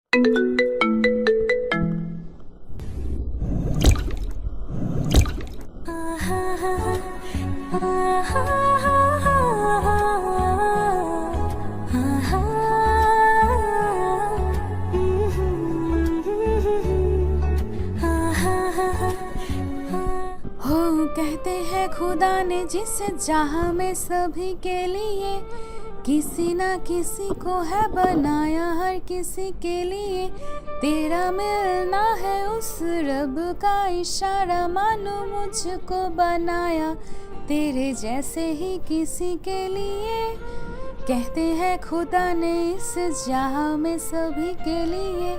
कहते हैं खुदा ने जिस जहां में सभी के लिए किसी ना किसी को है बनाया, हर किसी के लिए तेरा मिलना है उस रब का इशारा, मानो मुझको बनाया तेरे जैसे ही किसी के लिए। कहते हैं खुदा ने इस जहां में सभी के लिए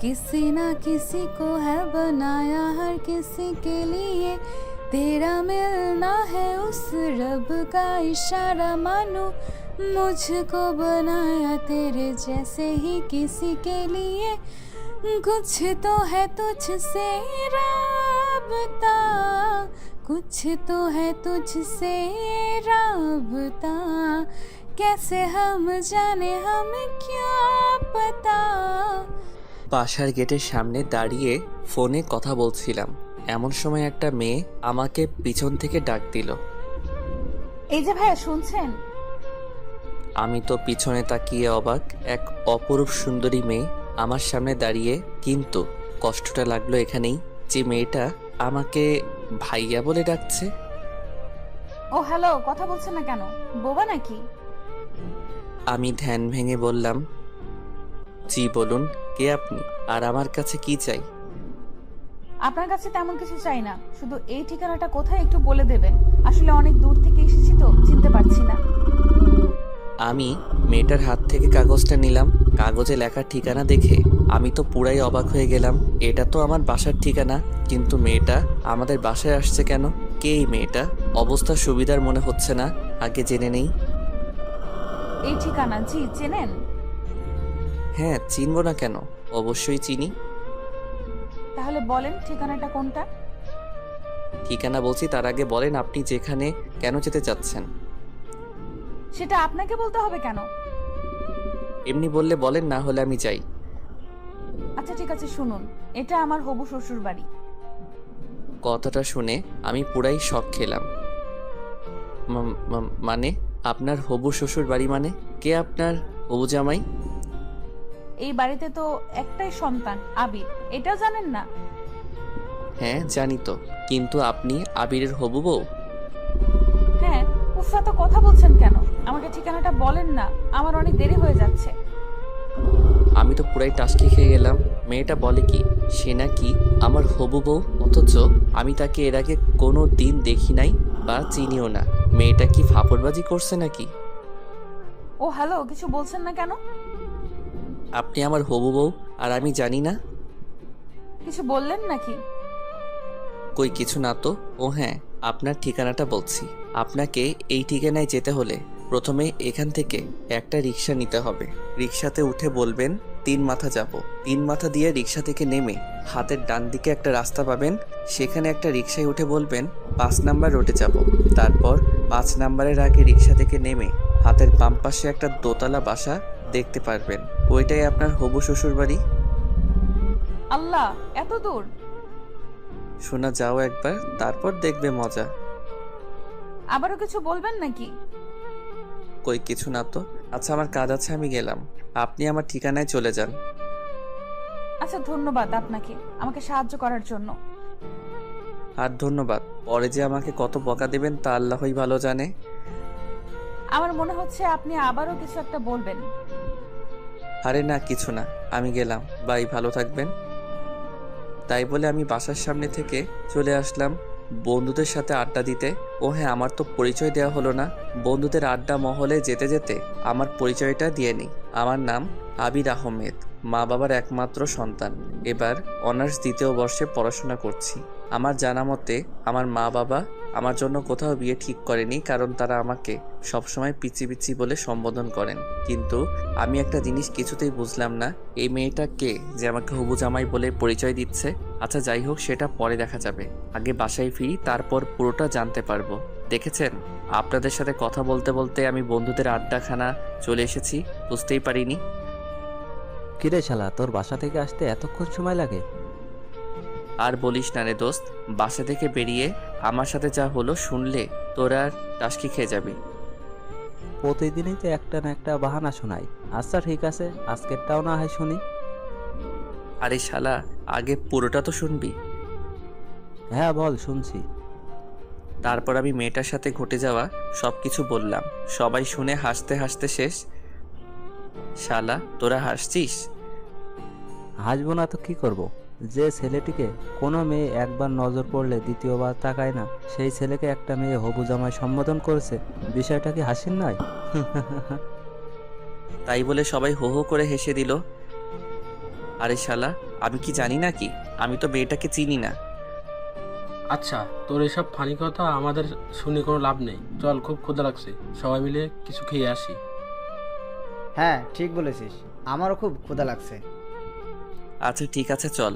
किसी ना किसी को है बनाया, हर किसी के लिए तेरा मिलना है उस रब का इशारा, मानो मुझको बनाया तेरे जैसे ही किसी के लिए। कुछ तो है तुझसे राबता, कुछ तो है तुझसे राबता, कैसे हम जाने हमें क्या पता। বাসার গেটের সামনে দাঁড়িয়ে ফোনে কথা বলছিলাম, এমন সময় একটা মেয়ে আমাকে পিছন থেকে ডাক দিল। এই যে ভাইয়া, শুনছেন? আমি তো পিছনে তাকিয়ে অবাক। এক অপরূপ সুন্দরী মেয়ে আমার সামনে দাঁড়িয়ে, কিন্তু কষ্টটা লাগলো এখানেই যে মেয়েটা আমাকে ভাইয়া বলে ডাকছে। ও হ্যালো, কথা বলছেন না কেন? বোবা নাকি? আমি ধ্যান ভেঙে বললাম, জি বলুন, কে আপনি আর আমার কাছে কি চাই? আপনার কাছে তেমন কিছু চাই না, শুধু এই ঠিকানাটা কোথায় একটু বলে দেবেন। আসলে অনেক দূর থেকে এসেছি তো চিনতে পারছি না। আমি মেয়েটার হাত থেকে কাগজটা নিলাম। কাগজে লেখা ঠিকানা দেখে আমি তো পুরাই অবাক হয়ে গেলাম। এটা তো আমার বাসার ঠিকানা, কিন্তু মেয়েটা আমাদের বাসায় আসছে কেন? কে এই মেয়েটা? অবস্থা সুবিধার মনে হচ্ছে না, আগে জেনে নেই। এই ঠিকানা জি চেনেন? হ্যাঁ, চিনব না কেন, অবশ্যই চিনি। তাহলে বলেন ঠিকানাটা কোনটা? ঠিকানা বলছি, তার আগে বলেন আপনি যেখানে কেন যেতে চাচ্ছেন। সেটা আপনাকে বলতে হবে কেন? এমনি বললে বলেন, না হলে আমি যাই। আচ্ছা ঠিক আছে, শুনুন, এটা আমার হবু শ্বশুর বাড়ি। কথাটা শুনে আমি পুরাই শক খেলাম। মানে আপনার হবু শ্বশুর বাড়ি? মানে কে আপনার হবু জামাই? এই বাড়িতে তো একটাই সন্তান, আবির, এটা জানেন না? হ্যাঁ জানি তো, কিন্তু আপনি আবিরের হবু বউ? হ্যাঁ। উফা, তো কথা বলছেন কেন? আমাকে ঠিকানাটা বলেন না, আমার অনেক দেরি হয়ে যাচ্ছে। আমি তো পুরাই টাসকি খেয়ে গেলাম। মেয়েটা বলে কি সে নাকি আমার হবু বউ, অথচ আমি তাকে এর আগে কোনো দিন দেখি নাই বা চিনিও না। মেয়েটা কি ফাপড়বাজি করছে নাকি? ও হ্যালো, কিছু বলছেন না কেন? আপনি আমার হবু বউ আর আমি জানি না? কিছু বললেন নাকি? কই কিছু না তো। ও হ্যাঁ, আপনার ঠিকানাটা বলছি। আপনাকে এই ঠিকানায় যেতে হলে প্রথমে এখান থেকে একটা রিক্সা নিতে হবে। রিক্সাতে উঠে বলবেন 3 মাথা যাব। 3 মাথা দিয়ে রিক্সা থেকে নেমে হাতের ডান দিকে একটা রাস্তা পাবেন, সেখানে একটা রিক্সায় উঠে বলবেন 5 নাম্বার রোডে যাব। তারপর 5 নাম্বারের আগে রিক্সা থেকে নেমে হাতের বাম পাশে একটা দোতলা বাসা দেখতে পারবেন, ওইটাই আপনার হবু শ্বশুর বাড়ি। আল্লাহ, এত দূর? শোনা যাও একবার, তারপর দেখবে মজা। আবারও কিছু বলবেন নাকি? কই কিছু না তো। আচ্ছা আমার কাজ আছে, আমি গেলাম, আপনি আমার ঠিকানায় চলে যান। আচ্ছা, ধন্যবাদ আপনাকে আমাকে সাহায্য করার জন্য। আর ধন্যবাদ, পরে যে আমাকে কত বকা দেবেন তা আল্লাহই ভালো জানে। আমার মনে হচ্ছে আপনি আবারও কিছু একটা বলবেন। আরে না, কিছু না, আমি গেলাম, বাই, ভালো থাকবেন। তাই বলে আমি বাসার সামনে থেকে চলে আসলাম বন্ধুদের সাথে আড্ডা দিতে। ও হ্যাঁ, আমার তো পরিচয় দেওয়া হলো না। বন্ধুদের আড্ডা মহলে যেতে যেতে আমার পরিচয়টা দিয়ে নিই। আমার নাম আবির আহমেদ, মা বাবার একমাত্র সন্তান। এবার অনার্স 2য় বর্ষে পড়াশোনা করছি। আমার জানা মতে আমার মা বাবা আমার জন্য কোথাও বিয়ে ঠিক করেনি, কারণ তারা আমাকে সবসময় পিচি পিচি বলে সম্বোধন করেন। কিন্তু আমি একটা জিনিস কিছুতেই বুঝলাম না, এই মেয়েটা কে যে আমাকে হবু জামাই বলে পরিচয় দিচ্ছে। আচ্ছা যাই হোক, সেটা পরে দেখা যাবে। আগে বাসায় ফিরি, তারপর পুরোটা জানতে পারবো। দেখেছেন, আপনাদের সাথে কথা বলতে বলতে আমি বন্ধুদের আড্ডাখানা চলে এসেছি, বুঝতেই পারিনি। কিরে শালা, তোর বাসা থেকে আসতে এতক্ষণ সময় লাগে? আর বলিস না রে দোস্ত, বাসা থেকে বেরিয়ে আমার সাথে যা হলো শুনলে তোর আর টাসকি খেয়ে যাবি। প্রতিদিনই তো একটা না একটা বাহানা শোনাই। আচ্ছা ঠিক আছে, আজকেরটাও না হয় শুনি। আরে শালা, আগে পুরোটা তো শুনবি। হ্যাঁ বল, শুনছি। তারপর আমি মেয়েটার সাথে ঘটে যাওয়া সব কিছু বললাম। সবাই শুনে হাসতে হাসতে শেষ। শালা, তোরা হাসছিস? হাসবো না তো কি করব? যে ছেলেটিকে কোনো মেয়ে একবার নজর পড়লে দ্বিতীয়বার তাকায় না, সেই ছেলেকে একটা মেয়ে হবু জামাই সম্বোধন করেছে। বিষয়টা কি হাসির নয়? তাই বলে সবাই হো হো করে হেসে দিল। আরে শালা, আমি কি জানি না কি? আমি তো মেয়েটাকে চিনি না। আচ্ছা, তোর এসব ফানি কথা আমাদের শুনে কোনো লাভ নেই। চল, খুব ক্ষুধা লাগছে, সবাই মিলে কিছু খেয়ে আসি। হ্যাঁ ঠিক বলেছিস, আমারও খুব ক্ষুধা লাগছে। আচ্ছা ঠিক আছে, চল।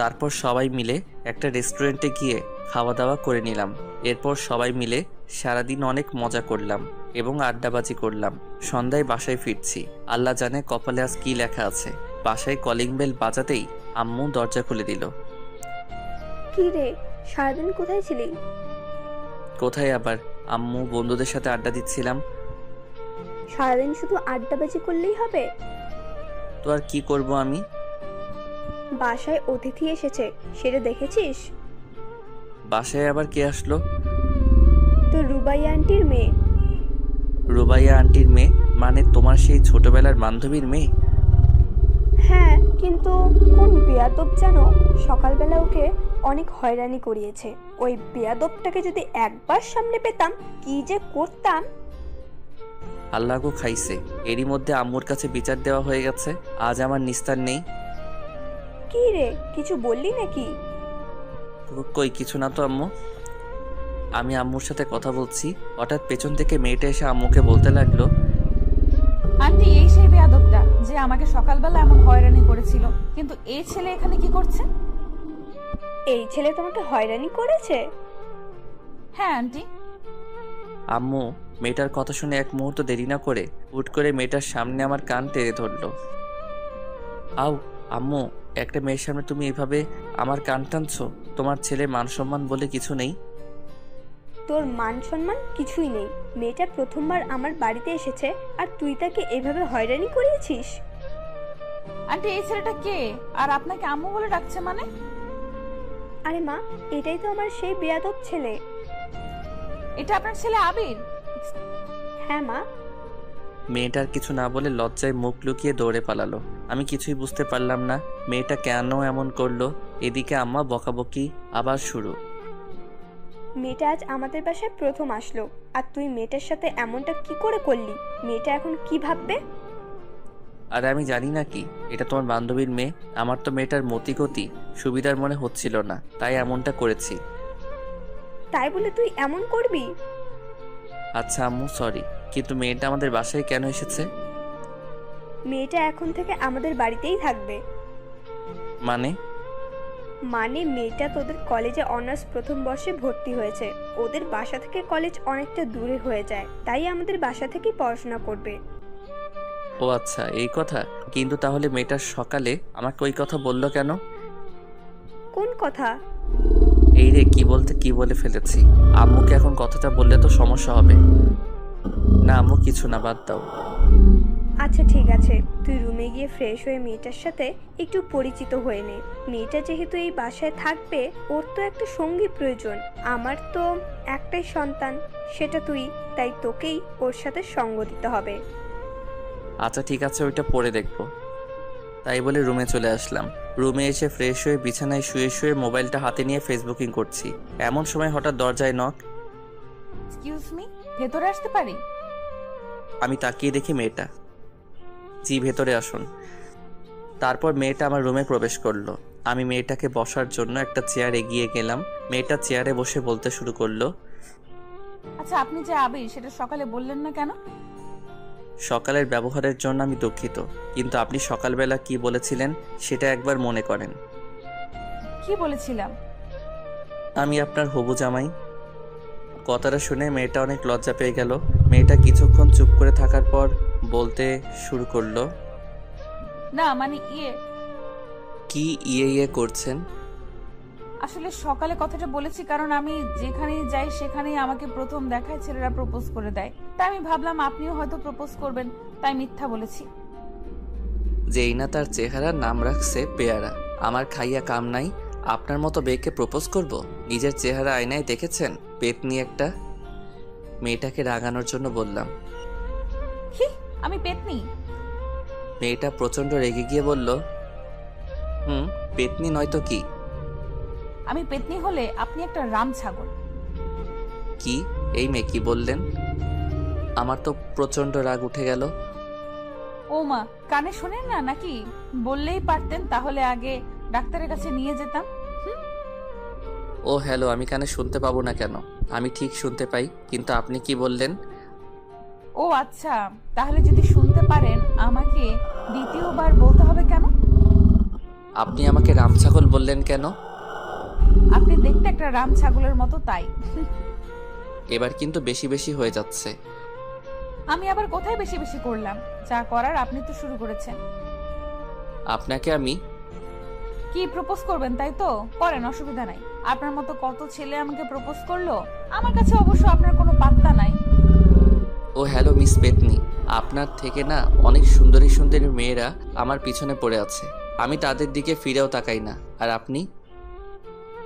তারপর সবাই মিলে একটা রেস্টুরেন্টে গিয়ে খাওয়া দাওয়া করে নিলাম। এরপর সবাই মিলে সারাদিন অনেক মজা করলাম এবং আড্ডাবাজি করলাম। সন্ধ্যায় বাসায় ফিরছি। আল্লাহ জানে কপালে আজ কি লেখা আছে। বাসায় কলিং বেল বাজাতেই আম্মু দরজা খুলে দিল। কি রে, সারাদিন কোথায় ছিলি? কোথায় আবার, আম্মু, বন্ধুদের সাথে আড্ডা দিচ্ছিলাম। সারাদিন শুধু আড্ডাবাজি করলেই হবে? তো আর কি করব আমি? বাসায় অতিথি এসেছে, সেটা দেখেছিস? বাসায় আবার কে আসলো? তো রুবাইয়া আন্টির মেয়ে। রুবাইয়া আন্টির মেয়ে? মানে তোমার সেই ছোটবেলার বান্ধবীর মেয়ে? হ্যাঁ, কিন্তু কোন বেয়াদব যেন সকালবেলা ওকে অনেক হয়রানি করিয়েছে। ওই বেয়াদবটাকে যদি একবার সামনে পেতাম, কি যে করতাম। আল্লাহ গো খাইছে, এরই মধ্যে আম্মুর কাছে বিচার দেওয়া হয়ে গেছে। আজ আমার নিস্তার নেই। কি রে, কিছু বললি নাকি? কই কিছু না তো আম্মু। আমি আম্মুর সাথে কথা বলছি, হঠাৎ পেছন থেকে মেয়েটা এসে আম্মুকে বলতে লাগলো, আন্টি এই সেই বেয়াদবটা যে আমাকে সকালবেলা এমন হয়রানি করেছিল, কিন্তু এই ছেলে এখানে কি করছে? এই ছেলে তোমাকে হয়রানি করেছে? হ্যাঁ আন্টি। আম্মু মেয়েটার কথা শুনে এক মুহূর্ত দেরি না করে হুট করে মেয়েটার সামনে আমার কান টেনে ধরলো। আউ আম্মু, একটা মেয়ের সামনে তুমি এভাবে আমার কান টানছো? তোমার ছেলে মান সম্মান বলে কিছু নেই? তোর মান সম্মান কিছুই নেই। মেয়েটা প্রথমবার আমার বাড়িতে এসেছে আর তুই তাকে এভাবে হয়রানি করিয়েছিস? আন্টি এই ছেলেটা কে, আর আপনাকে আম্মু বলে ডাকছে মানে? আরে মা, এটাই তো আমার সেই বেয়াদব ছেলে। এটা আপনার ছেলে আবির? হ্যাঁ মা। মেয়েটার কিছু না বলে লজ্জায় মুখ লুকিয়ে দৌড়ে পালালো। আমি কিছুই বুঝতে পারলাম না মেয়েটা কেন এমন করলো। এদিকে আম্মা বকাবকি আবার শুরু। মেয়েটা আজ আমাদের বাসায় প্রথম আসলো, আর তুই মেয়েটার সাথে এমনটা কি করে করলি? মেয়েটা এখন কি ভাববে? আর আমি জানি না কি, এটা তোমার বান্ধবীর মেয়ে। আমার তো মেয়েটার মতিগতি সুবিধার মনে হচ্ছিল না, তাই এমনটা করেছি। তাই বলে তুই এমন করবি? আচ্ছা আম্মু, সরি, কিন্তু মেয়েটা আমাদের বাসায় কেন এসেছে? মেয়েটা এখন থেকে আমাদের বাড়িতেই থাকবে। মানে? মানে মেয়েটা তোদের কলেজে অনার্স প্রথম বর্ষে ভর্তি হয়েছে। ওদের বাসা থেকে কলেজ অনেকটা দূরে হয়ে যায়, তাই আমাদের বাসা থেকেই পড়াশোনা করবে। ও আচ্ছা, এই কথা। কিন্তু তাহলে মেয়েটা সকালে আমাকে ওই কথা বললো কেন? কোন কথা? এই রে, কি বলতে কি বলে ফেলেছি। আম্মুকে এখন কথাটা বললে তো সমস্যা হবে। না আম্মু, কিছু না, বাদ দাও। আচ্ছা ঠিক আছে, তুই রুমে গিয়ে ফ্রেশ হয়ে মেয়েটার সাথে একটু পরিচিত হয়ে নে। মেয়েটা যেহেতু এই বাসায় থাকবে, ওর তো একটা সঙ্গী প্রয়োজন। আমার তো একটাই সন্তান, সেটা তুই, তাই তোকেই ওর সাথে সঙ্গ দিতে হবে। আচ্ছা ঠিক আছে, ওইটা পরে দেখবো। তাই বলে রুমে চলে আসলাম। রুমে এসে ফ্রেশ হয়ে বিছানায় শুয়ে শুয়ে মোবাইলটা হাতে নিয়ে ফেসবুকিং করছি। এমন সময় হঠাৎ দরজায় নক। এক্সকিউজ মি, ভেতরে আসতে পারি? আমি তাকিয়ে দেখি মেয়েটা। জি, ভেতরে আসুন। তারপর মেয়েটা আমার রুমে প্রবেশ করলো। আমি মেয়েটাকে বসার জন্য একটা চেয়ার এগিয়ে গেলাম। মেয়েটা চেয়ারে বসে বলতে শুরু করলো, আচ্ছা আপনি যে আবির, সেটা সকালে বললেন না কেন? সকালের ব্যবহারের জন্য আমি দুঃখিত, কিন্তু আপনি সকালবেলা কি বলেছিলেন সেটা একবার মনে করেন। কি বলেছিলাম? আমি আপনার হবু জামাই। কথাটা শুনে মেয়েটা অনেক লজ্জা পেয়ে গেল। মেয়েটা কিছুক্ষণ চুপ করে থাকার পর বলতে শুরু করলো, না মানে কি ইয়ে ইয়ে করছেন? আসলে সকালে কথাটা বলেছি কারণ আমি যেখানেই যাই সেখানেই আমাকে প্রথম দেখায় ছেলেরা প্রপোজ করে দেয়, তাই আমি ভাবলাম আপনিও হয়তো প্রপোজ করবেন, তাই মিথ্যা বলেছি। যেই না তার চেহারার নাম রাখছে পেয়ারা, আমার খাইয়া কাম নাই, আপনার মতো বেকে প্রপোজ করব? নিজের চেহারা আয়নায় দেখেছেন? পেতনি একটা। মেয়েটাকে রাগানোর জন্য বললাম। হি, আমি পেতনি? মেয়েটা প্রচণ্ড রেগে গিয়ে বলল, পেতনি নয়তো কি? আমি পেতনি হলে আপনি একটা রাম ছাগল। কি? এই মেয়ে কি বললেন? আমার তো প্রচণ্ড রাগ উঠে গেল। ও মা, কানে শোনেন না নাকি? বললেই পারতেন, তাহলে আগে ডাক্তারের কাছে নিয়ে যেতাম। ও হ্যালো, আমি কানে শুনতে পাবো না কেন? আমি ঠিক শুনতে পাই, কিন্তু আপনি কি বললেন? ও আচ্ছা, তাহলে যদি শুনতে পারেন আমাকে দ্বিতীয়বার বলতে হবে কেন? আপনি আমাকে রামছাগল বললেন কেন? আপনি দেখতে একটা রাম ছাগলের মতো, তাই। এবার কিন্তু বেশি বেশি হয়ে যাচ্ছে। আমি আবার কোথায় বেশি বেশি করলাম? যা করার আপনি তো শুরু করেছেন। আপনাকে আমি কি প্রপোজ করবেন তাই তো? করেন, অসুবিধা নাই। আপনার মতো কত ছেলে আমাকে প্রপোজ করলো, আমার কাছে অবশ্য আপনার কোনো পাত্তা নাই। ও হ্যালো মিস পেতনি, আপনার থেকে না অনেক সুন্দরী সুন্দরী মেয়েরা আমার পিছনে পড়ে আছে, আমি তাদের দিকে ফিরেও তাকাই না। আর আপনি?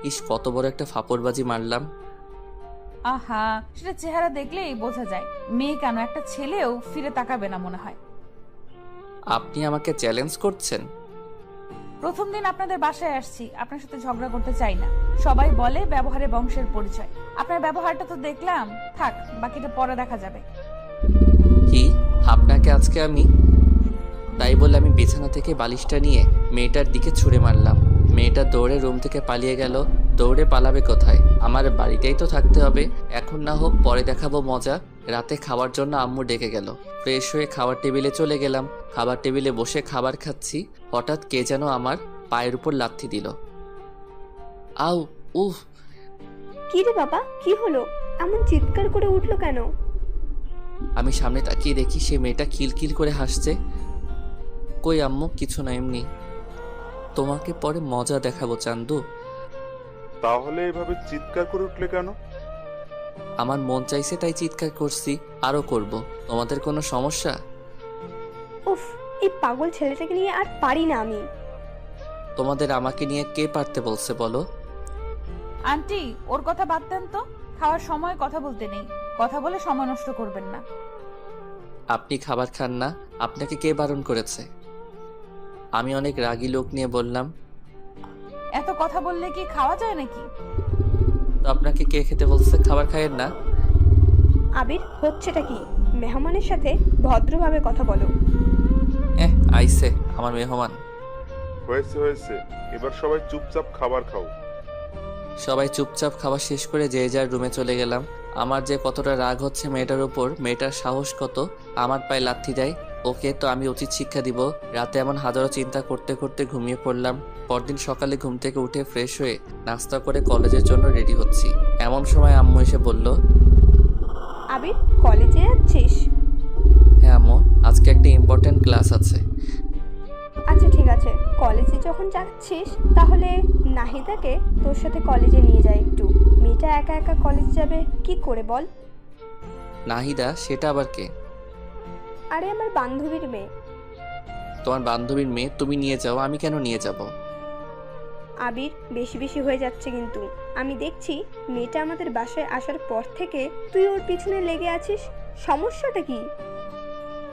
ইস, কত বড় একটা ফাপড়বাজি মারলাম। আহা, সেটা চেহারা দেখলেই বোঝা যায়। মেয়ে কেন, একটা ছেলেও ফিরে তাকাবে না মনে হয়। আপনি আমাকে চ্যালেঞ্জ করছেন? প্রথম দিন আপনাদের বাসায় আসছি, আপনার সাথে ঝগড়া করতে চাই না। সবাই বলে ব্যবহারে বংশের পরিচয়। আপনার ব্যবহারটা তো দেখলাম, থাক, বাকিটা পরে দেখা যাবে। কি? আপনাকে আজকে আমি? তাই বলে আমি বিছানা থেকে বালিশটা নিয়ে মেয়েটার দিকে ছুঁড়ে মারলাম। মেয়েটা দৌড়ে রুম থেকে পালিয়ে গেল। দৌড়ে পালাবে কোথায়? আমার বাড়িতেই তো থাকতে হবে। এখন না হোক পরে দেখাবো মজা। রাতে খাওয়ার জন্য আম্মু ডেকে গেল। ফ্রেশ হয়ে খাবার টেবিলে চলে গেলাম। খাবার টেবিলে বসে খাবার খাচ্ছি, হঠাৎ কে যেন আমার পায়ের উপর লাথি দিল। আউ, উফ! কি রে বাবা, কি হলো? এমন চিৎকার করে উঠলো কেন? আমি সামনে তাকিয়ে দেখি সে মেয়েটা খিলখিল করে হাসছে। কই আম্মু, কিছু না, এমনি। তোমাকে পরে মজা দেখাবো চান্দু। তাহলে এভাবে চিৎকার করে উঠলে কেন? আমার মন চাইছে তাই চিৎকার করছি, আরো করব। তোমাদের কোনো সমস্যা? উফ, এই পাগল ছেলেটাকে নিয়ে আর পারি না আমি। তোমাদের আমাকে নিয়ে কে পারতে বলছে বলো? আন্টি, ওর কথা বাদ দেন তো। খাওয়ার সময় কথা বলতে নেই, কথা বলে সময় নষ্ট করবেন না। আপনি খাবার খান না, আপনাকে কে বারণ করেছে? আমি অনেক রাগী লোক নিয়ে বললাম। এত কথা বললে কি খাওয়া যায় নাকি? তো আপনাকে কে খেতে বলছে? খাবার খায়েন না? আবির, হচ্ছেটা কি? মেহমানের সাথে ভদ্রভাবে কথা বলো। আইসে আমার মেহমান। হয়েছে হয়েছে, এবার সবাই চুপচাপ খাবার খাও। সবাই চুপচাপ খাওয়া শেষ করে যে যার রুমে চলে গেলাম। আমার যে কতটা রাগ হচ্ছে মেয়েটার উপর, মেয়েটার সাহস কত আমার পায়ে লাথি দেয়। ওকে তো আমি উচিত শিক্ষা দিব। রাতে এমন হাজারো চিন্তা করতে করতে ঘুমিয়ে পড়লাম। পরদিন সকালে ঘুম থেকে উঠে ফ্রেশ হয়ে নাস্তা করে কলেজের জন্য রেডি হচ্ছি। এমন সময় আম্মু এসে বলল, আবির, কলেজে যাচ্ছিস? হ্যাঁ আম্মু, আজকে একটা ইম্পর্ট্যান্ট ক্লাস আছে। আচ্ছা ঠিক আছে, কলেজে যখন যাচ্ছিস তাহলে নাহিদাকে তোর সাথে কলেজে নিয়ে যায় একটু। মেয়েটা একা একা কলেজ যাবে কি করে বল? নাহিদা? সেটা আবার কে? আরে আমার বান্ধবীর মেয়ে। তোমার বান্ধবীর মেয়ে? তুমি নিয়ে যাও, আমি কেন নিয়ে যাব? আবির, বেশি বেশি হয়ে যাচ্ছে কিন্তু। আমি দেখছি মেয়েটা আমাদের বাসায় আসার পর থেকে তুই ওর পিছনে লেগে আছিস। সমস্যাটা কি?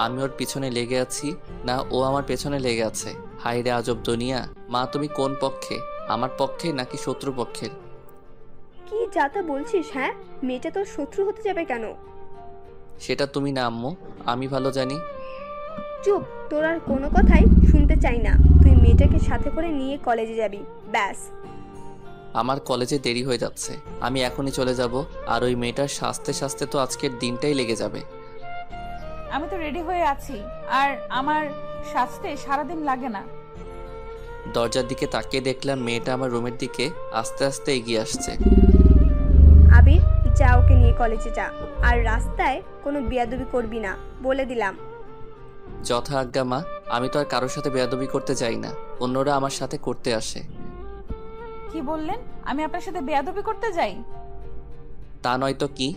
আমি ওর পিছনে লেগে আছি না ও আমার পেছনে লেগে আছে? হাই রে আজব দুনিয়া। মা, তুমি কোন পক্ষে? আমার পক্ষে নাকি শত্রু পক্ষের? কি যাতা বলছিস? হ্যাঁ, মেয়েটা তোর শত্রু হতে যাবে কেন? সেটা তুমি না আম্মু, আমি ভালো জানি। চুপ, তোর আর কোনো কথাই শুনতে চাই না। তুই মেয়েটাকে সাথে করে নিয়ে কলেজে যাবি, ব্যাস। আমার কলেজে দেরি হয়ে যাচ্ছে, আমি এখনই চলে যাব। আর ওই মেয়েটার সাজতে সাজতে তো আজকের দিনটাই লেগে যাবে। আমি তো রেডি হয়ে আছি, আর আমার সাজতে সারাদিন লাগে না। দরজার দিকে তাকিয়ে দেখলাম মেয়েটা আমার রুমের দিকে আস্তে আস্তে এগিয়ে আসছে। আবির, যা, ওকে নিয়ে কলেজে যা। আর রাস্তায় কোনো বিয়াদবি করবি না, বলে দিলাম। যথা আজ্ঞা মা। আমি তো আর কারোর সাথে বেয়াদবি করতে যাই না, অন্যরা আমার সাথে করতে আসে। কি বললেন? আমি আপনার সাথে বেয়াদবি করতে যাই? তা নয়তো কি?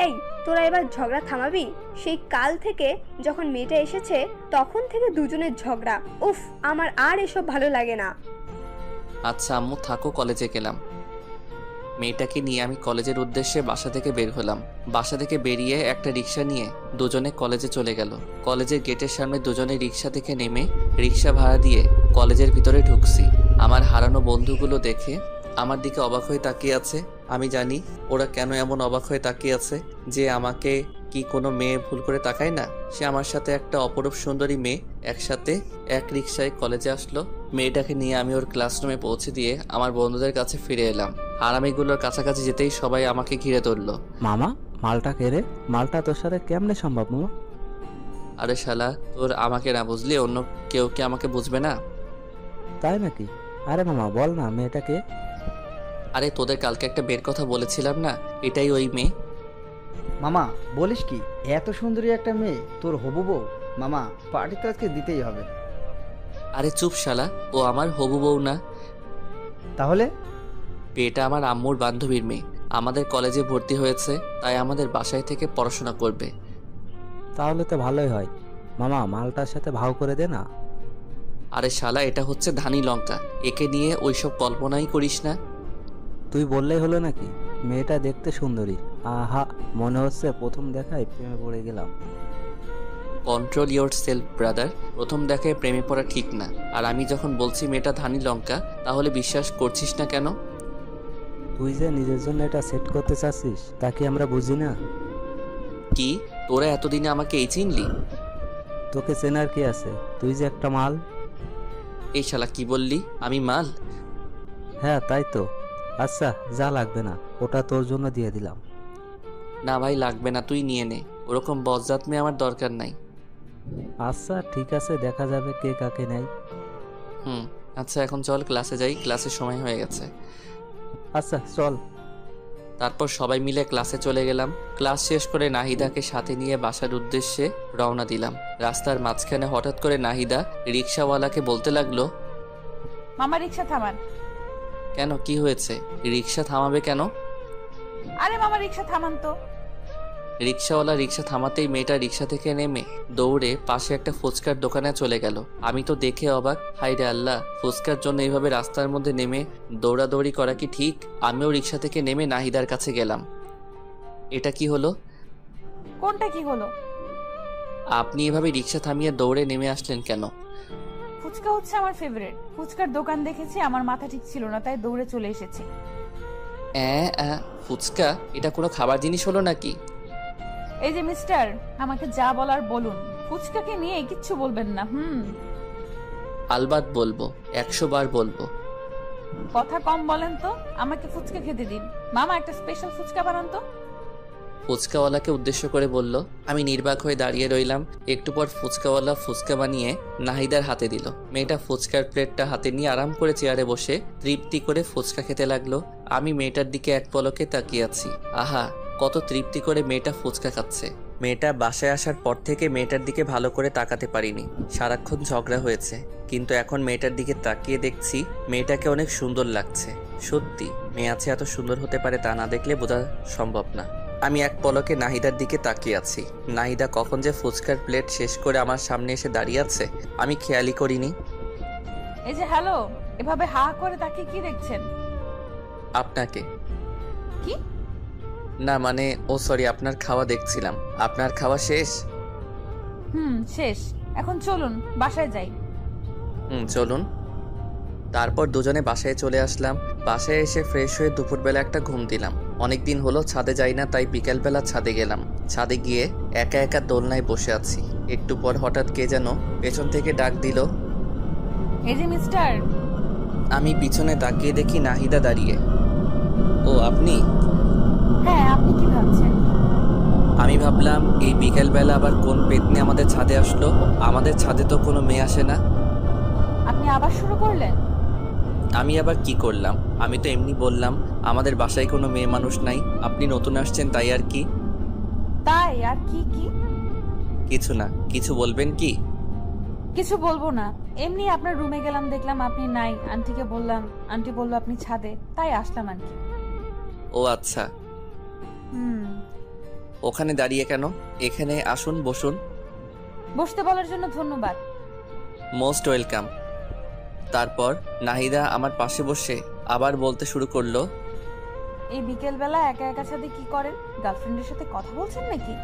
এই, তোরা এবার ঝগড়া থামাবি? সেই কাল থেকে যখন মেয়েটা এসেছে তখন থেকে দুজনের ঝগড়া। উফ, আমার আর এসব ভালো লাগে না। আচ্ছা আম্মু থাকো, কলেজে গেলাম। মেয়েটাকে নিয়ে আমি কলেজের উদ্দেশ্যে বাসা থেকে বের হলাম। বাসা থেকে বেরিয়ে একটা রিক্সা নিয়ে দুজনে কলেজে চলে গেল। কলেজের গেটের সামনে দুজনে রিক্সা থেকে নেমে রিক্সা ভাড়া দিয়ে কলেজের ভিতরে ঢুকছি। আমার হারানো বন্ধুগুলো দেখে আমার দিকে অবাক হয়ে তাকিয়ে আছে। আমি জানি ওরা কেন এমন অবাক হয়ে তাকিয়ে আছে, যে আমাকে কি কোনো মেয়ে ভুল করে তাকায় না? সে আমার সাথে একটা অপরূপ সুন্দরী মেয়ে একসাথে এক রিক্সায় কলেজে আসলো। মেয়েটাকে নিয়ে আমি ওর ক্লাসরুমে পৌঁছে দিয়ে আমার বন্ধুদের কাছে ফিরে এলাম। হারামিগুলোর কাছাকাছি যেতেই সবাই আমাকে ঘিরে ধরলো। মামা, মালটা কে রে? মালটা তোর সাথে কেমনে সম্ভব মামা? আরে শালা, তোর আমাকে না বুঝলি অন্য কেউ কি আমাকে বুঝবে না? তাই নাকি? আরে মামা বল না, মেয়েটাকে? আরে তোদের কালকে একটা বের কথা বলেছিলাম না, এটাই ওই মেয়ে। মামা বলিস কি, এত সুন্দরী একটা মেয়ে তোর হবু বউ? মামা, পার্টি তো আজকে দিতেই হবে। আরে চুপ শালা, ও আমার হবু বউ না। তাহলে? এটা আমার আম্মুর বান্ধবীর মেয়ে। আমাদের কলেজে ভর্তি হয়েছে, তাই আমাদের বাসায় থেকে পড়াশোনা করবে। তাহলে তো ভালোই হয়। মামা মালটার সাথে ভাও করে দে না। আরে শালা, এটা হচ্ছে ধানি লঙ্কা, একে নিয়ে ওইসব কল্পনাই করিস না। তুই বললেই হলো নাকি? মেয়েটা দেখতে সুন্দরী। আহা, মনে হচ্ছে প্রথম দেখায় প্রেমে পড়ে গেলাম। Control your self brother. প্রথম দেখায় প্রেমে পড়া ঠিক না। আর আমি যখন বলছি মেয়েটা ধানি লঙ্কা, তাহলে বিশ্বাস করছিস না কেন? তুই যে নিজের জন্য এটা সেট করতে চাচ্ছিস তা কি আমরা বুঝি না? কি, তোরা এতদিনে আমাকে এই চিনলি? তোকে চেনার কি আছে? তুই যে একটা মাল। এই শালা কি বললি? আমি মাল? হ্যাঁ তাই তো। আচ্ছা যা, লাগবে না, ওটা তোর জন্য দিয়ে দিলাম। না ভাই লাগবে না, তুই নিয়ে নে। ওরকম বজ্জাত মেয়ে আমার দরকার নাই। আচ্ছা ঠিক আছে, দেখা যাবে কে কাকে নেয়। আচ্ছা এখন চল ক্লাসে যাই, ক্লাসের সময় হয়ে গেছে। আচ্ছা চল। তারপর সবাই মিলে ক্লাসে চলে গেলাম। ক্লাস শেষ করে নাহিদাকে সাথে নিয়ে বাসার উদ্দেশ্যে রওনা দিলাম। রাস্তার মাঝখানে হঠাৎ করে নাহিদা রিক্সাওয়ালাকে বলতে লাগলো, মামা রিক্সা থামান। কেন, কি হয়েছে? রিক্সা থামাবে কেন? আরে মামা রিক্সা থামান তো। রিক্সাওয়ালা রিক্সা থামাতেই মেয়েটা রিক্সা থেকে নেমে দৌড়ে পাশে একটা ফুচকার দোকানে চলে গেল। আমি তো দেখে অবাক, হাই রে আল্লাহ, ফুচকার জন্য এইভাবে রাস্তার মধ্যে নেমে দৌড়াদৌড়ি করা কি ঠিক? আমিও রিক্সা থেকে নেমে নাহিদার কাছে গেলাম। এটা কি হলো? কোনটা কি হলো? আপনি এভাবে রিক্সা থামিয়ে দৌড়ে নেমে আসলেন কেন? ফুচকা হচ্ছে আমার ফেভারিট। ফুচকার দোকান দেখেছি, আমার মাথা ঠিক ছিল না, তাই দৌড়ে চলে এসেছি। ফুচকা? এটা কোনো খাবার জিনিস হলো নাকি? এই যে মিস্টার, আমাকে যা বলার বলুন, ফুচকাকে নিয়ে কিচ্ছু বলবেন না। আলবাত বলবো, 100 বার বলবো। কথা কম বলেন তো, আমাকে ফুচকা খেতে দিন। মামা একটা স্পেশাল ফুচকা বানান তো। ফুচকাওয়ালাকে উদ্দেশ্য করে বলল। আমি নির্বাক হয়ে দাঁড়িয়ে রইলাম। একটু পর ফুচকাওয়ালা ফুচকা বানিয়ে নাহিদার হাতে দিল। মেয়েটা ফুচকার প্লেটটা হাতে নিয়ে আরাম করে চেয়ারে বসে তৃপ্তি করে ফুচকা খেতে লাগলো। আমি মেয়েটার দিকে এক পলকে তাকিয়ে আছি। আহা, কত তৃপ্তি করে মেয়েটা ফুচকা খাচ্ছে। মেয়েটা বাসায় আসার পর থেকে মেয়েটার দিকে ভালো করে তাকাতে পারিনি। সারাক্ষণ ঝগড়া হয়েছে, কিন্তু এখন মেয়েটার দিকে তাকিয়ে দেখছি মেয়েটাকে অনেক সুন্দর লাগছে। সত্যি মেয়ে আছে এত সুন্দর হতে পারে তা না দেখলে বোঝা সম্ভব না। আমি এক পলকে নাহিদার দিকে তাকিয়ে আছি। নাহিদা কখন যে ফুচকার প্লেট শেষ করে আমার সামনে এসে দাঁড়িয়ে আছে আমি খেয়ালই করিনি। এই যে হ্যালো, এভাবে হা করে তাকিয়ে কি দেখছেন? আপনাকে। কি? না মানে, ও সরি, আপনার খাওয়া দেখছিলাম। আপনার খাওয়া শেষ? শেষ। এখন চলুন বাসায় যাই। চলুন। তারপর দুজনে বাসায় চলে আসলাম। বাসায় এসে ফ্রেশ হয়ে দুপুরবেলা একটা ঘুম দিলাম। অনেক দিন হলো ছাদে যাই না, তাই বিকেলবেলা ছাদে গেলাম। ছাদে গিয়ে একা একা দোলনায় বসে আছি। একটু পর হঠাৎ কে যেন পেছন থেকে ডাক দিল। এই যে মিস্টার। আমি পিছনে তাকিয়ে দেখি নাহিদা দাঁড়িয়ে। ও আপনি? হ্যাঁ, আপনি কি ভাবছেন? আমি ভাবলাম এই বিকেলবেলা আবার কোন পেতনি আমাদের ছাদে আসলো। আমাদের ছাদে তো কোনো মেয়ে আসে না। আপনি আবার শুরু করলেন? আমি আবার কি করলাম? আমি তো এমনি বললাম আমাদের বাসায় কোনো মেয়ে মানুষ নাই, আপনি নতুন আসছেন তাই আর কি। তাই আর কি? কি কিছু না। কিছু বলবেন কি? কিছু বলবো না, এমনি আপনার রুমে গেলাম, দেখলাম আপনি নাই। আন্টিকে বললাম, আন্টি বললো আপনি ছাদে, তাই আসলাম আর কি। ও আচ্ছা, হুম। ওখানে দাঁড়িয়ে কেন? এখানে আসুন, বসুন। বসতে বলার জন্য ধন্যবাদ। Most welcome. তারপর নাহিদা আমার পাশে বসে আবার বলতে শুরু করলো, এই বিকেলবেলা একা একা ছাদে কি করেন? গার্লফ্রেন্ডের সাথে কথা বলছেন নাকি?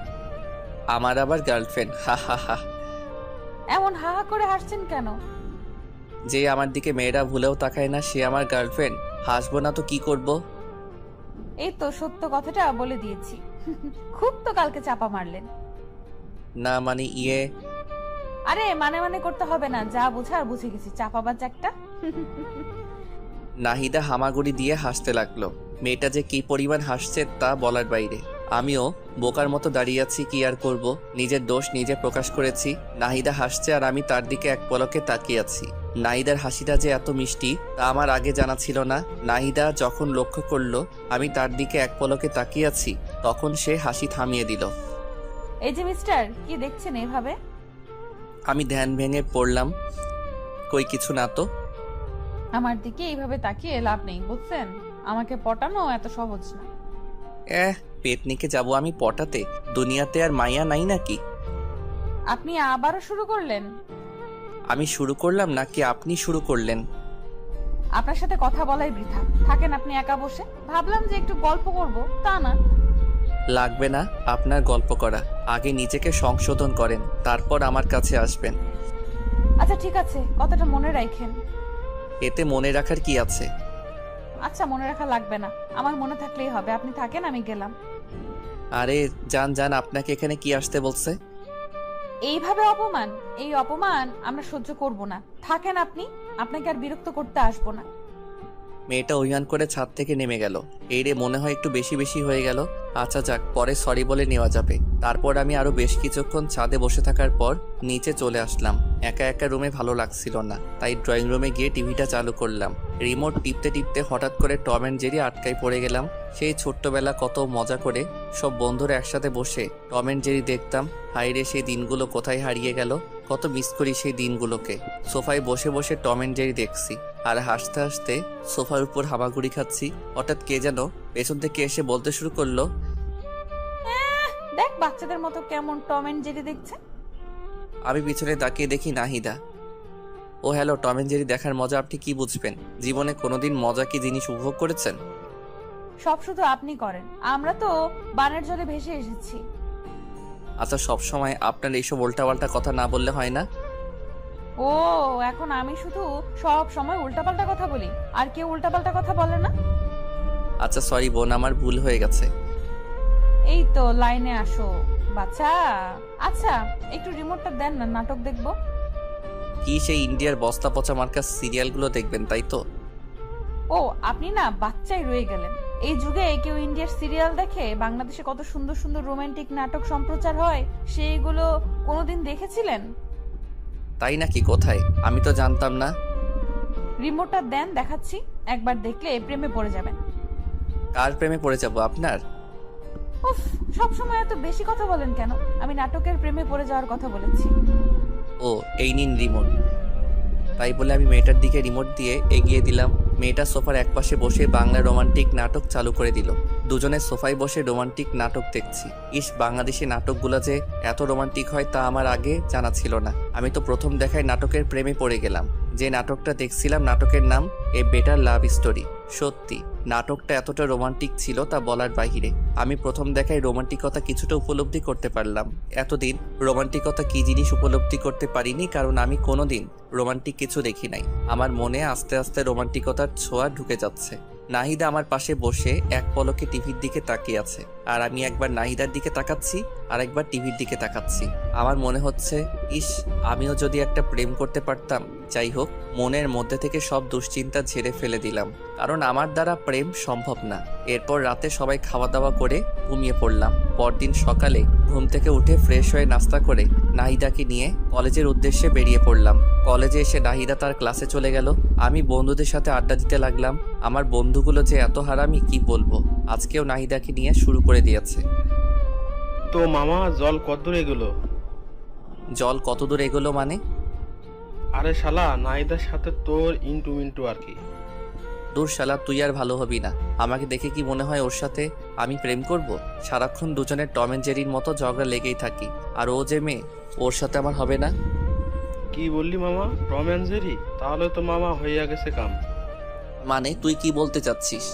আমার আবার গার্লফ্রেন্ড? হা হা হা। এমন হা হা করে হাসছেন কেন? যে আমার দিকে মেয়েরা ভুলেও তাকায় না, সে আমার গার্লফ্রেন্ড? হাসবো না তো কি করব? এই তো সত্য কথাটা বলে দিয়েছি। খুব তো কালকে চাপা মারলেন। না মানে ইয়ে, আরে মানে মানে করতে হবে না, যা বোঝার বুঝে গেছি, চাপাবাজ একটা। নাহিদা হামাগুড়ি দিয়ে হাসতে লাগলো। মেয়েটা যে কি পরিমাণ হাসছে তা বলার বাইরে। আমিও বোকার মতো দাঁড়িয়ে আছি, কি আর করব, নিজের দোষ নিজে প্রকাশ করেছি। নাহিদা হাসছে আর আমি তার দিকে এক পলকে তাকিয়ে আছি। নাহিদার হাসিটা যে এত মিষ্টি তা আমার আগে জানা ছিল না। নাহিদা যখন লক্ষ্য করলো আমি তার দিকে এক পলকে তাকিয়ে আছি, তখন সে হাসি থামিয়ে দিল। এই যে মিস্টার, কি দেখছেন এভাবে? আমি ধ্যান ভেঙে পড়লাম, কই কিছু না তো। আমার দিকে এইভাবে তাকিয়ে লাভ নেই, বুঝছেন? আমাকে পটানো এত সহজ না। পেতনিকে যাব আমি পটাতে? দুনিয়াতে আর মাইয়া নাই নাকি? আপনি আবারও শুরু করলেন? আমি শুরু করলাম নাকি আপনি শুরু করলেন? আপনার সাথে কথা বলাই বৃথা, থাকেন আপনি একা বসে। ভাবলাম যে একটু গল্প করব, তা না। লাগবে না আপনার গল্প করা, আগে নিজেকে সংশোধন করেন, তারপর আমার কাছে আসবেন। আচ্ছা ঠিক আছে, কথাটা মনে রাখেন। এতে মনে রাখার কি আছে? আচ্ছা মনে রাখা লাগবে না, আমার মনে থাকলেই হবে। আপনি থাকেন, আমি গেলাম। আরে যান যান, আপনাকে এখানে কি আসতে বলছে? এইভাবে অপমান, এই অপমান আমরা সহ্য করব না। থাকেন আপনি, আপনাকে আর বিরক্ত করতে আসবো না। মেয়েটা অভিমান করে ছাদ থেকে নেমে গেল। এই রে, মনে হয় একটু বেশি বেশি হয়ে গেল। আচ্ছা যাক, পরে সরি বলে নেওয়া যাবে। তারপর আমি আরো বেশ কিছুক্ষণ ছাদে বসে থাকার পর নিচে চলে আসলাম। একা একা রুমে ভালো লাগছিল না, তাই ড্রয়িং রুমে গিয়ে টিভিটা চালু করলাম। রিমোট টিপতে টিপতে হঠাৎ করে টম অ্যান্ড জেরি আটকায় পড়ে গেলাম। সেই ছোট্টবেলা কত মজা করে সব বন্ধুরা একসাথে বসে টম অ্যান্ড জেরি দেখতাম। হাইরে, সেই দিনগুলো কোথায় হারিয়ে গেল। কত মিস করি সেই দিনগুলোকে। সোফায় বসে বসে টম অ্যান্ড জেরি দেখছি আর হাসতে হাসতে সোফার উপর হামাগুড়ি খাচ্ছি। হঠাৎ কে যেন পেছন থেকে এসে বলতে শুরু করলো, দেখ বাচ্চাদের মতো কেমন টম এন্ড জেরি দেখছে। আমি পিছনে তাকিয়ে দেখি নাহিদা। ও হ্যালো, টম অ্যান্ড জেরি দেখার মজা আপনি কি বুঝবেন? জীবনে কোনোদিন মজা কি জিনিস উপভোগ করেছেন? সব শুধু আপনি করেন, আমরা তো বানের জলে ভেসে এসেছি। আচ্ছা, সব সময় আপনার এইসব উল্টাপাল্টা কথা না বললে হয় না? ও, এখন আমি শুধু সব সময় উল্টাপাল্টা কথা বলি, আর কেউ উল্টাপাল্টা কথা বলে না? আচ্ছা সরি বোন, আমার ভুল হয়ে গেছে। এই তো লাইনে আসো বাচ্চা। আচ্ছা একটু রিমোটটা দেন না, নাটক দেখবো। কি সেই ইন্ডিয়ার বস্তা পচা মার্কা সিরিয়ালগুলো দেখবেন তাই তো? ও, আপনি না বাচ্চাই রয়ে গেলেন। এই যুগে কেউ ইন্ডিয়ার সিরিয়াল দেখে? বাংলাদেশে কত সুন্দর সুন্দর রোমান্টিক নাটক সম্প্রচার হয়, সেইগুলো কোনোদিন দেখেছিলেন? তাই নাকি? কোথায়? আমি তো জানতাম না। রিমোটটা দেন, দেখাচ্ছি। একবার দেখলে প্রেমে পড়ে যাবেন। কার প্রেমে পড়ে যাব? আপনার? উফ, সব সময় এত বেশি কথা বলেন কেন? আমি নাটকের প্রেমে পড়ে যাওয়ার কথা বলেছি। ও, এই নিন রিমোট। তাই বলে আমি মেয়েটার দিকে রিমোট দিয়ে এগিয়ে দিলাম। মেয়েটা সোফার একপাশে বসে বাংলা রোমান্টিক নাটক চালু করে দিল। দুজনে সোফায় বসে রোমান্টিক নাটক দেখছি। ইস, বাংলাদেশি নাটকগুলো যে এত রোমান্টিক হয় তা আমার আগে জানা ছিল না। আমি তো প্রথম দেখায় নাটকের প্রেমে পড়ে গেলাম। যে নাটকটা দেখছিলাম নাটকের নাম এ বেটার লাভ স্টোরি। সত্যি নাটকটা এতটা রোমান্টিক ছিল তা বলার বাহিরে। আমি প্রথম দেখায় রোমান্টিকতা কিছুটা উপলব্ধি করতে পারলাম। এতদিন রোমান্টিকতা কি জিনিস উপলব্ধি করতে পারিনি, কারণ আমি কোনোদিন রোমান্টিক কিছু দেখি নাই। আমার মনে আস্তে আস্তে রোমান্টিকতার ছোঁয়া ঢুকে যাচ্ছে। নাহিদা আমার পাশে বসে এক পলকে টিভির দিকে তাকিয়ে আছে, আর আমি একবার নাহিদার দিকে তাকাচ্ছি আর একবার টিভির দিকে তাকাচ্ছি। আমার মনে হচ্ছে, ইস, আমিও যদি একটা প্রেম করতে পারতাম। যাই হোক, মনের মধ্যে থেকে সব দুশ্চিন্তা ঝেড়ে ফেলে দিলাম, কারণ আমার দ্বারা প্রেম সম্ভব না। এরপর রাতে সবাই খাওয়া দাওয়া করে ঘুমিয়ে পড়লাম। পরদিন সকালে ঘুম থেকে উঠে ফ্রেশ হয়ে নাস্তা করে নাহিদাকে নিয়ে কলেজের উদ্দেশ্যে বেরিয়ে পড়লাম। কলেজে এসে নাহিদা তার ক্লাসে চলে গেল। আমি বন্ধুদের সাথে আড্ডা দিতে লাগলাম। আমার বন্ধুগুলো যে এত হারামি কি বলবো। আজকেও নাহিদাকে নিয়ে শুরু করে দিয়েছে। তো মামা, জল কত দূর এগুলো? জল কত দূর এগোলো মানে? আরে শালা, নাহিদার সাথে তোর ইন্টু মিন্টু আর কি। দূর শালা, তুই আর ভালো হবি না। আমাকে দেখে কি মনে হয় ওর সাথে আমি প্রেম করব? সারাক্ষণ দুজনের টম এন্ড জেরির মতো ঝগড়া লেগেই থাকি। আর ও যে মেয়ে, ওর সাথে আমার হবে না। কি বললি মামা? Tom and Jerry? তাহলে তো মামা হইয়া গেছে কাম। মানে তুই কি বলতে চাচ্ছিস?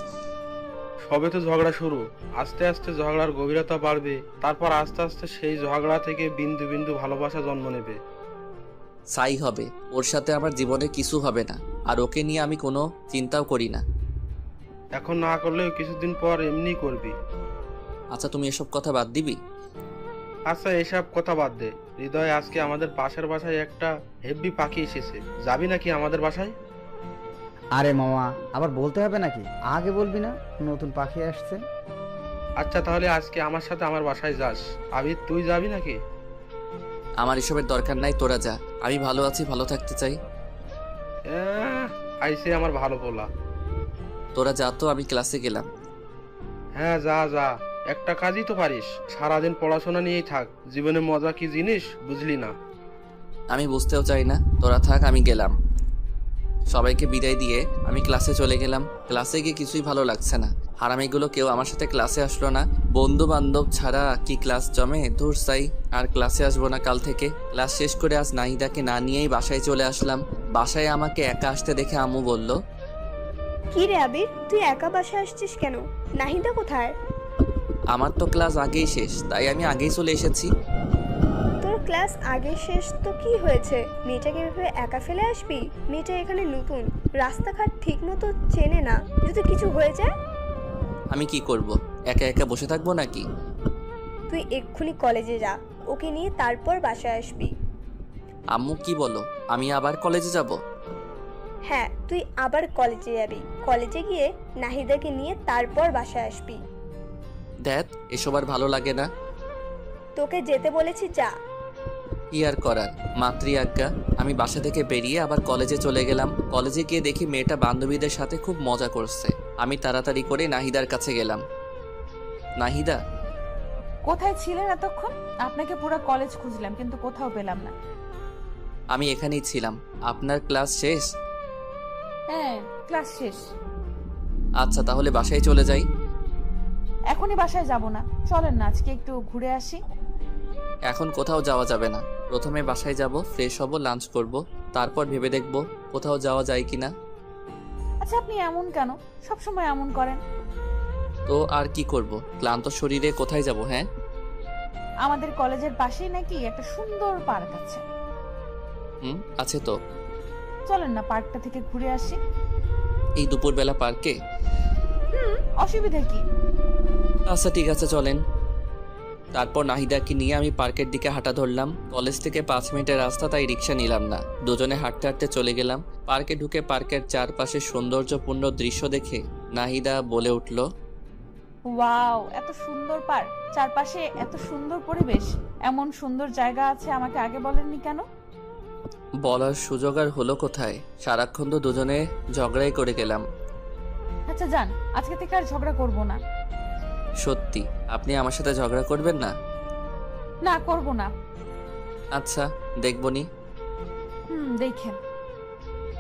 সবে তো ঝগড়া শুরু, আস্তে আস্তে ঝগড়ার গভীরতা বাড়বে, তারপর আস্তে আস্তে সেই ঝগড়া থেকে বিন্দু বিন্দু ভালোবাসা জন্ম নেবে। সাই হবে, ওর সাথে আমার জীবনে কিছু হবে না। আর ওকে নিয়ে আমি কোনো চিন্তাও করি না। এখন না করলেও কিছুদিন পর এমনি করবি। আচ্ছা, তুমি এসব কথা বাদ দিবি? আচ্ছা, এসব কথা বাদ দে। হৃদয়, আজকে আমাদের পাশের বাসায় একটা হেব্বি পাখি এসেছে, যাবি নাকি আমাদের বাসায়? আরে মামা, আবার বলতে হবে নাকি? আগে বলবি না নতুন পাখি আসছে? আচ্ছা, তাহলে আজকে আমার সাথে আমার বাসায় যাস। আবির, তুই যাবি নাকি? আমার এসবের দরকার নাই, তোরা যা। আমি ভালো আছি, ভালো থাকতে চাই। আইসে আমার ভালো বলা। তোরা যা তো, আমি ক্লাসে গেলাম। হ্যাঁ, যা যা, একটা কাজই তো পারিস, সারাদিন পড়াশোনা নিয়েই থাক। জীবনে মজা কি জিনিস বুঝলি না? আমি বুঝতেও চাই না, তোরা থাক, আমি গেলাম। সবাইকে বিদায় দিয়ে আমি ক্লাসে চলে গেলাম। ক্লাসে গিয়ে কিছুই ভালো লাগছে না। হারামিগুলো কেউ আমার সাথে ক্লাসে আসলো না। বন্ধু বান্ধব ছাড়া কি ক্লাস জমে? ধুর সাই, আর ক্লাসে আসবো না কাল থেকে। ক্লাস শেষ করে আজ নাহিদাকে না নিয়েই বাসায় চলে আসলাম। বাসায় আমাকে একা আসতে দেখে আম্মু বলল, কি রে আবির, তুই একা বাসায় আসছিস কেন? নাহিদা কোথায়? আমার তো ক্লাস আগেই শেষ, তাই আমি আগেই চলে এসেছি। তোর ক্লাস আগে শেষ তো কি হয়েছে? মেয়েটাকে এভাবে একা ফেলে আসবি? মেয়েটা এখানে নতুন, রাস্তাঘাট ঠিক মতো চেনে না, যদি কিছু হয়ে যায়? আমি কি করব? একা একা বসে থাকবো নাকি? তুই এক্ষুনি কলেজে যা, ওকে নিয়ে তারপর বাসায় আসবি। আম্মু কি বলো, আমি আবার কলেজে যাব? হ্যাঁ, তুই আবার কলেজে যাবি। কলেজে গিয়ে নাহিদাকে নিয়ে তারপর বাসায় আসবি। দেখ, এসব আর ভালো লাগে না। তোকে যেতে বলেছি, যা। কি আর করার, মাতৃ আজ্ঞা। আমি বাসা থেকে বেরিয়ে আবার কলেজে চলে গেলাম। কলেজে গিয়ে দেখি মেয়েটা বান্ধবীদের সাথে খুব মজা করছে। আমি তাড়াতাড়ি করে নাহিদার কাছে গেলাম। নাহিদা, কোথায় ছিলেন এতক্ষণ? আপনাকে পুরো কলেজ খুঁজলাম কিন্তু কোথাও পেলাম না। আমি এখানেই ছিলাম। আপনার ক্লাস শেষ? হ্যাঁ, ক্লাস শেষ। আচ্ছা, তাহলে বাসায় চলে যাই। এখনই বাসায় যাব না, চলেন না আজকে একটু ঘুরে আসি। এখন কোথাও যাওয়া যাবে না। প্রথমে বাসায় যাব, ফ্রেশ হব, লাঞ্চ করব, তারপর ভেবে দেখব কোথাও যাওয়া যায় কিনা। আচ্ছা, আপনি এমন কেন? সবসময় এমন করেন। তো আর কি করব, ক্লান্ত শরীরে কোথায় যাব? হ্যাঁ, আমাদের কলেজের পাশেই নাকি একটা সুন্দর পার্ক আছে। আছে তো। চলেন না পার্কটা থেকে ঘুরে আসি। এই দুপুরবেলা পার্কে? অসুবিধা কি? আচ্ছা ঠিক আছে, চলেন। তারপর নাহিদাকে নিয়ে আমি পার্কের দিকে হাঁটা ধরলাম। কলেজ থেকে 5 মিনিটের রাস্তা, তাই রিক্সা নিলাম না। দুজনে হাঁটতে হাঁটতে চলে গেলাম। পার্কে ঢুকে পার্কের চারপাশে সৌন্দর্যপূর্ণ দৃশ্য দেখে নাহিদা বলে উঠল, ওয়াও, এত সুন্দর পার্ক, চারপাশে এত সুন্দর পরিবেশ, এমন সুন্দর জায়গা আছে, আমাকে আগে বলেননি কেন? বলার সুযোগ আর হলো কোথায়? সারাক্ষণ তো দুজনে ঝগড়াই করে গেলাম। আচ্ছা যান, আজকে থেকে আর ঝগড়া করব না। সত্যি আপনি আমার সাথে ঝগড়া করবেন না? না, করব না। আচ্ছা, দেখবনি। দেখেন।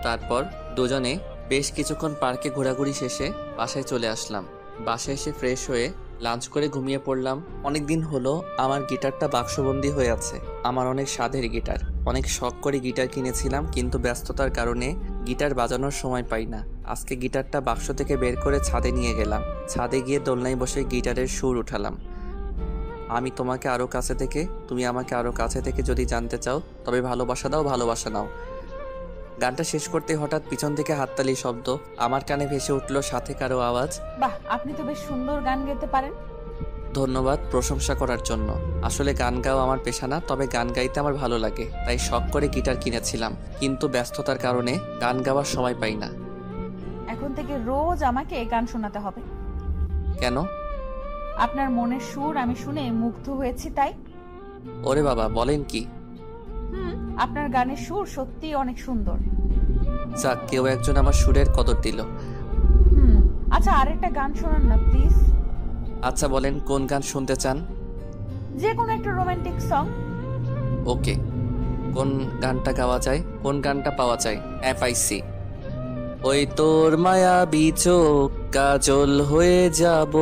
তারপর দুজনে বেশ কিছুক্ষণ পার্কে ঘোরাঘুরি শেষে বাসায় চলে আসলাম। বাসায় এসে ফ্রেশ হয়ে লাঞ্চ করে ঘুমিয়ে পড়লাম। অনেক দিন হলো আমার গিটারটা বাক্সবন্দি হয়ে আছে। আমার অনেক স্বাদের গিটার, অনেক শখ করে গিটার কিনেছিলাম, কিন্তু ব্যস্ততার কারণে গিটার বাজানোর সময় পাই না। আজকে গিটারটা বাক্স থেকে বের করে ছাদে নিয়ে গেলাম। ছাদে গিয়ে দোলনায় বসে গিটারের সুর উঠালাম। আমি তোমাকে আরও কাছে থেকে, তুমি আমাকে আরও কাছে থেকে যদি জানতে চাও, তবে ভালোবাসা দাও, ভালোবাসা নাও। গানটা শেষ করতে হঠাৎ পিছন থেকে হাততালি শব্দ আমার কানে ভেসে উঠল, সাথে কারো আওয়াজ। বাহ, আপনি তো বেশ সুন্দর গান গাইতে পারেন। ধন্যবাদ প্রশংসা করার জন্য। আসলে গান গাওয়া আমার পেশা না, তবে গান গাইতে আমার ভালো লাগে, তাই শখ করে গিটার কিনেছিলাম, কিন্তু ব্যস্ততার কারণে গান গাওয়ার সময় পাই না। এখন থেকে রোজ আমাকে গান শোনাতে হবে। কেন? আপনার মনের সুর আমি শুনে মুগ্ধ হয়েছি তাই। ওরে বাবা, বলেন কি? আপনার গানের সুর সত্যি অনেক সুন্দর। যাক, কেউ একজন আমার সুরের কদর দিল। আচ্ছা, আরেকটা গান শোনান না প্লিজ। আচ্ছা বলেন, কোন গান শুনতে চান? যে কোনো একটা রোমান্টিক সং। ওকে, কোন গানটা গাওয়া যায়, কোন গানটা পাওয়া যায়? হ্যাঁ, পাইছি। ওই তোর মায়াবী চোখ কাজল হয়ে যাব,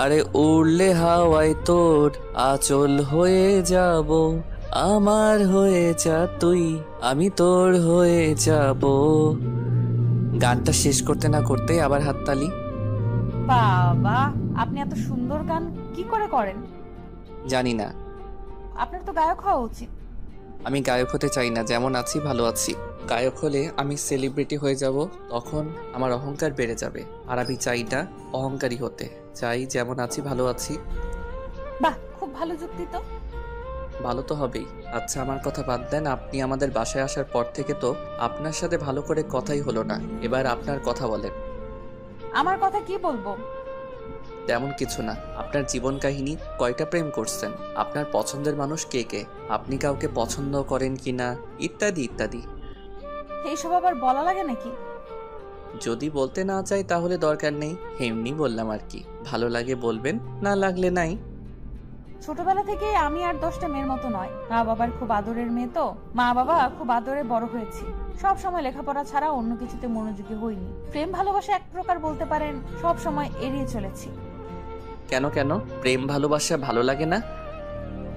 আরে উড়লে হাওয়ায় তোর আঁচল হয়ে যাব, আমার হয়ে যা তুই, আমি তোর হয়ে যাব। গানটা শেষ করতে না করতে আবার হাততালি। বাবা, আপনি এত সুন্দর গান কি করে করেন? জানি না, আপনার তো গায়ক হওয়া উচিত। আমি গায়ক হতে চাই না, যেমন আছি ভালো আছি। গায়ক হলে আমি সেলিব্রিটি হয়ে যাব, তখন আমার অহংকার বেড়ে যাবে। আর আমি চাই না অহংকারী হতে, চাই যেমন আছি ভালো আছি। বাহ, খুব ভালো যুক্তি তো। ভালো তো হবেই। আচ্ছা, আমার কথা বাদ দেন। আপনি আমাদের বাসায় আসার পর থেকে তো আপনার সাথে ভালো করে কথাই হলো না। এবার আপনার কথা বলেন। আমার কথা কি বলবো? তেমন কিছু না। আপনার জীবন কাহিনী, কয়টা প্রেম করছেন, আপনার পছন্দের মানুষ কে কে, আপনি কাউকে পছন্দ করেন কিনা, ইত্যাদি ইত্যাদি। এইসব আবার বলা লাগে নাকি? যদি বলতে না চাই তাহলে দরকার নেই, এমনি বললাম আর কি। ভালো লাগে বলবেন, না লাগলে নাই। ছোটবেলা থেকে আমি আর 10টা মেয়ের মতো নয়। মা বাবার খুব আদরের মেয়ে তো, মা বাবা খুব আদরে বড় হয়েছি। সব সময় লেখাপড়া ছাড়া অন্য কিছুতে মনোযোগী হইনি। প্রেম ভালোবাসা এক প্রকার বলতে পারেন সব সময় এড়িয়ে চলেছি। কেন কেন প্রেম ভালোবাসা ভালো লাগে না?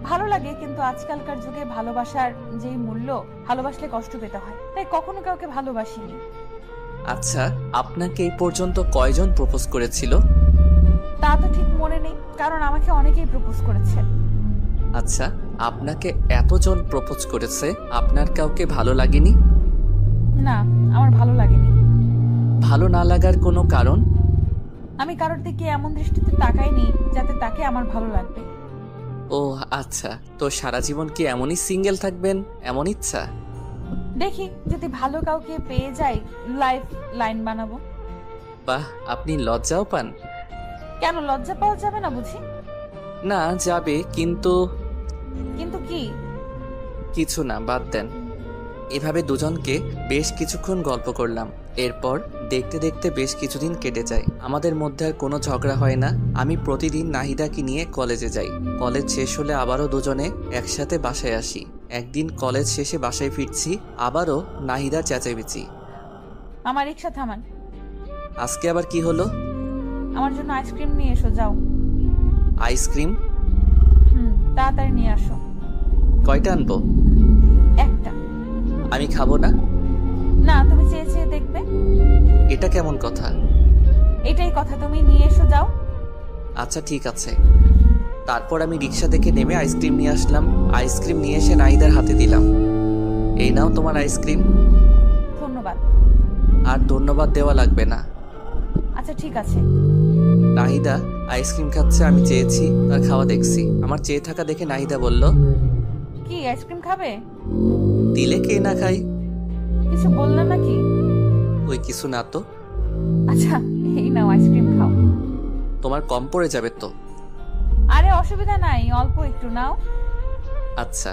ভালো লাগে, কিন্তু আজকালকার যুগে ভালোবাসার যেই মূল্য, ভালোবাসলে কষ্ট পেতে হয়, তাই কখনো কাউকে ভালোবাসিনি। আচ্ছা, আপনাকে এই পর্যন্ত কয়জন প্রপোজ করেছিল? তা তো ঠিক মনে নেই, কারণ আমাকে অনেকেই প্রপোজ করেছে। আচ্ছা, আপনাকে এতজন প্রপোজ করেছে, আপনার কাউকে ভালো লাগেনি? না, আমার ভালো লাগেনি। ভালো না লাগার কোনো কারণ? আমি কারোর দিকে এমন দৃষ্টিতে তাকাইনি যাতে তাকে আমার ভালো লাগবে। ও আচ্ছা, তো সারা জীবন কি এমনই সিঙ্গেল থাকবেন, এমন ইচ্ছা? দেখি যদি ভালো কাউকে পেয়ে যাই, লাইফ লাইন বানাবো। বাহ, আপনি লজ্জাও পান? কেন, লজ্জা পাওয়া যাবে না বুঝি? না, যাবে, কিন্তু কিন্তু কি? কিছু না, বাদ দেন। এভাবে দুজনকে বেশ কিছুক্ষণ গল্প করলাম। এরপর দেখতে দেখতে বেশ কিছুদিন কেটে যায়। আমাদের মধ্যে আর কোনো ঝগড়া হয় না। আমি প্রতিদিন নাহিদাকে নিয়ে কলেজে যাই। কলেজ শেষ হলে আবারও দুজনে একসাথে বাসায় আসি। একদিন কলেজ শেষে বাসায় ফিরছি, আবারও নাহিদা চেঁচামেচি। আমার রিক্সা থামান। আজকে আবার কি হলো? আমার জন্য আইসক্রিম নিয়ে এসো, যাও। আইসক্রিম? তাড়াতাড়ি নিয়ে আসো। কয়টা আনবো? একটা। আমি খাবো না। না, তুমি চেয়ে চেয়ে দেখবে। এটা কেমন কথা? এটাই কথা, তুমি নিয়ে এসো, যাও। আচ্ছা ঠিক আছে। তারপর আমি রিক্সা থেকে নেমে আইসক্রিম নিয়ে আসলাম। আইসক্রিম নিয়ে এসে নাহিদার হাতে দিলাম। এই নাও তোমার আইসক্রিম। ধন্যবাদ। আর ধন্যবাদ দেওয়া লাগবে না। আচ্ছা ঠিক আছে। নাহিদা আইসক্রিম খাচ্ছে, আমি চেয়েছি, তার খাওয়া দেখছি। আমার চেয়ে থাকা দেখে নাহিদা বলল, কি আইসক্রিম খাবে? দিলে কে না খাই। কিছু বললাম নাকি? ওই কিছু না তো। আচ্ছা, এই নাও আইসক্রিম খাও। তোমার কম পড়ে যাবে তো। আরে অসুবিধা নাই, অল্প একটু নাও। আচ্ছা।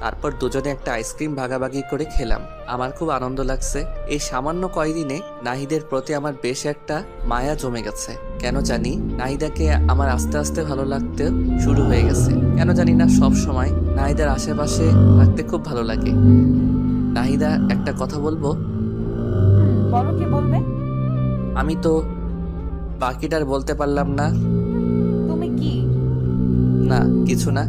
তারপর দুজনে একটা আইসক্রিম ভাগাভাগি করে খেলাম। আমার খুব আনন্দ লাগছে। এই সামান্য কয়দিনে নাহিদের প্রতি আমার বেশ একটা মায়া জমে গেছে। কেন জানি নাহিদাকে আমার আস্তে আস্তে ভালো লাগতে শুরু হয়ে গেছে। কেন জানি না, সব সময় নাহিদার আশেপাশে থাকতে খুব ভালো লাগে। নাহিদা, একটা কথা বলবো? বলো, কি বলবে? আমি তো বাকিটার বলতে পারলাম না। তুমি কি? না, কিছু না।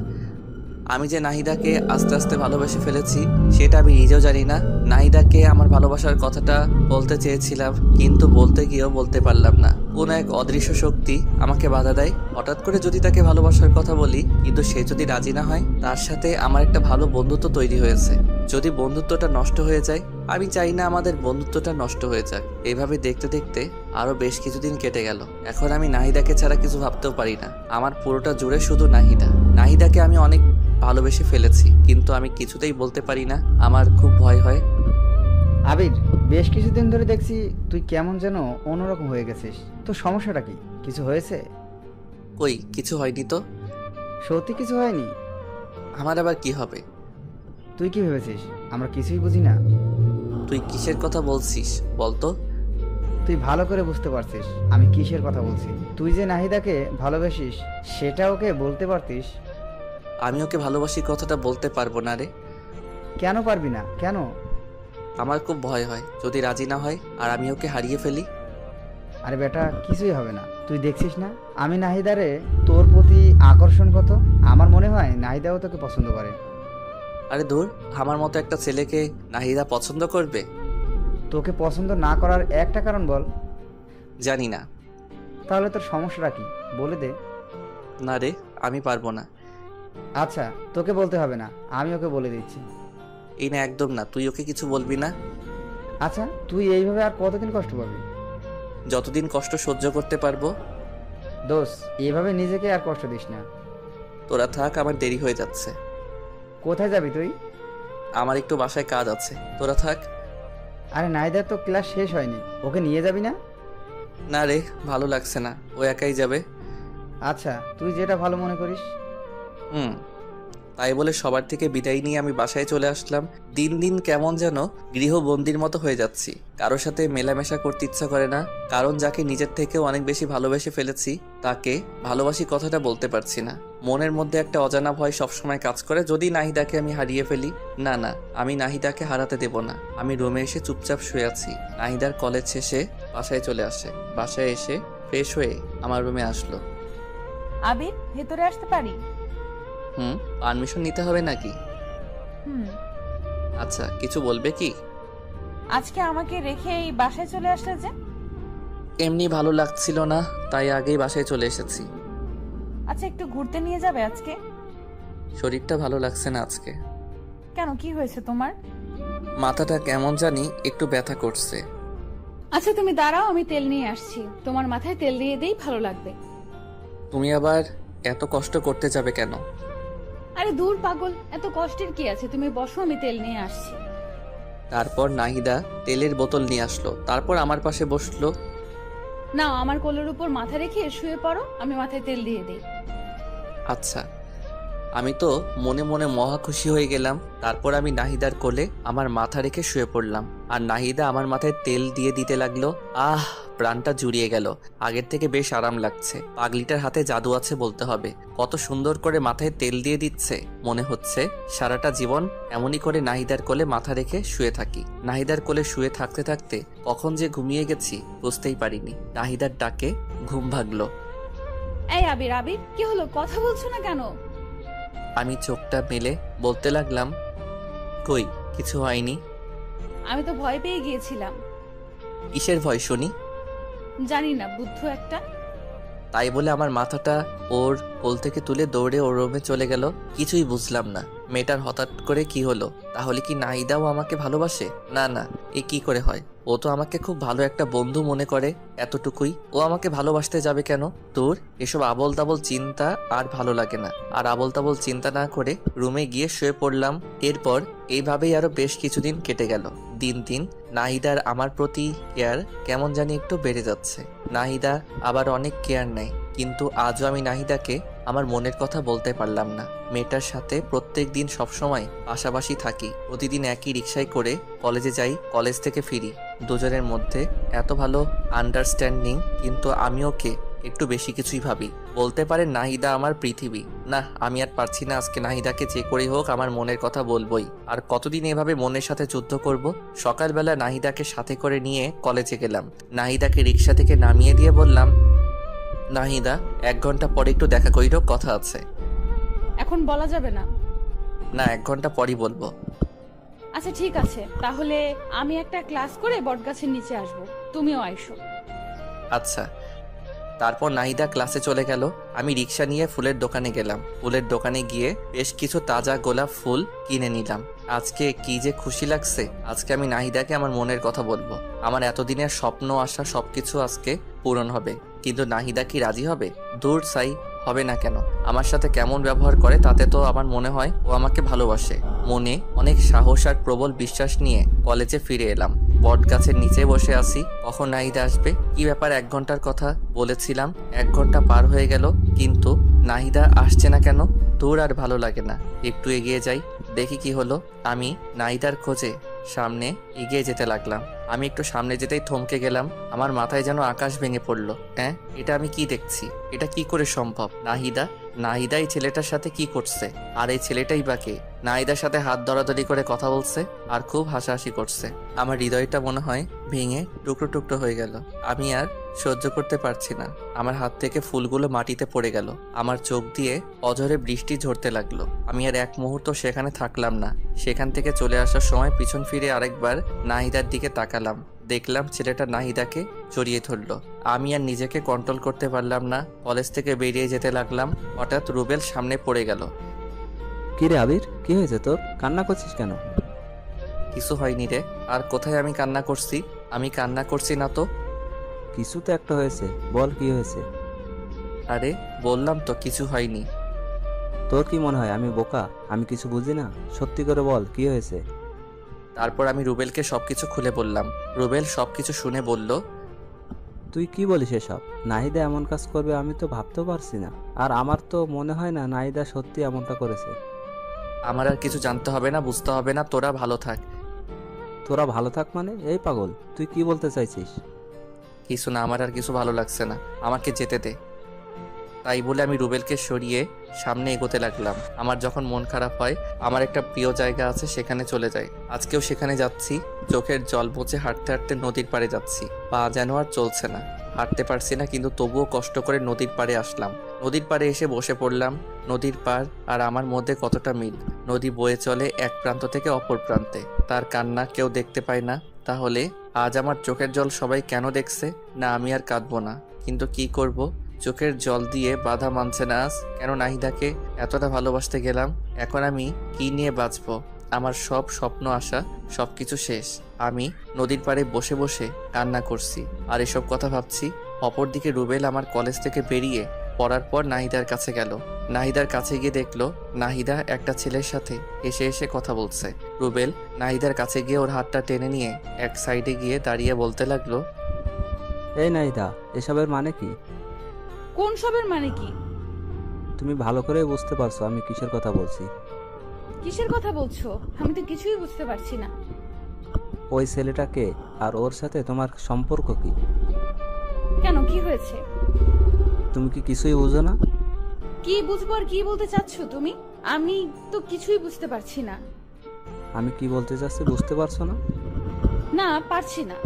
আমি যে নাহিদাকে আস্তে আস্তে ভালোবেসে ফেলেছি সেটা আমি নিজেও জানি না। নাহিদাকে আমার ভালোবাসার কথাটা বলতে চেয়েছিলাম, কিন্তু বলতে গিয়েও বলতে পারলাম না। কোনো এক অদৃশ্য শক্তি আমাকে বাধা দেয়। হঠাৎ করে যদি তাকে ভালোবাসার কথা বলি, কিন্তু সে যদি রাজি না হয়, তার সাথে আমার একটা ভালো বন্ধুত্ব তৈরি হয়েছে। যদি বন্ধুত্বটা নষ্ট হয়ে যায়, আমি চাই না আমাদের বন্ধুত্বটা নষ্ট হয়ে যাক। এভাবে দেখতে দেখতে আরো বেশ কিছুদিন কেটে গেল। এখন আমি নাহিদাকে ছাড়া কিছু ভাবতেও পারি না। আমার পুরোটা জুড়ে শুধু নাহিদা। নাহিদাকে আমি অনেক ভালোবেসে ফেলেছি, কিন্তু আমি কিছুতেই বলতে পারি না। আমার খুব ভয় হয়। আবির, বেশ কিছুদিন ধরে দেখছি তুই কেমন যেন অন্যরকম হয়ে গেছিস। তো সমস্যাটা কি? কিছু হয়েছে? কই, কিছু হয়নি তো। সত্যি কিছু হয়নি? আমার আবার কি হবে? তুই কি ভেবেছিস আমরা কিছুই বুঝি না? তুই কিসের কথা বলছিস বলতো? তুই ভালো করে বুঝতে পারছিস আমি কিসের কথা বলছি। তুই যে নাহিদাকে ভালোবাসিস সেটা ওকে বলতে পারতিস। আমি ওকে ভালোবাসি কথাটা বলতে পারবো না রে। কেন পারবি না? কেন? আমার খুব ভয় হয় যদি রাজি না হয় আর আমি ওকে হারিয়ে ফেলি। আরে বেটা, কিছুই হবে না। তুই দেখছিস না আমি নাহিদারে তোর প্রতি আকর্ষণ কত। আমার মনে হয় নাহিদাও তোকে পছন্দ করে। আরে দূর, আমার মতো একটা ছেলেকে নাহিদা পছন্দ করবে? তোকে পছন্দ না করার একটা কারণ বল। জানি না। তাহলে তোর সমস্যাটা কি বলে দে। না রে, আমি পারবো না। আচ্ছা, তোকে বলতে হবে না, আমি ওকে বলে দিচ্ছি। এই না, একদম না, তুই ওকে কিছু বলবি না। আচ্ছা, তুই এইভাবে আর কতদিন কষ্ট পাবি? যতদিন কষ্ট সহ্য করতে পারবো। দোষ, এইভাবে নিজেকে আর কষ্ট দিস না। তোরা থাক, আমার দেরি হয়ে যাচ্ছে। কোথায় যাবি তুই? আমার একটু বাসায় কাজ আছে, তোরা থাক। আরে নাহিদার তো ক্লাস শেষ হয়নি, ওকে নিয়ে যাবি না? না রে, ভালো লাগছে না, ও একাই যাবে। আচ্ছা, তুই যেটা ভালো মনে করিস। তাই বলে সবার থেকে বিদায় নিয়ে আমি বাসায় চলে আসলাম। দিন দিন কেমন যেন গৃহবন্দির মতো হয়ে যাচ্ছি। কারোর সাথে মেলামেশা করতে ইচ্ছা করে না, কারণ যাকে নিজের থেকেও অনেক বেশি ভালোবেসে ফেলেছি তাকে ভালোবাসি কথাটা বলতে পারছি না। মনের মধ্যে একটা অজানা ভয় সবসময় কাজ করে, যদি নাহিদাকে আমি হারিয়ে ফেলি। না না, আমি নাহিদাকে হারাতে দেব না। আমি রুমে এসে চুপচাপ শুয়ে আছি। নাহিদার কলেজ শেষে বাসায় চলে আসে। বাসায় এসে ফ্রেশ হয়ে আমার রুমে আসলো। আবির, ভেতরে আসতে পারি? পারমিশন নিতে হবে নাকি? হুম। আচ্ছা, কিছু বলবে কি? আজকে আমাকে রেখে এই বাসায় চলে আসলে যে? এমনি ভালো লাগছিল না, তাই আগেই বাসায় চলে এসেছি। আচ্ছা, একটু ঘুরতে নিয়ে যাবে আজকে? শরীরটা ভালো লাগছে না আজকে। কেন, কি হয়েছে তোমার? মাথাটা কেমন জানি একটু ব্যথা করছে। আচ্ছা তুমি দাঁড়াও, আমি তেল নিয়ে আসছি। তোমার মাথায় তেল দিয়ে দেই, ভালো লাগবে। তুমি আবার এত কষ্ট করতে যাবে কেন? আরে দূর পাগল, এত কষ্টের কি আছে, তুমি বসো, আমি তেল নিয়ে আসছি। তারপর নাহিদা তেলের বোতল নিয়ে আসলো, তারপর আমার পাশে বসলো। নাও, আমার কোলের উপর মাথা রেখে শুয়ে পড়ো, আমি মাথায় তেল দিয়ে দেই। আচ্ছা। আমি তো মনে মনে মহা খুশি হয়ে গেলাম। তারপর আমি নাহিদার কোলে আমার মাথা রেখে শুয়ে পড়লাম, আর নাহিদা আমার মাথায় তেল দিয়ে দিতে লাগলো। আহ, প্রাণটা জুড়িয়ে গেল। আগের থেকে বেশ আরাম লাগছে। পাগলিটার হাতে জাদু আছে বলতে হবে। কত সুন্দর করে মাথায় তেল দিয়ে দিচ্ছে। মনে হচ্ছে সারাটা জীবন এমনই করে নাহিদার কোলে মাথা রেখে শুয়ে থাকি। নাহিদার কোলে শুয়ে থাকতে থাকতে কখন যে ঘুমিয়ে গেছি বুঝতেই পারিনি। নাহিদার ডাকে ঘুম ভাগলো। এই আবির, আবির কি হলো, কথা বলছো না কেন? আমি চোখটা মেলে বলতে লাগলাম, কই কিছু হয়নি। আমি তো ভয় পেয়ে গিয়েছিলাম। কিসের ভয় শুনি? জানি না, বুদ্ধ একটা। তাই বলে আমার মাথাটা ওর কোল থেকে তুলে দৌড়ে ওর রুমে চলে গেল। কিছুই বুঝলাম না মেয়েটার হঠাৎ করে কি হলো। তাহলে কি নাহিদাও আমাকে ভালোবাসে? না না, এ কি করে হয়? ও তো আমাকে খুব ভালো একটা বন্ধু মনে করে, এতটুকুই। ও আমাকে ভালোবাসতে যাবে কেন? তোর এসব আবল তাবল চিন্তা আর ভালো লাগে না। আর আবল তাবল চিন্তা না করে রুমে গিয়ে শুয়ে পড়লাম। এরপর এইভাবেই আরো বেশ কিছুদিন কেটে গেল। দিন দিন নাহিদার আমার প্রতি কেয়ার কেমন জানি একটু বেড়ে যাচ্ছে। নাহিদা আবার অনেক কেয়ার নেয়, কিন্তু আজও আমি নাহিদাকে আমার মনের কথা বলতে পারলাম না। মেয়েটার সাথে প্রত্যেক দিন সবসময় পাশাপাশি থাকি। প্রতিদিন একই রিক্সায় করে কলেজে যাই, কলেজ থেকে ফিরি। দুজনের মধ্যে এত ভালো আন্ডারস্ট্যান্ডিং, কিন্তু আমি ওকে একটু বেশি কিছুই ভাবি। বলতে পারে নাহিদা আমার পৃথিবী। না, আমি আর পারছি না। আজকে নাহিদাকে যে করেই হোক আমার মনের কথা বলবোই। আর কতদিন এভাবে মনের সাথে যুদ্ধ করব? সকালবেলা নাহিদাকে সাথে করে নিয়ে কলেজে গেলাম। নাহিদাকে রিক্সা থেকে নামিয়ে দিয়ে বললাম, নাহিদা 1 ঘন্টা পরে একটু দেখা কইরো, কথা আছে। এখন বলা যাবে না। না, 1 ঘন্টা পরই বলবো। আচ্ছা ঠিক আছে, তাহলে আমি একটা ক্লাস করে বটগাছের নিচে আসবো, তুমিও আইসো। আচ্ছা। তারপর নাহিদা ক্লাসে চলে গেল। আমি রিক্সা নিয়ে ফুলের দোকানে গেলাম। ফুলের দোকানে গিয়ে বেশ কিছু তাজা গোলাপ ফুল কিনে নিলাম। আজকে কি যে খুশি লাগছে। আজকে আমি নাহিদাকে আমার মনের কথা বলবো। আমার এতদিনের স্বপ্ন আশা সবকিছু আজকে পূরণ হবে। কিন্তু নাহিদা কি রাজি হবে? দূর সাই, হবে না কেন? আমার সাথে কেমন ব্যবহার করে তাতে তো আমার মনে হয় ও আমাকে ভালোবাসে। মনে অনেক সাহস আর প্রবল বিশ্বাস নিয়ে কলেজে ফিরে এলাম। বট গাছের নিচে বসে আছি, কখন নাহিদা আসবে। কি ব্যাপার, 1 ঘন্টার কথা বলেছিলাম, 1 ঘন্টা পার হয়ে গেল, কিন্তু নাহিদা আসছে না কেন? দূর, আর ভালো লাগে না। একটু এগিয়ে যাই, দেখি কি হলো। আমি নাহিদার খোঁজে সামনে এগিয়ে যেতে লাগলাম। আমি একটু সামনে যেতেই থমকে গেলাম। আমার মাথায় যেন আকাশ ভেঙে পড়লো। হ্যাঁ, এটা আমি কি দেখছি? এটা কি করে সম্ভব? নাহিদা এই ছেলেটার সাথে কি করছে? আর এই ছেলেটাই বা কে? নাহিদার সাথে হাত ধরাধরি করে কথা বলছে আর খুব হাসাহাসি করছে। আমার হৃদয়টা মনে হয় ভেঙে টুকরো টুকরো হয়ে গেল। আমি আর সহ্য করতে পারছি না। আমার হাত থেকে ফুলগুলো মাটিতে পড়ে গেল। আমার চোখ দিয়ে অঝরে বৃষ্টি ঝরতে লাগলো। আমি আর এক মুহূর্ত সেখানে থাকলাম না। সেখান থেকে চলে আসার সময় পিছন ফিরে আরেকবার নাহিদার দিকে তাকালাম। দেখলাম ছেলেটা নাহিদাকে জড়িয়ে ধরলো। আমি আর নিজেকে কন্ট্রোল করতে পারলাম না। কলেজ থেকে বেরিয়ে যেতে লাগলাম। হঠাৎ রুবেল সামনে পড়ে গেল। কি রে আবির, কি হয়েছে তোর? কান্না করছিস কেন? কিছু হয়নি রে। আর কোথায় আমি কান্না করছি? আমি কান্না করছি না তো। কিছু তো একটা হয়েছে, বল কি হয়েছে? আরে বললাম তো কিছু হয়নি। তোর কি মনে হয় আমি বোকা? আমি কিছু বুঝি না? সত্যি করে বল কি হয়েছে? তারপর আমি রুবেলকে সবকিছু খুলে বললাম। রুবেল সবকিছু শুনে বলল, তুই কি বলিস এসব? নাহিদা এমন কাজ করবে আমি তো ভাবতেও পারছি না। আর আমার তো মনে হয় না নাহিদা সত্যি এমনটা করেছে। আমার আর কিছু জানতে হবে না, বুঝতে হবে না, তোরা ভালো থাক। তোরা ভালো থাক মানে? এই পাগল, তুই কি বলতে চাইছিস? কিছু না, আমার আর কিছু ভালো লাগছে না, আমাকে যেতে দে। তাই বলে আমি রুবেলকে সরিয়ে সামনে এগোতে লাগলাম। আমার যখন মন খারাপ হয় আমার একটা প্রিয় জায়গা আছে, সেখানে চলে যাই। আজকেও সেখানে যাচ্ছি। চোখের জল মুছে হাঁটতে হাঁটতে নদীর পাড়ে যাচ্ছি। পা যেন আর চলছে না, হাঁটতে পারছি না, কিন্তু তবুও কষ্ট করে নদীর পাড়ে আসলাম। নদীর পাড়ে এসে বসে পড়লাম। নদীর পাড় আর আমার মধ্যে কতটা মিল। নদী বয়ে চলে এক প্রান্ত থেকে অপর প্রান্তে। তার কান্না কেউ দেখতে পায় না। তাহলে আজ আমার চোখের জল সবাই কেন দেখছে? না, আমি আর কাঁদবো না, কিন্তু কি করব? চোখের জল দিয়ে বাধা মানছে না আজ। কেন নাহিদাকে এতটা ভালোবাসতে গেলাম? এখন আমি কি নিয়ে বাঁচবো? আমার সব স্বপ্ন আশা সবকিছু শেষ। আমি নদীর পাড়ে বসে বসে কান্না করছি আর এসব কথা ভাবছি। অপরদিকে রুবেল আমার কলেজ থেকে বেরিয়ে পড়ার পর নাহিদার কাছে গেল। নাহিদার কাছে গিয়ে দেখলো নাহিদা একটা ছেলের সাথে এসে এসে কথা বলছে। রুবেল নাহিদার কাছে গিয়ে ওর হাতটা টেনে নিয়ে এক সাইডে গিয়ে দাঁড়িয়ে বলতে লাগলো, এই নাহিদা, এসবের মানে কি? কোন সবের মানে কি? তুমি ভালো করে বুঝতে পারছো আমি কিসের কথা বলছি? কিসের কথা বলছো? আমি তো কিছুই বুঝতে পারছি না। ওই ছেলেটাকে আর ওর সাথে তোমার সম্পর্ক কি? কেন, কি হয়েছে? তুমি কি কিছুই বুঝো না? কি বুঝবো আর কি বলতে চাচ্ছ তুমি? আমি তো কিছুই বুঝতে পারছি না। আমি কি বলতে চাচ্ছি বুঝতে পারছো না? না, পারছি না।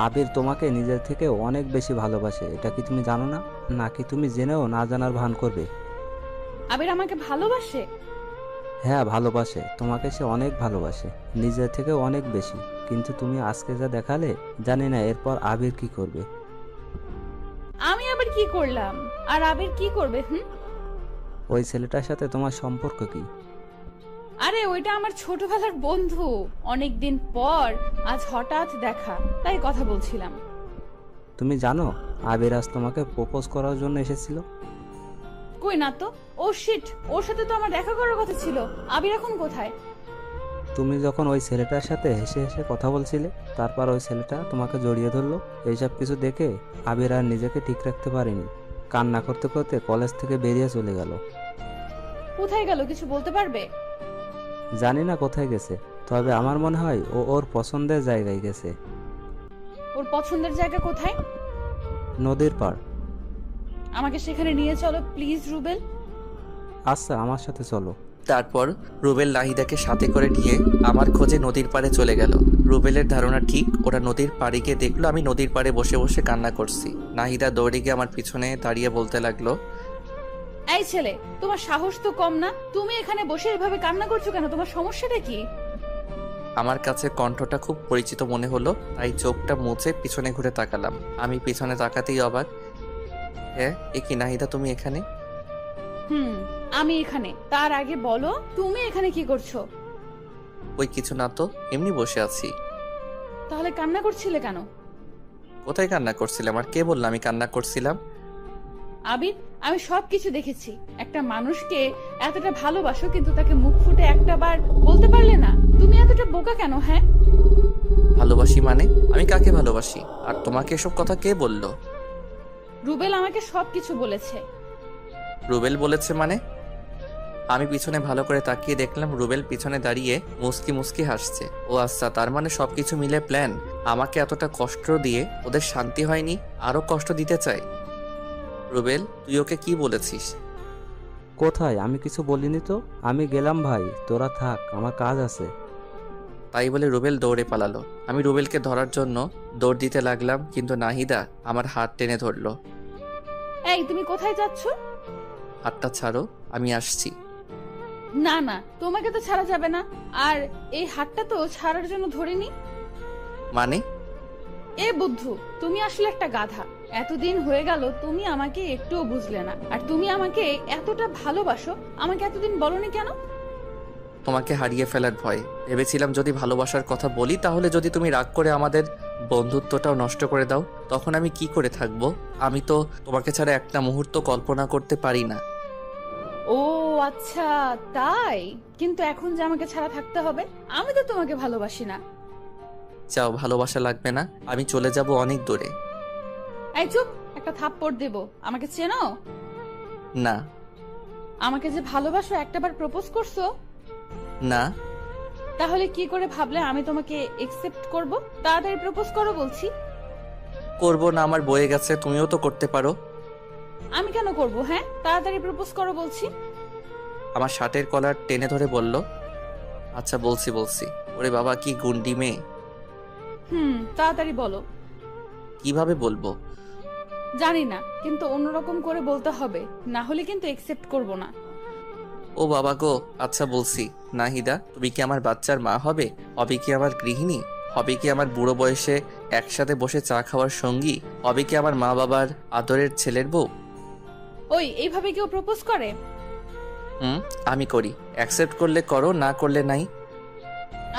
আবির তোমাকে নিজের থেকে অনেক বেশি ভালোবাসে, এটা কি তুমি জানো না? নাকি তুমি জেনেও না জানার ভান করবে? আবির আমাকে ভালোবাসে? হ্যাঁ ভালোবাসে, তোমাকে সে অনেক ভালোবাসে, নিজের থেকে অনেক বেশি। কিন্তু তুমি আজকে যা দেখালে, জানি না এরপর আবির কি করবে। আমি আবার কি করলাম? আর আবির কি করবে? ওই ছেলেটার সাথে তোমার সম্পর্ক কি? আরে ওইটা আমার ছোটবেলার বন্ধু। অনেকদিন পর আজ হঠাৎ দেখা, তাই কথা বলছিলাম। তুমি জানো আবির আজ তোমাকে প্রপোজ করার জন্য এসেছিল? কই না তো। ও শিট, ওর সাথে তো আমার দেখা করার কথা ছিল। আবির এখন কোথায়? তুমি যখন ওই ছেলেটার সাথে হেসে হেসে কথা বলছিলে, তারপর ওই ছেলেটা তোমাকে জড়িয়ে ধরলো। এইসব কিছু দেখে আবির আর নিজেকে ঠিক রাখতে পারেনি, কান্না করতে করতে কলেজ থেকে বেরিয়ে চলে গেল। কোথায় গেল কিছু বলতে পারবে? জানি না কোথায় গেছে, তবে আমার মনে হয় ও ওর পছন্দের জায়গায় গেছে। ওর পছন্দের জায়গা কোথায়? নদীর পাড়। আমাকে সেখানে নিয়ে চলো প্লিজ রুবেল। আচ্ছা, আমার সাথে চলো। তারপর রুবেল নাহিদাকে সাথে করে নিয়ে আমার খোঁজে নদীর পাড়ে চলে গেল। রুবেলের ধারণা ঠিক, ওরা নদীর পাড়ে গিয়ে দেখলো আমি নদীর পাড়ে বসে বসে কান্না করছি। নাহিদা দৌড়ে গিয়ে আমার পিছনে দাঁড়িয়ে বলতে লাগলো, এই ছেলে, তোমার সাহস তো কম না? তুমি এখানে বসে এভাবে কান্না করছো কেন? তোমার সমস্যাটা কি? আমার কাছে কণ্ঠটা খুব পরিচিত মনে হলো, তাই চোখটা মুছে পিছনে ঘুরে তাকালাম। আমি পিছনে তাকাতেই অবাক। হ্যাঁ, এ কি নাহিদা, তুমি এখানে? আমি এখানে। তার আগে বলো তুমি এখানে কি করছো? ওই কিছু না তো, এমনি বসে আছি। তাহলে কান্না করছিলে কেন? কোথায় কান্না করছিলাম? আর কে বললাম আমি কান্না করছিলাম? আবির, আমি সবকিছু দেখেছি। একটা মানুষকে এতটা ভালোবাসো, কিন্তু তাকে মুখ ফুটে একটা বার বলতে পারলে না। তুমি এতটা বোকা কেন? হ্যাঁ, ভালোবাসি মানে? আমি কাকে ভালোবাসি? আর তোমাকে এসব কথা কে বললো? রুবেল আমাকে সবকিছু বলেছে। রুবেল বলেছে মানে? আমি পিছনে ভালো করে তাকিয়ে দেখলাম রুবেল পিছনে দাঁড়িয়ে মুস্কি মুস্কি হাসছে। ও আচ্ছা, তার মানে সবকিছু মিলে প্ল্যান। আমাকে এতটা কষ্ট দিয়ে ওদের শান্তি হয়নি, আরো কষ্ট দিতে চায়। রুবেল, তুই ওকে কি বলেছিস? কোথায়? আমি কিছু বলিনি তো। আমি গেলাম ভাই, তোরা থাক, আমার কাজ আছে। তাই বলে রুবেল দৌড়ে পালালো। আমি রুবেলকে ধরার জন্য দৌড় দিতে লাগলাম, কিন্তু নাহিদা আমার হাত টেনে ধরলো। এই, তুমি কোথায় যাচ্ছ? হাতটা ছাড়ো, আমি আসছি। না না, তোমাকে তো ছাড়া যাবে না। আর এই হাতটা তো ছাড়ার জন্য ধরিনি। মানে? এ বুদ্ধু, তুমি আসলে একটা গাধা। এতদিন হয়ে গেল তুমি আমাকে একটুও বুঝলে না। আর তুমি আমাকে এতটা ভালোবাসো, আমাকে এতদিন বলনি কেন? তোমাকে হারিয়ে ফেলার ভয়। ভেবেছিলাম যদি ভালোবাসার কথা বলি তাহলে যদি তুমি রাগ করে আমাদের বন্ধুত্বটাও নষ্ট করে দাও, তখন আমি কি করে থাকবো? আমি তো তোমাকে ছাড়া একটা মুহূর্ত কল্পনা করতে পারি না। ও আচ্ছা, তাই? কিন্তু এখন যে আমাকে ছাড়া থাকতে হবে, আমি তো তোমাকে ভালোবাসি না। চাও, ভালোবাসা লাগবে না, আমি চলে যাব অনেক দূরে। এই চুপ, একটা থাপ্পড় দেব। আমাকে চেনো? না। আমাকে যে ভালোবাসো একটাবার প্রপোজ করছো? না। তাহলে কি করে ভাবলে আমি তোমাকে একসেপ্ট করব? তাড়াতাড়ি প্রপোজ করো বলছি। করবো না, আমার বয়ে গেছে, তুমিও তো করতে পারো। আমি কেন করব? হ্যাঁ, তাড়াতাড়ি প্রপোজ করো বলছি। আমার শার্টের কলার টেনে ধরে বলল, আচ্ছা বলছি বলছি। ওরে বাবা, কি গুন্ডি মেয়ে! তাড়াতাড়ি বলো। কিভাবে বলবো? জানি না, কিন্তু অন্যরকম করে বলতে হবে, না হলে কিন্তু একসেপ্ট করব না। ও বাবা গো, আচ্ছা বলছি। নাহিদা, তুমি কি আমার বাচ্চার মা হবে? হবে কি আমার গৃহিণী? হবে কি আমার বুড়ো বয়সে একসাথে বসে চা খাওয়ার সঙ্গী? হবে কি আমার মা বাবার আদরের ছেলের বউ? ওই, এইভাবে কেউ প্রপোজ করে? আমি করি। অ্যাকসেপ্ট করলে করো, না করলে নাই।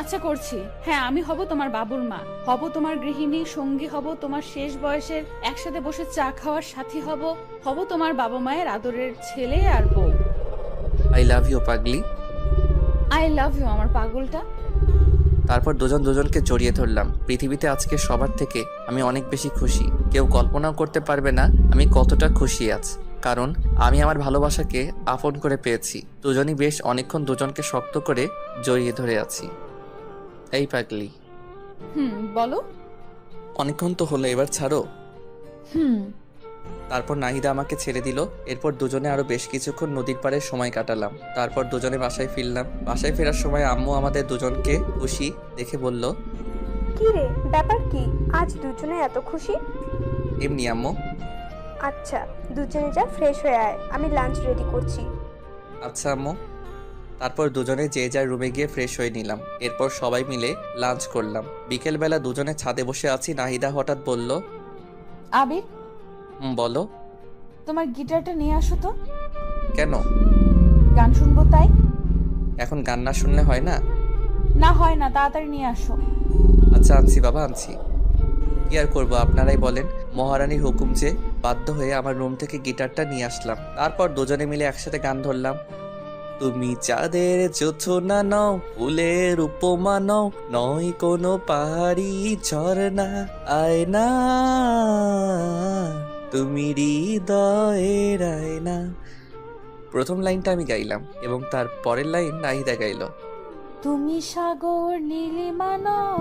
আচ্ছা করছি। হ্যাঁ, আমি হব তোমার বাবুর মা, হব তোমার গৃহিণী, সঙ্গী হব তোমার শেষ বয়সের, একসাথে বসে চা খাওয়ার সাথী হব, হব তোমার বাবা মায়ের আদরের ছেলে আর বউ। আই লাভ ইউ পাগলি। আই লাভ ইউ আমার পাগলটা। তারপর দুজন দুজনকে জড়িয়ে ধরলাম। পৃথিবীতে আজকে সবার থেকে আমি অনেক বেশি খুশি। কেউ কল্পনাও করতে পারবে না আমি কতটা খুশি আছি, কারণ আমি আমার ভালোবাসাকে আপন করে পেয়েছি। দুজনই বেশ অনেকক্ষণ দুজনকে শক্ত করে জড়িয়ে ধরে আছি। এই পাগলি, বলো। অনেকক্ষণ তো হলো, এবার ছাড়ো। হুম। তারপর নাহিদা আমাকে ছেড়ে দিল। এরপর দুজনে আরো বেশ কিছুক্ষণ নদীর পাড়ে সময় কাটালাম। তারপর দুজনে বাসায় ফিরলাম। বাসায় ফেরার সময় আম্মু আমাদের দুজনকে খুশি দেখে বলল, কি রে, ব্যাপার কি? আজ দুজনে এত খুশি? এমনি আম্মু। আচ্ছা, দুজনে যা, ফ্রেশ হয়ে আয়, আমি লাঞ্চ রেডি করছি। আচ্ছা আম্মু। তারপর দুজনে যে যার রুমে গিয়ে ফ্রেশ হয়ে নিলাম। এরপর সবাই মিলে লাঞ্চ করলাম। বিকেলবেলা দুজনে ছাদে বসে আছি, নাহিদা হঠাৎ বলল, আবির, বলো। তোমার গিটারটা নিয়ে আসো তো। কেন? গান শুনবো তাই। এখন গান না শুনলে হয় না? না হয় না, তাড়াতাড়ি নিয়ে আসো। আচ্ছা আনছি বাবা, আনছি। কি আর করবো, আপনারাই বলেন। মহারানীর হুকুম যে, বাধ্য হয়ে আমার রুম থেকে গিটারটা নিয়ে আসলাম। তারপর দুজনে মিলে একসাথে গান ধরলাম। তুমি চাঁদের জোছনা নও, ফুলের উপমা নও, নয় কোনো পাহাড়ি ঝর্ণা, আয়না তুমি হৃদয়ের আয়না। প্রথম লাইনটা আমি গাইলাম এবং তার পরের লাইন নাহিদা গাইল। তুমি সাগর নীলিমা নও,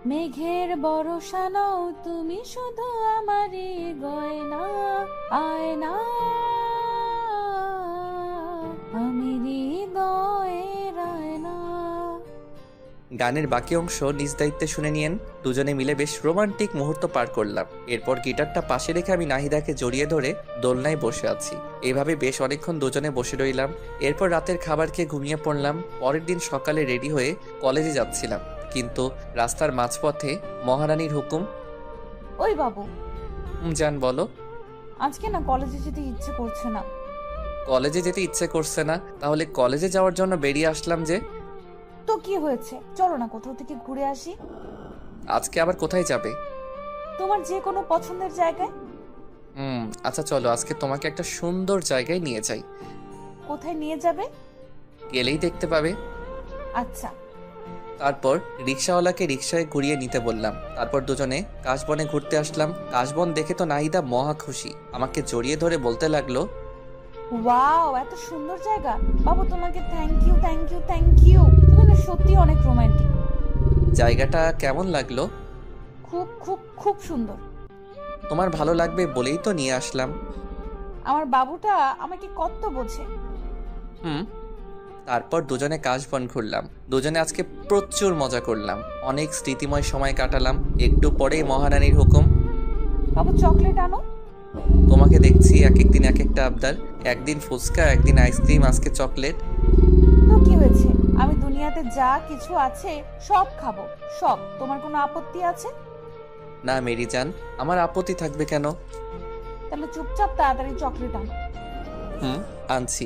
মেঘের বর্ষা নও, তুমি শুধু আমারই গয়না, আয়না আমি হৃদয়ের আয়না। গানের বাকি অংশ নিজ দায়িত্বে শুনে নিয়েন। দুজনে মিলে বেশ রোমান্টিক মুহূর্ত পার করলাম। এরপর গিটারটা পাশে রেখে আমি নাহিদাকে জড়িয়ে ধরে দোলনায় বসে আছি। এভাবে বেশ অনেকক্ষণ দুজনে বসে রইলাম। এরপর রাতের খাবার খেয়ে ঘুমিয়ে পড়লাম। পরের দিন সকালে রেডি হয়ে কলেজে যাচ্ছিলাম, কিন্তু রাস্তার মাঝপথে মহারানীর হুকুম। ওই বাবু, জান বলো। আজকে না কলেজে যেতে ইচ্ছে করছে না। কলেজে যেতে ইচ্ছে করছে না? তাহলে কলেজে যাওয়ার জন্য বেরিয়ে আসলাম যে। তো কি হয়েছে, চলো না কোথাও থেকে ঘুরে আসি। আজকে আবার কোথায় যাবে? তোমার যে কোনো পছন্দের জায়গায়। আচ্ছা চলো, আজকে তোমাকে একটা সুন্দর জায়গায় নিয়ে যাই। কোথায় নিয়ে যাবে? গেলেই দেখতে পাবে। আচ্ছা। তারপর রিক্সাওয়ালাকে রিক্সায় ঘুরিয়ে নিতে বললাম। তারপর দুজনে কাশবনে ঘুরতে আসলাম। কাশবন দেখে তো নাহিদা মহা খুশি, আমাকে জড়িয়ে ধরে বলতে লাগলো, ওয়াও, এত সুন্দর জায়গা। বাবু তোমাকে thank you, thank you, thank you. তুমি না সত্যি অনেক রোমান্টিক। জায়গাটা কেমন লাগলো? খুব খুব খুব সুন্দর। তোমার ভালো লাগবে বলেই তো নিয়ে আসলাম। আমার বাবুটা আমাকে কত বোঝে। হুম। তারপর দুজনে কাশবন ঘুরলাম। দুজনে আজকে প্রচুর মজা করলাম, অনেক স্মৃতিময় সময় কাটালাম। একটু পরেই মহারানীর হুকুম। বাবু চকলেট আনো। তোমাকে দেখছি এক এক দিন এক একটা আবদার। একদিন ফুচকা, একদিন আইসক্রিম, আজকে চকলেট। তো কি হয়েছে, আমি দুনিয়াতে যা কিছু আছে সব খাবো, সব। তোমার কোনো আপত্তি আছে? না মেরি জান, আমার আপত্তি থাকবে কেন? তাহলে চুপচাপ তাড়াতাড়ি চকলেট আনো। হুম, আনছি।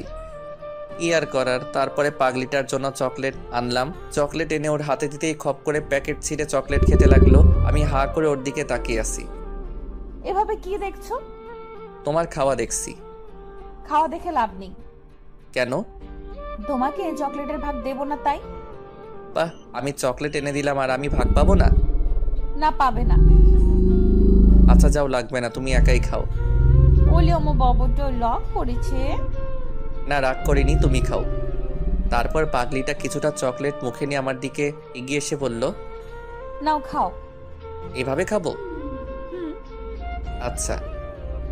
কি আর করার। তারপরে পাগলিটার জন্য চকলেট আনলাম। চকলেট এনে ওর হাতে দিতেই খপ করে প্যাকেট ছিঁড়ে চকলেট খেতে লাগলো। আমি হা করে ওর দিকে তাকিয়ে আছি। এভাবে কি দেখছো? তোমার খাওয়া দেখছি। খাওয়া দেখে লাভ নেই। কেন? তোমাকে চকলেটের ভাগ দেব না তাই। বাহ, আমি চকলেট এনে দিলাম আর আমি ভাগ পাবো না? না, পাবে না। আচ্ছা যাও, লাগবে না, তুমি একাই খাও। ওলি আমার বাবুটা লক করেছে। না, রাগ করিনি, তুমি খাও। তারপর পাগলিটা কিছুটা চকলেট মুখে নিয়ে আমার দিকে এগিয়ে এসে বলল, নাও খাও। এভাবে খাবো? হুম। আচ্ছা।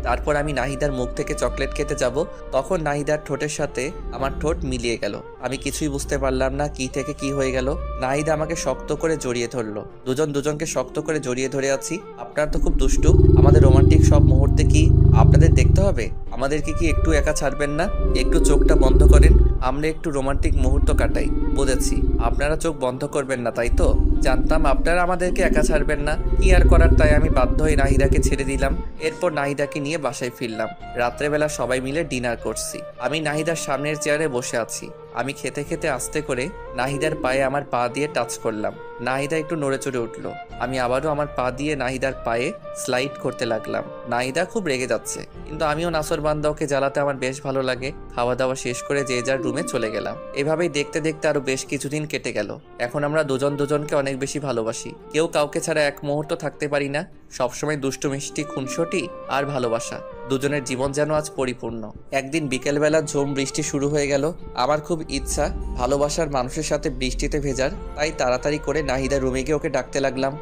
তারপর আমি নাহিদার মুখ থেকে চকলেট খেতে যাব, তখন নাহিদার ঠোঁটের সাথে আমার ঠোঁট মিলিয়ে গেল। আমি কিছুই বুঝতে পারলাম না কি থেকে কি হয়ে গেল। নাহিদা আমাকে শক্ত করে জড়িয়ে ধরলো। দুজন দুজনকে শক্ত করে জড়িয়ে ধরে আছি। আপনারা তো খুব দুষ্টু। আমাদের রোমান্টিক সব মুহূর্তে কি আপনাদের দেখতে হবে? আমাদেরকে কি একটু একা ছাড়বেন না? একটু চোখটা বন্ধ করেন, আমরা একটু রোমান্টিক মুহূর্ত কাটাই। বুঝেছি, আপনারা চোখ বন্ধ করবেন না, তাই তো? জানতাম আপনারা আমাদেরকে একা ছাড়বেন না। কি আর করার, তাই আমি বাধ্য হয়ে নাহিদাকে ছেড়ে দিলাম। এরপর নাহিদাকে নিয়ে বাসায় ফিরলাম। রাত্রেবেলা সবাই মিলে ডিনার করছি। আমি নাহিদার সামনের চেয়ারে বসে আছি। আমি খেতে খেতে আস্তে করে নাহিদার পায়ে আমার পা দিয়ে টাচ করলাম। নাহিদা একটু নড়ে চড়ে উঠলো। আমি আবারও আমার পা দিয়ে নাহিদার পায়ে স্লাইড করতে লাগলাম। নাহিদা খুব রেগে যাচ্ছে, কিন্তু আমিও নাসরবান্দা, ওকে জ্বালাতে আমার বেশ ভালো লাগে। খাওয়া দাওয়া শেষ করে যে যার রুমে চলে গেলাম। এভাবেই দেখতে দেখতে আরো বেশ কিছুদিন কেটে গেল। এখন আমরা দুজন দুজনকে অনেক বেশি ভালোবাসি। কেউ কাউকে ছাড়া এক মুহূর্ত থাকতে পারি না। সবসময় দুষ্টু মিষ্টি, খুনসুটি আর ভালোবাসা। দুজনের জীবন যেন আজ পরিপূর্ণ। একদিন বিকেলবেলা ঝুম বৃষ্টি শুরু হয়ে গেল। আমার খুব ইচ্ছা ভালোবাসার মানুষের সাথে বৃষ্টিতে ভেজার, তাই তাড়াতাড়ি করে নাহিদা রুমে গিয়ে ওকে ডাকতে লাগলাম।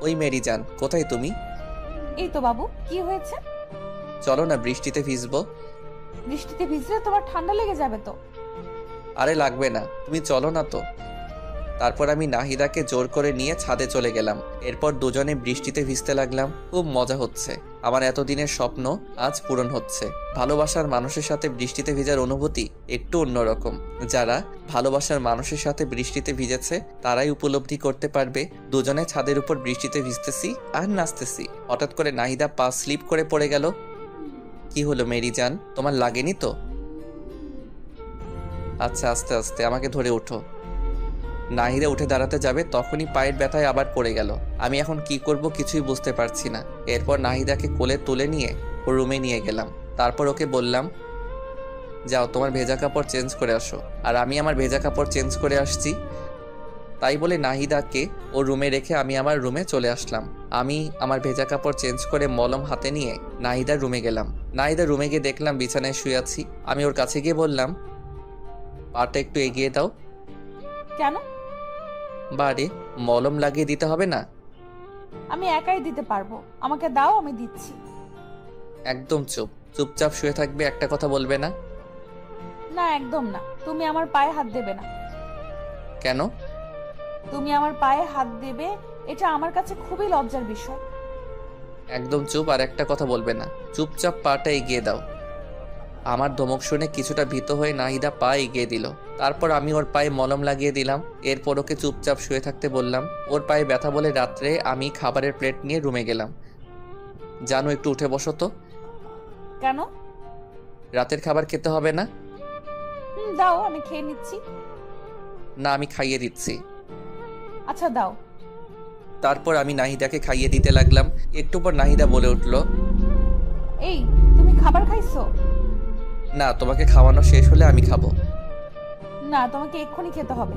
ওই মেরি জান, কোথায় তুমি? এই তো বাবু, কি হয়েছে? চলো না, বৃষ্টিতে ভিজবো। বৃষ্টিতে ভিজলে তোমার ঠান্ডা লেগে যাবে তো। আরে লাগবে না, তুমি চলো না তো। তারপর আমি নাহিদাকে জোর করে নিয়ে ছাদে চলে গেলাম। এরপর দুজনে বৃষ্টিতে ভিজতে লাগলাম। খুব মজা হচ্ছে। আমার এতদিনের স্বপ্ন আজ পূরণ হচ্ছে। ভালোবাসার মানুষের সাথে বৃষ্টিতে ভিজার অনুভূতি একটু অন্যরকম। যারা ভালোবাসার মানুষের সাথে বৃষ্টিতে ভিজেছে তারাই উপলব্ধি করতে পারবে। দুজনে ছাদের উপর বৃষ্টিতে ভিজতেছি আর নাচতেছি। হঠাৎ করে নাহিদা পা স্লিপ করে পড়ে গেল। কি হলো মেরি জান, তোমার লাগেনি তো? আচ্ছা, আস্তে আস্তে, আমাকে ধরে ওঠো। নাহিদা উঠে দাঁড়াতে যাবে, তখনই পায়ের ব্যথায় আবার পড়ে গেল। আমি এখন কি করব কিছুই বুঝতে পারছি না। এরপর নাহিদাকে কোলে তুলে নিয়ে ওর রুমে নিয়ে গেলাম। তারপর ওকে বললাম, যাও তোমার ভেজা কাপড় চেঞ্জ করে আসো। আর আমি আমার ভেজা কাপড় চেঞ্জ করে আসছি। তাই বলে নাহিদাকে ওর রুমে রেখে আমি আমার রুমে চলে আসলাম। আমি আমার ভেজা কাপড় চেঞ্জ করে মলম হাতে নিয়ে নাহিদার রুমে গেলাম। নাহিদার রুমে গিয়ে দেখলাম বিছানায় শুয়ে আছি। আমি ওর কাছে গিয়ে বললাম, পাটা একটু এগিয়ে দাও। কেন? বারে, মলম লাগিয়ে দিতে হবে না? আমি একাই দিতে পারবো, আমাকে দাও, আমি দিচ্ছি। একদম চুপ, চুপচাপ শুয়ে থাকবে, একটা কথা বলবে না। না, একদম না। তুমি আমার পায়ে হাত দেবে না। কেন? তুমি আমার পায়ে হাত দেবে, এটা আমার কাছে খুবই লজ্জার বিষয়। একদম চুপ, আর একটা কথা বলবে না। চুপচাপ পাটা এগিয়ে দাও। আমার ধমক শুনে কিছুটা ভীত হয়ে নাহিদা পা এগিয়ে দিল। তারপর আমি ওর পায়ে মলম লাগিয়ে দিলাম। এরপর ওকে চুপচাপ শুয়ে থাকতে বললাম। ওর পায়ে ব্যথা বলে রাত্রে আমি খাবারের প্লেট নিয়ে রুমে গেলাম। জানো, একটু উঠে বসো তো। কেন? রাতের খাবার খেতে হবে না? দাও, আমি খেয়ে নিচ্ছি। না, আমি খাইয়ে দিচ্ছি। আচ্ছা দাও। তারপর আমি নাহিদাকে খাইয়ে দিতে লাগলাম। একটু পর নাহিদা বলে উঠল, এই তুমি খাবার খাইছো? না, তোমাকে খাওয়ানো শেষ হলে আমি খাবো। না, তোমাকে এক্ষুনি খেতে হবে।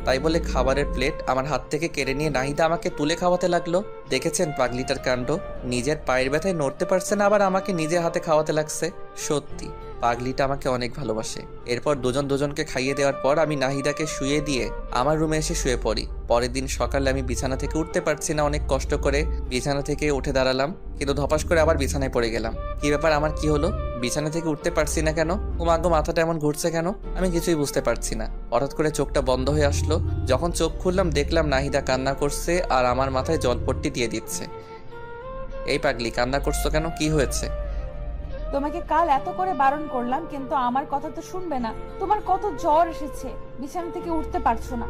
তাই বলে খাবারের প্লেট আমার হাত থেকে কেড়ে নিয়ে নাহিদা আমাকে তুলে খাওয়াতে লাগলো। দেখেছেন পাগলিটার কাণ্ড, নিজের পায়ের ব্যথায় নড়তে পারছে না, আবার আমাকে নিজের হাতে খাওয়াতে লাগছে। সত্যি পাগলিটা আমাকে অনেক ভালোবাসে। এরপর দুজনকে খাইয়ে দেওয়ার পর আমি নাহিদাকে শুয়ে দিয়ে আমার রুমে এসে শুয়ে পড়ি। পরের দিন সকালে আমি বিছানা থেকে উঠতে পারছি না, অনেক কষ্ট করে বিছানা থেকে উঠে দাঁড়ালাম, কিন্তু ধপাস করে আবার বিছানায় পড়ে গেলাম। কি ব্যাপার, আমার কি হলো? বিছানা থেকে উঠতে পারছি না কেন? ও মাগো, মাথাটা এমন ঘুরছে কেন? আমি কিছুই বুঝতে পারছি না। হঠাৎ করে চোখটা বন্ধ হয়ে আসলো। যখন চোখ খুললাম দেখলাম নাহিদা কান্না করছে আর আমার মাথায় জলপট্টি দিয়ে দিচ্ছে। এই পাগলি, কান্না করছো কেন? কি হয়েছে? তোমাকে কাল এত করে বারণ করলাম, কিন্তু আমার কথা তো শুনবে না। তোমার কত জ্বর এসেছে, বিছানা থেকে উঠতে পারছো না।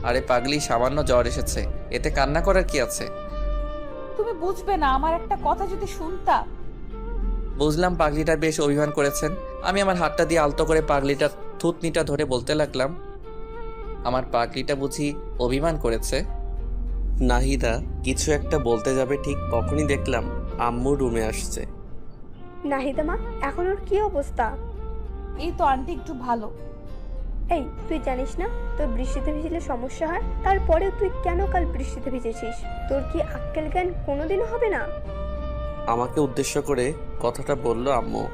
আরে পাগলি, সামান্য জ্বর এসেছে, এতে কান্না করার কি আছে? তুমি বুঝবে না, আমার একটা কথা যদি শুনতা। বুঝলাম পাগলিটা বেশ অভিমান করেছেন। আমি আমার হাতটা দিয়ে আলতো করে পাগলিটার থুতনিটা ধরে বলতে লাগলাম, আমার পাগলিটা বুঝি অভিমান করেছে? নাহিদা কিছু একটা বলতে যাবে, ঠিক তখনই দেখলাম আম্মু রুমে আসছে। নাহিদা মা, এখন ওর কি অবস্থা? এই তো আন্টি একটু ভালো। এই, তুই জানিস না তোর বৃষ্টিতে ভিজলে সমস্যা হয়? তারপরেও তুই কেন কাল বৃষ্টিতে ভিজেছিস? তোর কি আক্কেল জ্ঞান কোনোদিনও হবে না? আমাকে উদ্দেশ্য করে কথাটা বলল আম্মু।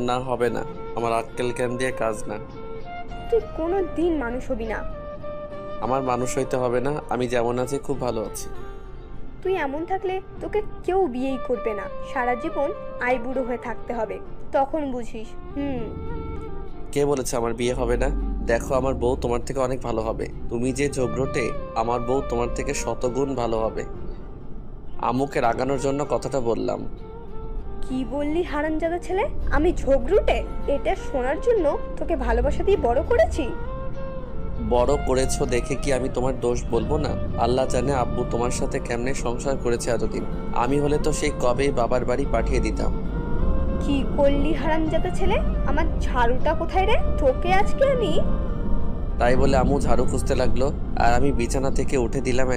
না, হবে না, আমার আক্কেল জ্ঞান দিয়ে কাজ না। তুই কোনো দিন মানুষ হবি না। আমার মানুষ হইতে হবে না, আমি যেমন আছি খুব ভালো আছি। তুই এমন থাকলে তোকে কেউ বিয়েই করবে না। সারা জীবন আইবুড়ো হয়ে থাকতে হবে, তখন বুঝিস। কে বলেছে আমার বিয়ে হবে না? দেখো, আমার বউ তোমার থেকে অনেক ভালো হবে। তুমি যে ঝগড়টে, আমার বউ তোমার থেকে শতগুণ ভালো হবে। আম্মুকে রাগানোর জন্য কথাটা বললাম। কি বললি হারামজাদা ছেলে? আমি ঝগড়ুটে? এটা শোনার জন্য তোকে ভালোবাসা দিয়ে বড় করেছি। বড় করেছো দেখে কি আমি তোমার দোষ বলবো না? আল্লাহ জানে আব্বু তোমার সাথে কেমনে সংসার করেছে এতদিন। আমি হলে তো সেই কবেই বাবার বাড়ি পাঠিয়ে দিতাম। কি করলি হারামজাদা ছেলে? আমার ঝাড়ুটা কোথায় রে? তোকে আজকে আমি। তাই বলে আম্মু ঝাড়ু খুঁজতে লাগলো, আর আমি বিছানা থেকে উঠে দিলাম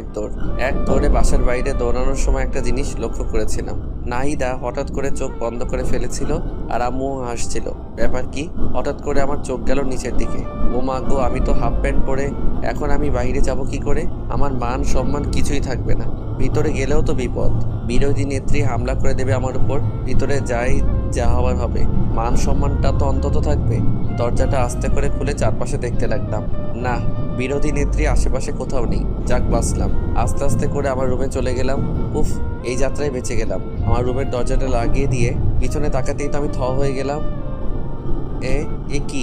এক দৌড়ে। বাসার বাইরে দৌড়ানোর সময় একটা জিনিস লক্ষ্য করেছিলাম, নাহিদা হঠাৎ করে চোখ বন্ধ করে ফেলেছিল আর আম্মু হাসছিল। ব্যাপার কি? হঠাৎ করে আমার চোখ গেল নিচের দিকে। ও মা গো, আমি তো হাফ প্যান্ট পরে, এখন আমি বাইরে যাব কি করে? আমার মান সম্মান কিছুই থাকবে না। ভিতরে গেলেও তো বিপদ, বিরোধী নেত্রী হামলা করে দেবে আমার উপর। ভিতরে যাই, যা হওয়ার হবে, মান সম্মানটা তো অন্তত থাকবে। দরজাটা আস্তে করে খুলে চারপাশে দেখতে লাগলাম, না, বিরোধী নেত্রী আশেপাশে কোথাও নেই। যাক, বাঁচলাম। আস্তে আস্তে করে আমার রুমে চলে গেলাম। উফ, এই যাত্রায় বেঁচে গেলাম। আমার রুমের দরজাটা লাগিয়ে দিয়ে পিছনে তাকাতেই তো আমি থ হয়ে গেলাম। এ কি?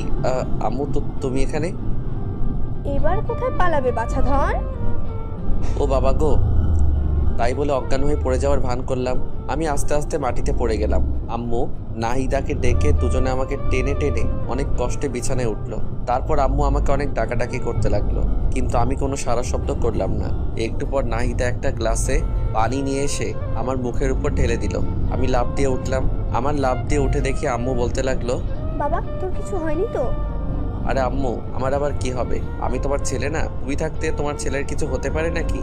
আম্মু, তো তুমি এখানে? এবার কোথায় পালাবে বাছাধন? ও বাবা গো! তাই বলে অজ্ঞান হয়ে পড়ে যাওয়ার ভান করলাম। আমি আস্তে আস্তে মাটিতে পড়ে গেলাম। আম্মু নাহিদাকে ডেকে দুজনে আমাকে টেনে টেনে অনেক কষ্টে বিছানায় উঠলো। তারপর আম্মু আমাকে অনেক ডাকাডাকি করতে লাগলো, কিন্তু আমি কোনো সারা শব্দ করলাম না। একটু পর নাহিদা একটা গ্লাসে পানি নিয়ে এসে আমার মুখের উপর ঢেলে দিল। আমি লাফ দিয়ে উঠলাম। আমার লাফ দিয়ে উঠে দেখি আম্মু বলতে লাগলো, বাবা, তোর কিছু হয়নি তো? আরে আম্মু, আমার আবার কি হবে? আমি তোমার ছেলে না? তুমি থাকতে তোমার ছেলের কিছু হতে পারে নাকি?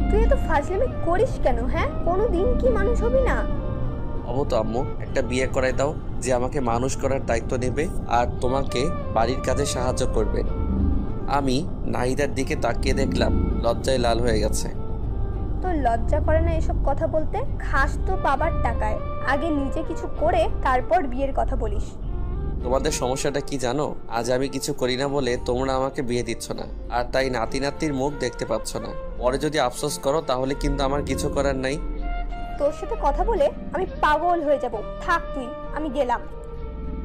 তুই এত ফাজলামি করিস কেন? হ্যাঁ, কোনোদিন কি মানুষ হবি না? হবো তো আম্মু, একটা বিয়ে করাই দাও, যে আমাকে মানুষ করার দায়িত্ব নেবে আর তোমাকে বাড়ির কাজে সাহায্য করবে। আমি নাহিদার দিকে তাকিয়ে দেখলাম লজ্জায় লাল হয়ে গেছে। তোর লজ্জা করে না এসব কথা বলতে? খাস তো বাবার টাকায়। আগে নিজে কিছু করে তারপর বিয়ের কথা বলিস। তোমাদের সমস্যাটা কি জানো? আজ আমি কিছু করি না বলে তোমরা আমাকে বিয়ে দিচ্ছ না, আর তাই নাতি নাতির মুখ দেখতে পাচ্ছ না। পরে যদি আফসোস করো তাহলে কিন্তু আমার কিছু করার নাই। তোর সাথে কথা বলে আমি পাগল হয়ে যাব। থাক তুই, আমি গেলাম।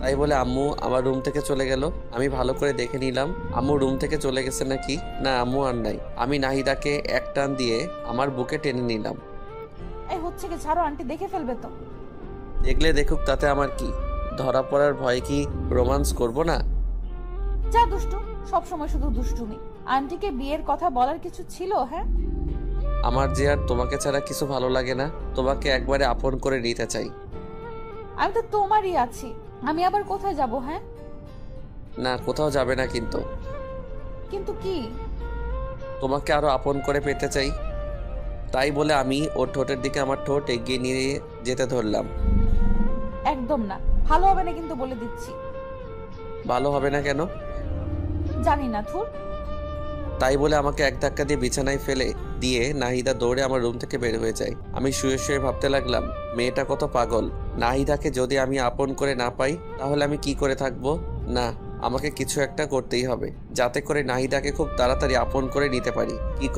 তাই বলে আম্মু আমার রুম থেকে চলে গেল। আমি ভালো করে দেখে নিলাম আম্মু রুম থেকে চলে গেছে নাকি। না, আম্মু আর নাই। আমি নাহিদাকে এক টান দিয়ে আমার বুকে টেনে নিলাম। এই হচ্ছে কি, ছাড়ো, আন্টি দেখে ফেলবে তো। দেখলে দেখুক, তাতে আমার কি? ধরা পড়ার ভয়ে কি রোমান্স করব না? যা দুষ্টু, সবসময় শুধু দুষ্টুমি। আন্টিকে বিয়ের কথা বলার কিছু ছিল? হ্যাঁ, আমার যে আর তোমাকে ছাড়া কিছু ভালো লাগে না। তোমাকে একবারে আপন করে নিতে চাই। আমি তো তোমারই আছি, আমি আবার কোথায় যাব? হ্যাঁ, না, কোথাও যাবে না, কিন্তু কিন্তু কি? তোমাকে আরো আপন করে পেতে চাই। তাই বলে আমি ওর ঠোঁটের দিকে আমার ঠোঁট এগিয়ে নিয়ে যেতে ধরলাম। একদম না, ভালো হবে না কিন্তু, বলে দিচ্ছি। ভালো হবে না কেন? জানি না, থুর। তাই বলে আমাকে এক ধাক্কা দিয়ে বিছানায় ফেলে দিয়ে নাহিদা দৌড়ে আমার রুম থেকে বের হয়ে যায়। আমি শুয়ে শুয়ে ভাবতে লাগলাম, মেয়েটা কত পাগল। নাহিদাকে যদি আমি আপন করে না পাই তাহলে আমি কি করে থাকবো? না, আমাকে কিছু একটা করতেই হবে যাতে করে নাহিদাকে খুব তাড়াতাড়ি আপন করে নিতে পারি। কি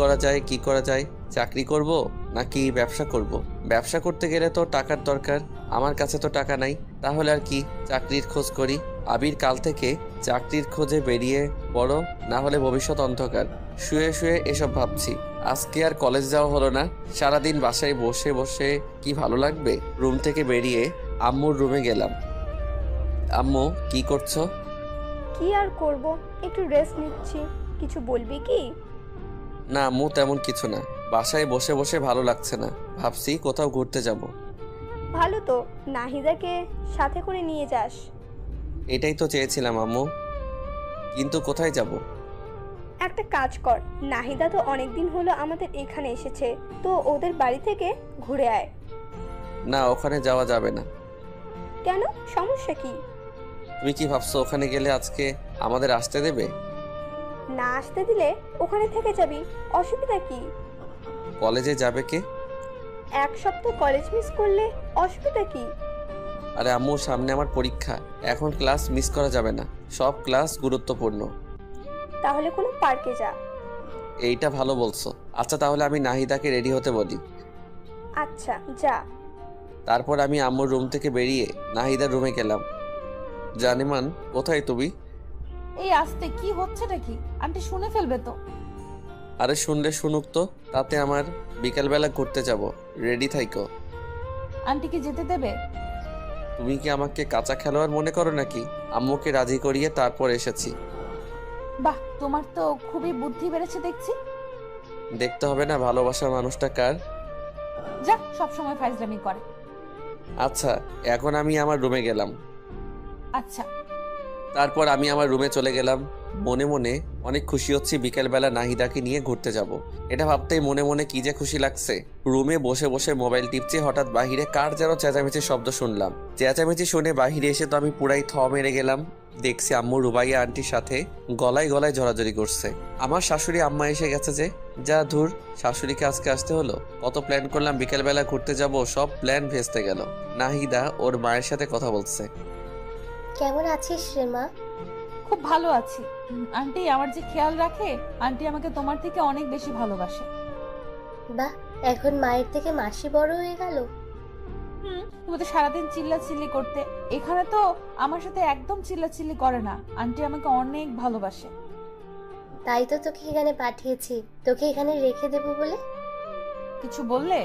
করা যায়? চাকরি করব নাকি ব্যবসা করব? ব্যবসা করতে গেলে তো টাকার দরকার, আমার কাছে তো টাকা নাই। তাহলে আর কি, চাকরির খোঁজ করি। আবির কাল থেকে চাকরির খোঁজে বেরিয়ে পড়ো, না হলে ভবিষ্যৎ অন্ধকার। শুয়ে শুয়ে এসব ভাবছি। আজকে আর কলেজ যাওয়া হলো না, সারাদিন বাসায় বসে বসে কি ভালো লাগবে। রুম থেকে বেরিয়ে আম্মুর রুমে গেলাম। আম্মু কি করছো? কি আর করব, একটু রেস্ট নিচ্ছি। কিছু বলবি কি? না আম্মু, তেমন কিছু না, বাসায় বসে বসে ভালো লাগছে না, ভাবছি কোথাও ঘুরতে যাব। ভালো তো, নাহিদাকে সাথে করে নিয়ে যাস। এটাই তো চেয়েছিলাম আম্মু, কিন্তু কোথায় যাব? একটা কাজ কর, নাহিদা তো অনেকদিন হলো আমাদের এখানে এসেছে, তো ওদের বাড়ি থেকে ঘুরে আয়। না, ওখানে যাওয়া যাবে না। কেন, সমস্যা কি? তুমি কি ভাবছো ওখানে গেলে আজকে আমাদের আসতে দেবে? না আসতে দিলে ওখানে থেকে যাবি, অসুবিধা কি? কলেজে যাবে কে? এক সপ্তাহ কলেজ মিস করলে অসুবিধা কি? আরে আম্মু, সামনে আমার পরীক্ষা, এখন ক্লাস মিস করা যাবে না, সব ক্লাস গুরুত্বপূর্ণ। তাহলে কোনো পার্কে যা। এইটা ভালো বলছো। আচ্ছা তাহলে আমি নাহিদাকে রেডি হতে বলি। আচ্ছা যা। তারপর আমি আম্মুর রুম থেকে বেরিয়ে নাহিদার রুমে গেলাম। জানেমান, কোথায় তুমি? এই আসতে কি হচ্ছেটা কি? আন্টি শুনে ফেলবে তো। আরে শুনলে শুনুক তো, তাতে আমার বিকালবেলা ঘুরতে যাব, রেডি থাইকো। আন্টি কি যেতে দেবে? তুমি কি আমাকে কাঁচা খেলোয়াড় মনে করো নাকি? আম্মুকে রাজি করিয়ে তারপর এসেছি। বাহ, তোমার তো খুবই বুদ্ধি বেড়েছে দেখছি। দেখতে হবে না ভালোবাসার মানুষটা কার? যা, সব সময় ফাইজলামি করে। আচ্ছা, এখন আমি আমার রুমে গেলাম। আচ্ছা। তারপর আমি আমার রুমে চলে গেলাম। মনে মনে অনেক খুশি হচ্ছি বিকেলবেলা নাহিদাকে নিয়ে ঘুরতে যাব। এটা ভাবতেই মনে মনে কি যে খুশি লাগছে। রুমে বসে বসে মোবাইল টিপছি, হঠাৎ বাহিরে কার যেন চেঁচামেচির শব্দ শুনলাম। চেঁচামেচি শুনে বাহিরে এসে তো আমি পুরাই থ মেরে গেলাম। দেখছি আম্মু রুবাইয়া আন্টির সাথে গলায় গলায় জড়াজড়ি করছে। আমার শাশুড়ি আম্মা এসে গেছে যে, যা ধুর, শাশুড়িকে আজকে আসতে হলো। কত প্ল্যান করলাম বিকেলবেলা ঘুরতে যাব, সব প্ল্যান ভেস্তে গেল। নাহিদা ওর মায়ের সাথে কথা বলছে। কেমন আছিস রে মা? খুব ভালো আছি। আন্টি আমার যে খেয়াল রাখে, আন্টি আমাকে তোমার থেকে অনেক বেশি ভালোবাসে। বাহ, এখন মায়ের থেকে মাসি বড় হয়ে গেল। তুমি তো সারাদিন চিল্লাচিল্লি করতে, এখানে তো আমার সাথে একদম চিল্লাচিল্লি করে না। আন্টি আমাকে অনেক ভালোবাসে। তাই তো তোকে এখানে পাঠিয়েছি, তোকে এখানে রেখে দেবো বলে। কিছু বললে?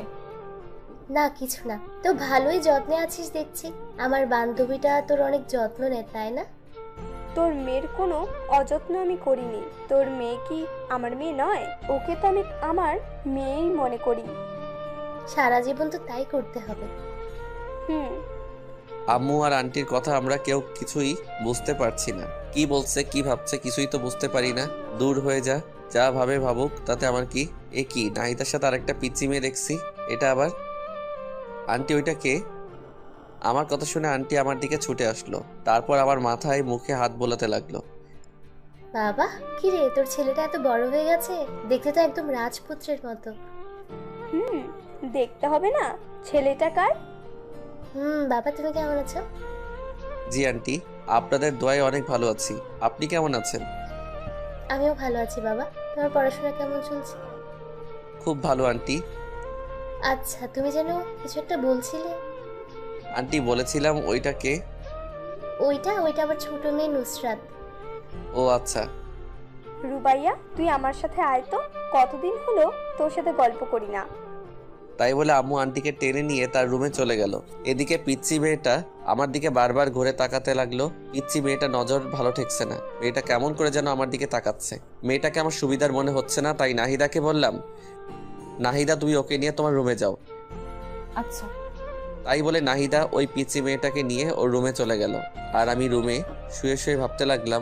না কিছু না, তো ভালোই যত্নে আছিস দেখছি। আমার বান্ধবীটা তোর অনেক যত্ন নেয় তাই না? তোর মেয়ের কোনো অযত্ন আমি করিনি। তোর মেয়ে কি আমার মেয়ে নয়? ওকে তো আমি আমার মেয়েই মনে করি। সারা জীবন তো তাই করতে হবে। আম্মু আর আন্টির কথা আমরা কেউ কিছুই বুঝতে পারছি না। কি বলছে কি ভাবছে কিছুই তো বুঝতে পারি না। দূর হয়ে যা, যা ভাবে ভাবুক, তাতে আমার কি। এ কি, নাহিদার সাথে আরেকটা পিচ্চি মেয়ে দেখছি। এটা আবার আন্টি? ওইটা কে? আমার কথা শুনে আন্টি আমার দিকে ছুটে আসলো, তারপর আমার মাথায় মুখে হাত বোলাতে লাগলো। বাবা, কি রে, তোর ছেলেটা এত বড় হয়ে গেছে, দেখতে তো একদম রাজপুত্রের মতো। দেখতে হবে না, ছেলেটা কার? বাবা তুমি কেমন আছো? জি আন্টি, আপনাদের দোয়ায় অনেক ভালো আছি। আপনি কেমন আছেন? আমিও ভালো আছি বাবা। তোমার পড়াশোনা কেমন চলছে? খুব ভালো আন্টি। আচ্ছা, তুমি যেন কিছু একটা বলছিলে। আন্টি বলেছিলাম ওইটা কে? ওইটা আমার ছোট মেয়ে নুসরাত। ও আচ্ছা। রুবাইয়া, তুই আমার সাথে আয় তো, কতদিন হলো তোর সাথে গল্প করি না। তাই বলে আম্মু আন্টিকে টেনে নিয়ে তার রুমে চলে গেল। এদিকে পিচ্চি মেয়েটা আমার দিকে বারবার ঘুরে তাকাতে লাগলো। পিচ্চি মেয়েটা নজর ভালো ঠেকছে না, মেয়েটা কেমন করে যেন আমার দিকে তাকাচ্ছে। মেয়েটাকে আমার সুবিধার মনে হচ্ছে না, তাই নাহিদাকে বললাম, নাহিদা তুমি ওকে নিয়ে তোমার রুমে যাও। আচ্ছা। তাই বলে নাহিদা ওই পিচ্চি মেয়েটাকে নিয়ে ওর রুমে চলে গেল। আর আমি রুমে শুয়ে শুয়ে ভাবতে লাগলাম,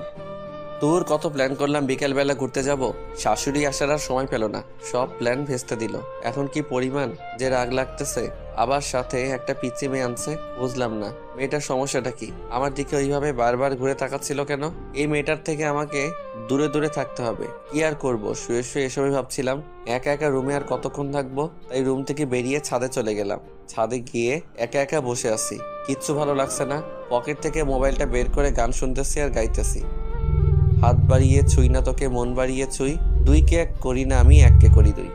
তোর কত প্ল্যান করলাম বিকেলবেলা ঘুরতে যাব, শাশুড়ি আসার আর সময় পেল না, সব প্ল্যান ভেস্তে দিল। এখন কি পরিমাণ যে রাগ লাগতেছে। আবার সাথে একটা পিচ্চি মেয়ে আনছে, বুঝলাম না মেয়েটার সমস্যাটা কি, আমার দিকে ওইভাবে বারবার ঘুরে তাকাচ্ছিল কেন। এই মেয়েটার থেকে আমাকে দূরে দূরে থাকতে হবে। কি আর করব, শুয়ে শুয়ে এসবই ভাবছিলাম। একা একা রুমে আর কতক্ষণ থাকবো, তাই রুম থেকে বেরিয়ে ছাদে চলে গেলাম। ছাদে গিয়ে একা একা বসে আছি, কিচ্ছু ভালো লাগছে না। পকেট থেকে মোবাইলটা বের করে গান শুনতেছি আর গাইতেছি। হাত বাড়িয়ে ছুঁই না তোকে, মন বাড়িয়ে ছুঁই, দুইকে এক করি না আমি, এককে করি দুই।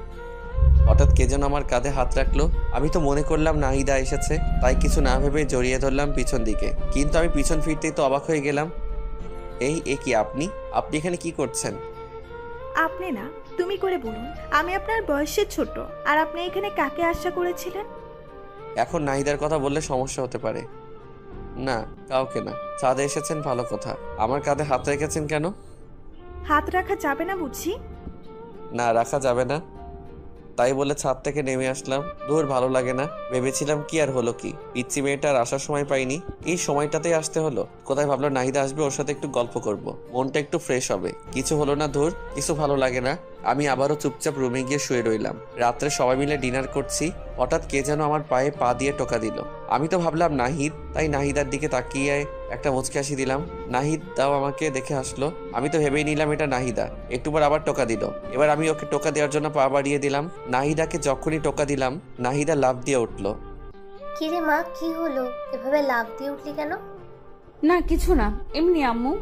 হঠাৎ কে যেন আমার কাঁধে হাত রাখলো। আমি তো মনে করলাম নাহিদা এসেছে, তাই কিছু না ভেবে জড়িয়ে ধরলাম পিছন দিকে। কিন্তু আমি পিছন ফিরতেই তো অবাক হয়ে গেলাম। এ কি আপনি আপনি এখানে কি করছেন? আপনি না, তুমি করে বলুন। আমি আপনার বয়সে ছোট, আর আপনি এখানে কাকে আশা করেছিলেন? এখন নাহিদার কথা বললে সমস্যা হতে পারে। না, কাউকে না। ছাদে এসেছেন ভালো কথা, আমার কাঁধে হাত রেখেছেন কেন? হাত রাখা যাবে না বুঝি? না, রাখা যাবে না, তাই বলে ছাদ থেকে নেমে আসলাম। দূর ভালো লাগে না। ভেবেছিলাম কি আর হলো কি, পিচ্চি মেয়েটার আসার সময় পাইনি, এই সময়টাতেই আসতে হলো। কোথায় ভাবলো নাহিদা আসবে, ওর সাথে একটু গল্প করব, মনটা একটু ফ্রেশ হবে। কিছু হলো না, ধুর কিছু ভালো লাগে না। আমি আবারও চুপচাপ রুমে গিয়ে শুয়ে রইলাম। রাত্রে সবাই মিলে ডিনার করছি, হঠাৎ কে যেন আমার পায়ে পা দিয়ে টোকা দিল। আমি তো ভাবলাম নাহিদ, তাই নাহিদার দিকে তাকিয়ে একটা মুচকি হাসি দিলাম। নাহিদ দাও আমাকে দেখে হাসলো। আমি তো ভেবেই নিলাম এটা নাহিদা। একটু পর আবার টোকা দিল। এবার আমি ওকে টোকা দেওয়ার জন্য পা বাড়িয়ে দিলাম। নাহিদাকে যখনই টোকা দিলাম, নাহিদা লাফ দিয়ে উঠলো। কিরে মা, কি হলো? এভাবে লাফ দিয়ে উঠলি কেন? না কিছু না, এমনি আম্মু।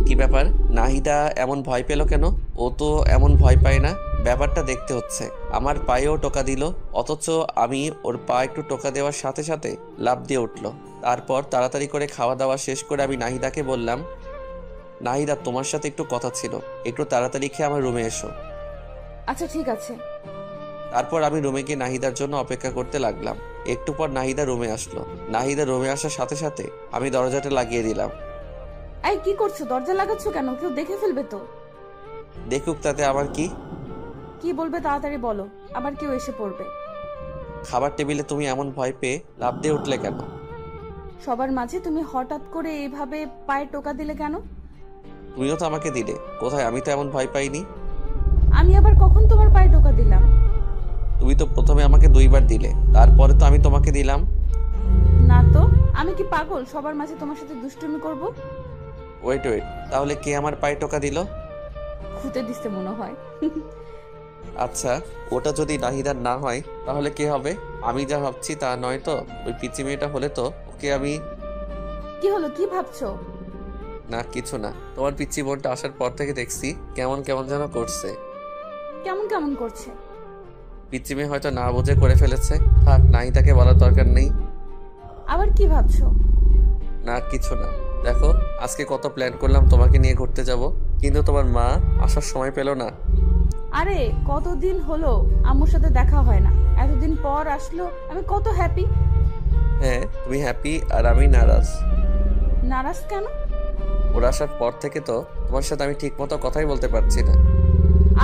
কি ব্যাপার, নাহিদা এমন ভয় পেল কেন? ও তো এমন ভয় পায় না। ব্যাপারটা দেখতে হচ্ছে। আমার পায়েও টোকা দিল, অথচ আমি ওর পা একটু টোকা দেওয়ার সাথে সাথে লাফ দিয়ে উঠলো। তারপর তাড়াতাড়ি করে খাওয়া দাওয়া শেষ করে আমি নাহিদাকে বললাম, নাহিদা তোমার সাথে একটু কথা ছিল, একটু তাড়াতাড়ি খেয়ে আমার রুমে এসো। আচ্ছা ঠিক আছে। তারপর আমি রুমে গিয়ে নাহিদার জন্য অপেক্ষা করতে লাগলাম। একটু পর নাহিদা রুমে আসলো। নাহিদা রুমে আসার সাথে সাথে আমি দরজাটা লাগিয়ে দিলাম। এই কি করছো? দরজা লাগাচ্ছ কেন? কেউ দেখে ফেলবে তো। দেখুক, তাতে আমার কি? কি বলবে তাড়াতাড়ি বলো, আবার কেউ এসে পড়বে। খাবার টেবিলে তুমি এমন ভয় পেয়ে লাফ দিয়ে উঠলে কেন? সবার মাঝে তুমি হঠাৎ করে এইভাবে পায়ে টোকা দিলে কেন? তুমিও তো আমাকে দিলে। কোথায়, আমি তো এমন ভয় পাইনি। আমি আবার কখন তোমার পায়ে টোকা দিলাম? তুমি তো প্রথমে আমাকে 2 বার দিলে, তারপরে তো আমি তোমাকে দিলাম। না তো, আমি কি পাগল সবার মাঝে তোমার সাথে দুষ্টুমি করব? ওয়েট, তাহলে কে আমার পায়ে টোকা দিল? খুঁতে দিতে মনে হয়। আচ্ছা, ওটা যদি নাহিদার না হয় তাহলে কে হবে? আমি যা ভাবছি তা নয় তো? ওই পিচ্চি মেয়েটা হলে তো ওকে আমি... কি হলো, কি ভাবছো? না কিছু না, তোমার পিচ্চি বোনটা আসার পর থেকে দেখছি কেমন কেমন যেন করছে। কেমন কেমন করছে? পিচ্চি মেয়ে হয়তো না বুঝে করে ফেলেছে। থাক, নাহিদাকে বলার দরকার নেই। আবার কি ভাবছো? না কিছু না। দেখো, আজকে কত প্ল্যান করলাম তোমাকে নিয়ে ঘুরতে যাব, কিন্তু তোমার মা আসার সময় পেল না। আরে কতদিন হলো আম্মুর সাথে দেখা হয় না, এতদিন পর আসলো, আমি কত হ্যাপি। হ্যাঁ, তুমি হ্যাপি আর আমি নারাজ। নারাজ কেন? ওরা আসার পর থেকে তো তোমার সাথে আমি ঠিক মতো কথাই বলতে পারছি না।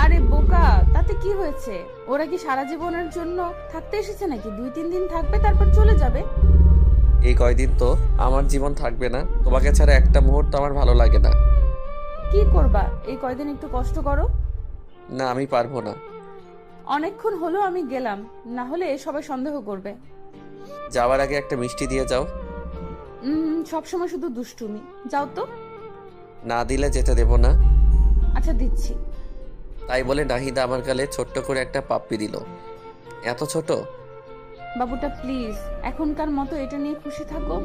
আরে বোকা, তাতে কি হয়েছে? ওরা কি সারা জীবনের জন্য থাকতে এসেছে নাকি? 2-3 দিন থাকবে তারপর চলে যাবে। এই কয়দিন তো আমার জীবন থাকবে না, তোমাকে ছাড়া একটা মুহূর্ত আমার ভালো লাগে না। কি করবা, এই কয়দিন একটু কষ্ট করো। না, আমি পারবো না। অনেকক্ষণ হলো আমি গেলাম, না হলে সবাই সন্দেহ করবে। যাওয়ার আগে একটা মিষ্টি দিয়ে যাও। সবসময় শুধু দুষ্টুমি, যাও তো। না দিলে যেতে দেব না। আচ্ছা দিচ্ছি। তাই বলে নাহিদা আমার গালে ছোট্ট করে একটা পাপ্পি দিল। এত ছোট? বাবুটা প্লিজ, এখনকার মতো এটা নিয়ে খুশি থাকো।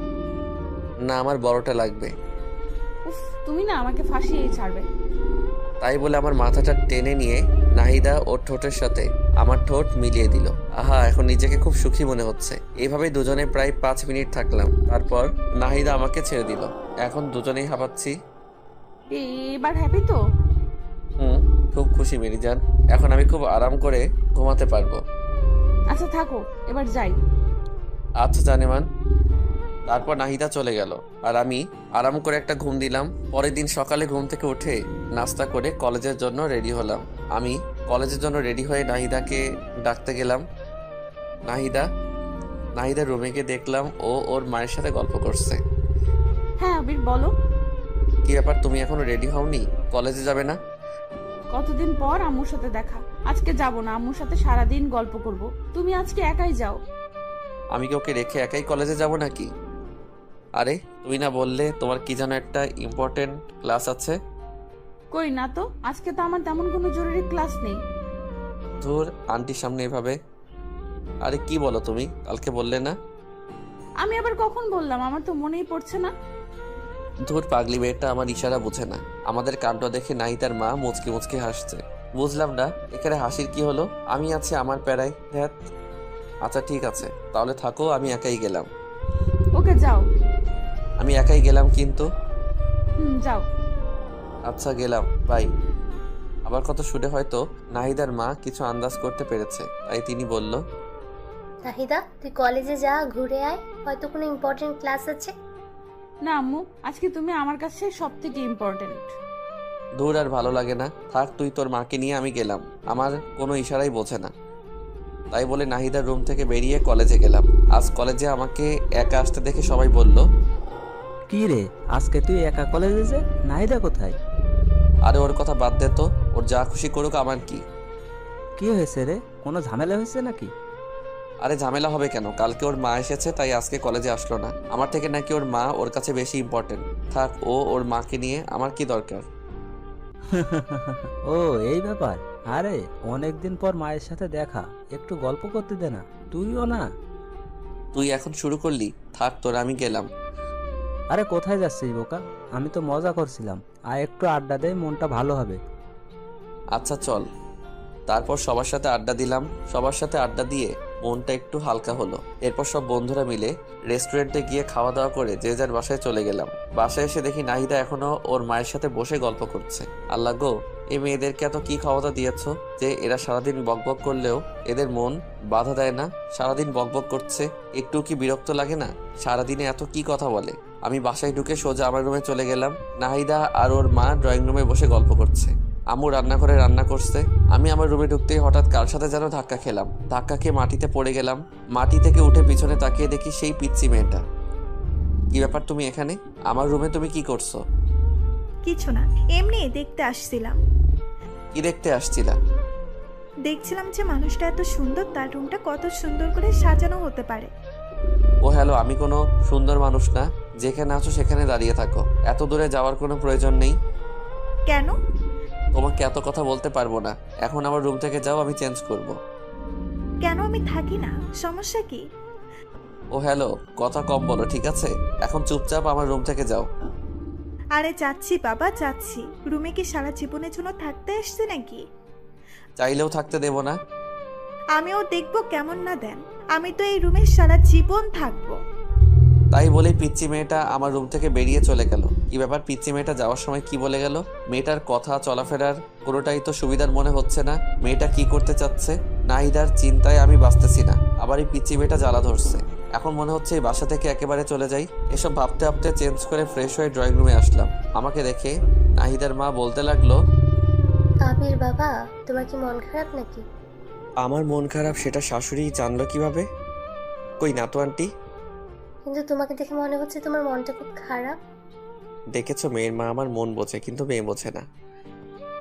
না, আমার বড়টা লাগবে। উফ, তুমি না আমাকে ফাঁসিয়েই ছাড়বে। তাই বলে আমার মাথাটা টেনে নিয়ে নাহিদা ওর ঠোঁটের সাথে আমার ঠোঁট মিলিয়ে দিল। আহা, এখন নিজেকে খুব সুখী মনে হচ্ছে। এইভাবে দুজনে প্রায় 5 মিনিট থাকলাম। তারপর নাহিদা আমাকে ছেড়ে দিল। এখন দুজনেই হাঁপাচ্ছি। এবার হ্যাপি তো? খুব খুশি মেরিজান। এখন আমি খুব আরাম করে ঘুমাতে পারবো। আচ্ছা থাকো, এবার যাই। আচ্ছা জানেমান। তারপর নাহিদা চলে গেল আর আমি আরাম করে একটা ঘুম দিলাম। পরের দিন সকালে ঘুম থেকে উঠে নাস্তা করে কলেজের জন্য রেডি হলাম। আমি কলেজের জন্য রেডি হয়ে নাহিদাকে ডাকতে গেলাম। নাহিদার রুমে গিয়ে দেখলাম ও ওর মায়ের সাথে গল্প করছে। হ্যাঁ আবির বলো। কি ব্যাপার, তুমি এখনো রেডি হওনি? কলেজে যাবে না? কতদিন পর আম্মুর সাথে দেখা, আজকে যাব না, আম্মুর সাথে সারাদিন গল্প করব। তুমি আজকে একাই যাও। আমি কি ওকে রেখে একাই কলেজে যাব নাকি? আরে তুমি না বললে তোমার কি যেন একটা ইম্পর্টেন্ট ক্লাস আছে? কই না তো, আজকে তো আমার তেমন কোনো জরুরি ক্লাস নেই। ধুর, আন্টির সামনে এভাবে। আরে কি বলো তুমি, কালকে বললে না? আমি আবার কখন বললাম? আমার তো মনেই পড়ছে না। ধুর, পাগলি মেয়েটা আমার ইশারা বুঝে না। আমাদের কাণ্ড দেখে নাহিদার মা মুচকি মুচকি হাসছে। বুঝলাম না এখানে হাসির কি হলো, আমি আছি আমার প্যারায়। ধ্যাত। আচ্ছা ঠিক আছে, তাহলে থাকো, আমি একাই গেলাম। ওকে যাও। আমি একাই গেলাম কিন্তু। যাও। আচ্ছা গেলাম, বাই। আবার কত শুনে হয়তো নাহিদার মা কিছু আন্দাজ করতে পেরেছে, তাই তিনি বলল, নাহিদা, তুই কলেজে যা, ঘুরে আয়, হয়তো কোনো ইম্পর্টেন্ট ক্লাস আছে। না আম্মু, আজকে তুমি আমার কাছে সব থেকে ইম্পর্টেন্ট। দূর, আর ভালো লাগে না, থাক তুই তোর মাকে নিয়ে। আমি গেলাম, আমার কোনো ইশারাই বোঝে না। তাই বলে নাহিদার রুম থেকে বেরিয়ে কলেজে গেলাম। আজ কলেজে আমাকে একা আসতে দেখে সবাই বলল, কি রে, আজকে তুই একা কলেজে যে? নাহিদা কোথায়? আরে ওর কথা বাদ দে তো, ওর যা খুশি করুক, আমার কি। কি হয়েছে রে, কোনো ঝামেলা হয়েছে নাকি? আরে ঝামেলা হবে কেন, কালকে ওর মা এসেছে তাই আজকে কলেজে আসলো না। আমার থেকে নাকি ওর মা ওর কাছে বেশি ইম্পর্টেন্ট। থাক, ও ওর মাকে নিয়ে, আমার কি দরকার। ও এই ব্যাপার। আরে অনেকদিন পর মায়ের সাথে দেখা, একটু গল্প করতে দে না, তুইও না। তুই এখন শুরু করলি, থাক তোর, আমি গেলাম। আরে কোথায় যাচ্ছিস বোকা? আমি তো মজা করছিলাম, আর একটু আড্ডা দে, মনটা ভালো হবে। আচ্ছা চল। তারপর সবার সাথে আড্ডা দিলাম। সবার সাথে আড্ডা দিয়ে মনটা একটু হালকা হলো। এরপর সব বন্ধুরা মিলে রেস্টুরেন্টে গিয়ে খাওয়া দাওয়া করে যে যার বাসায় চলে গেলাম। বাসায় এসে দেখি নাহিদা এখনো ওর মায়ের সাথে বসে গল্প করছে। আল্লাহ গো, এই মেয়েদেরকে এত কি খাওয়াটা দিয়েছো যে এরা সারাদিন বকবক করলেও এদের মন বাধা দেয় না। সারাদিন বকবক করছে, একটু কি বিরক্ত লাগে না? সারাদিনে এত কি কথা বলে। আমি বাসায় ঢুকে সোজা আমার রুমে চলে গেলাম। নাহিদা আর ওর মা ড্রয়িং রুমে বসে গল্প করছে। আম্মু রান্নাঘরে রান্না করছে। আমি আমার রুমে ঢুকতেই হঠাৎ কার সাথে যেন ধাক্কা খেলাম। ধাক্কা খেয়ে মাটিতে পড়ে গেলাম। মাটি থেকে উঠে পিছনে তাকিয়ে দেখি সেই পিচ্চি মেয়েটা। কি ব্যাপার, তুমি এখানে? আমার রুমে তুমি কি করছো? কিছু না, এমনি দেখতে আসছিলাম। কি দেখতে আসছিলা? দেখছিলাম যে মানুষটা এত সুন্দর, তার রুমটা কত সুন্দর করে সাজানো হতে পারে। ও হ্যালো, আমি কোনো সুন্দর মানুষ না। যেখানে আছো সেখানে দাঁড়িয়ে থাকো, এত দূরে যাওয়ার কোনো প্রয়োজন নেই। কেন? তোমাকে এত কথা বলতে পারবো না। এখন আমার রুম থেকে যাও, আমি চেঞ্জ করব। কেন? আমি থাকি না, সমস্যা কি? ও হ্যালো, কথা কম বলো ঠিক আছে? এখন চুপচাপ আমার রুম থেকে যাও। আরে যাচ্ছি বাবা, যাচ্ছি। রুমে কি সারা জীবনের জন্য থাকতে আসছে নাকি? চাইলেও থাকতে দেব না। আমিও দেখবো কেমন না দেন। আমি তো এই রুমে সারা জীবন থাকবো। তাই বলে পিচ্চি মেয়েটা আমার রুম থেকে বেরিয়ে চলে গেল। কি ব্যাপার, পিচ্চি মেয়েটা যাওয়ার সময় কি বলে গেল? মেয়েটার কথা চলাফেরার কোনোটাই তো সুবিধার মনে হচ্ছে না। মেয়েটা কি করতে চাচ্ছে? নাহিদার চিন্তায় আমি বাঁচতেছি না। আবার এই পিচ্চি মেয়েটা জ্বালা ধরছে। এখন মনে হচ্ছে এই বাসা থেকে একেবারে চলে যাই। এসব ভাবতে ভাবতে চেঞ্জ করে ফ্রেশ হয়ে ড্রয়িং রুমে আসলাম। আমাকে দেখে নাহিদার মা বলতে লাগলো, আবির বাবা, তোমার কি মন খারাপ নাকি? আমার মন খারাপ সেটা শাশুড়ি জানলো কিভাবে? কই না তো আন্টি। কিন্তু তোমাকে দেখে মনে হচ্ছে তোমার মনটা খুব খারাপ। দেখেছো, মেয়ের মা আমার মন বোঝে কিন্তু মেয়ে বোঝে না।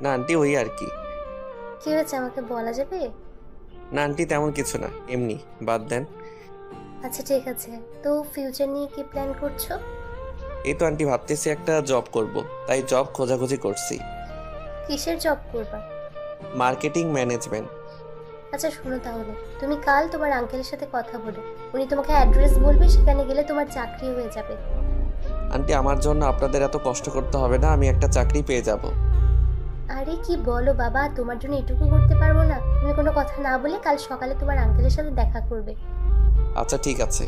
না আন্টি, ওই আর কি। কি হয়েছে আমাকে বলা যাবে? না আন্টি, তেমন কিছু না, এমনি, বাদ দেন। আচ্ছা ঠিক আছে, তো ফিউচার নিয়ে কি প্ল্যান করছো? এই তো আন্টি, ভাবতেছি একটা জব করব, তাই জব খোঁজাখুঁজি করছি। কিসের জব করবা? Marketing management. আচ্ছা শোনো তাহলে, তুমি কাল তোমার আঙ্কেলের সাথে কথা বলো। উনি তোমাকে অ্যাড্রেস বলবে, সেখানে গেলে তোমার চাকরি হয়ে যাবে। আন্টি, আমার জন্য আপনাদের এত কষ্ট করতে হবে না, আমি একটা চাকরি পেয়ে যাব। আরে কি বলো বাবা, তোমার জন্য এটুকু করতে পারবো না? তুমি কোনো কথা না বলে কাল সকালে তোমার আঙ্কেলের সাথে দেখা করবে। আচ্ছা ঠিক আছে।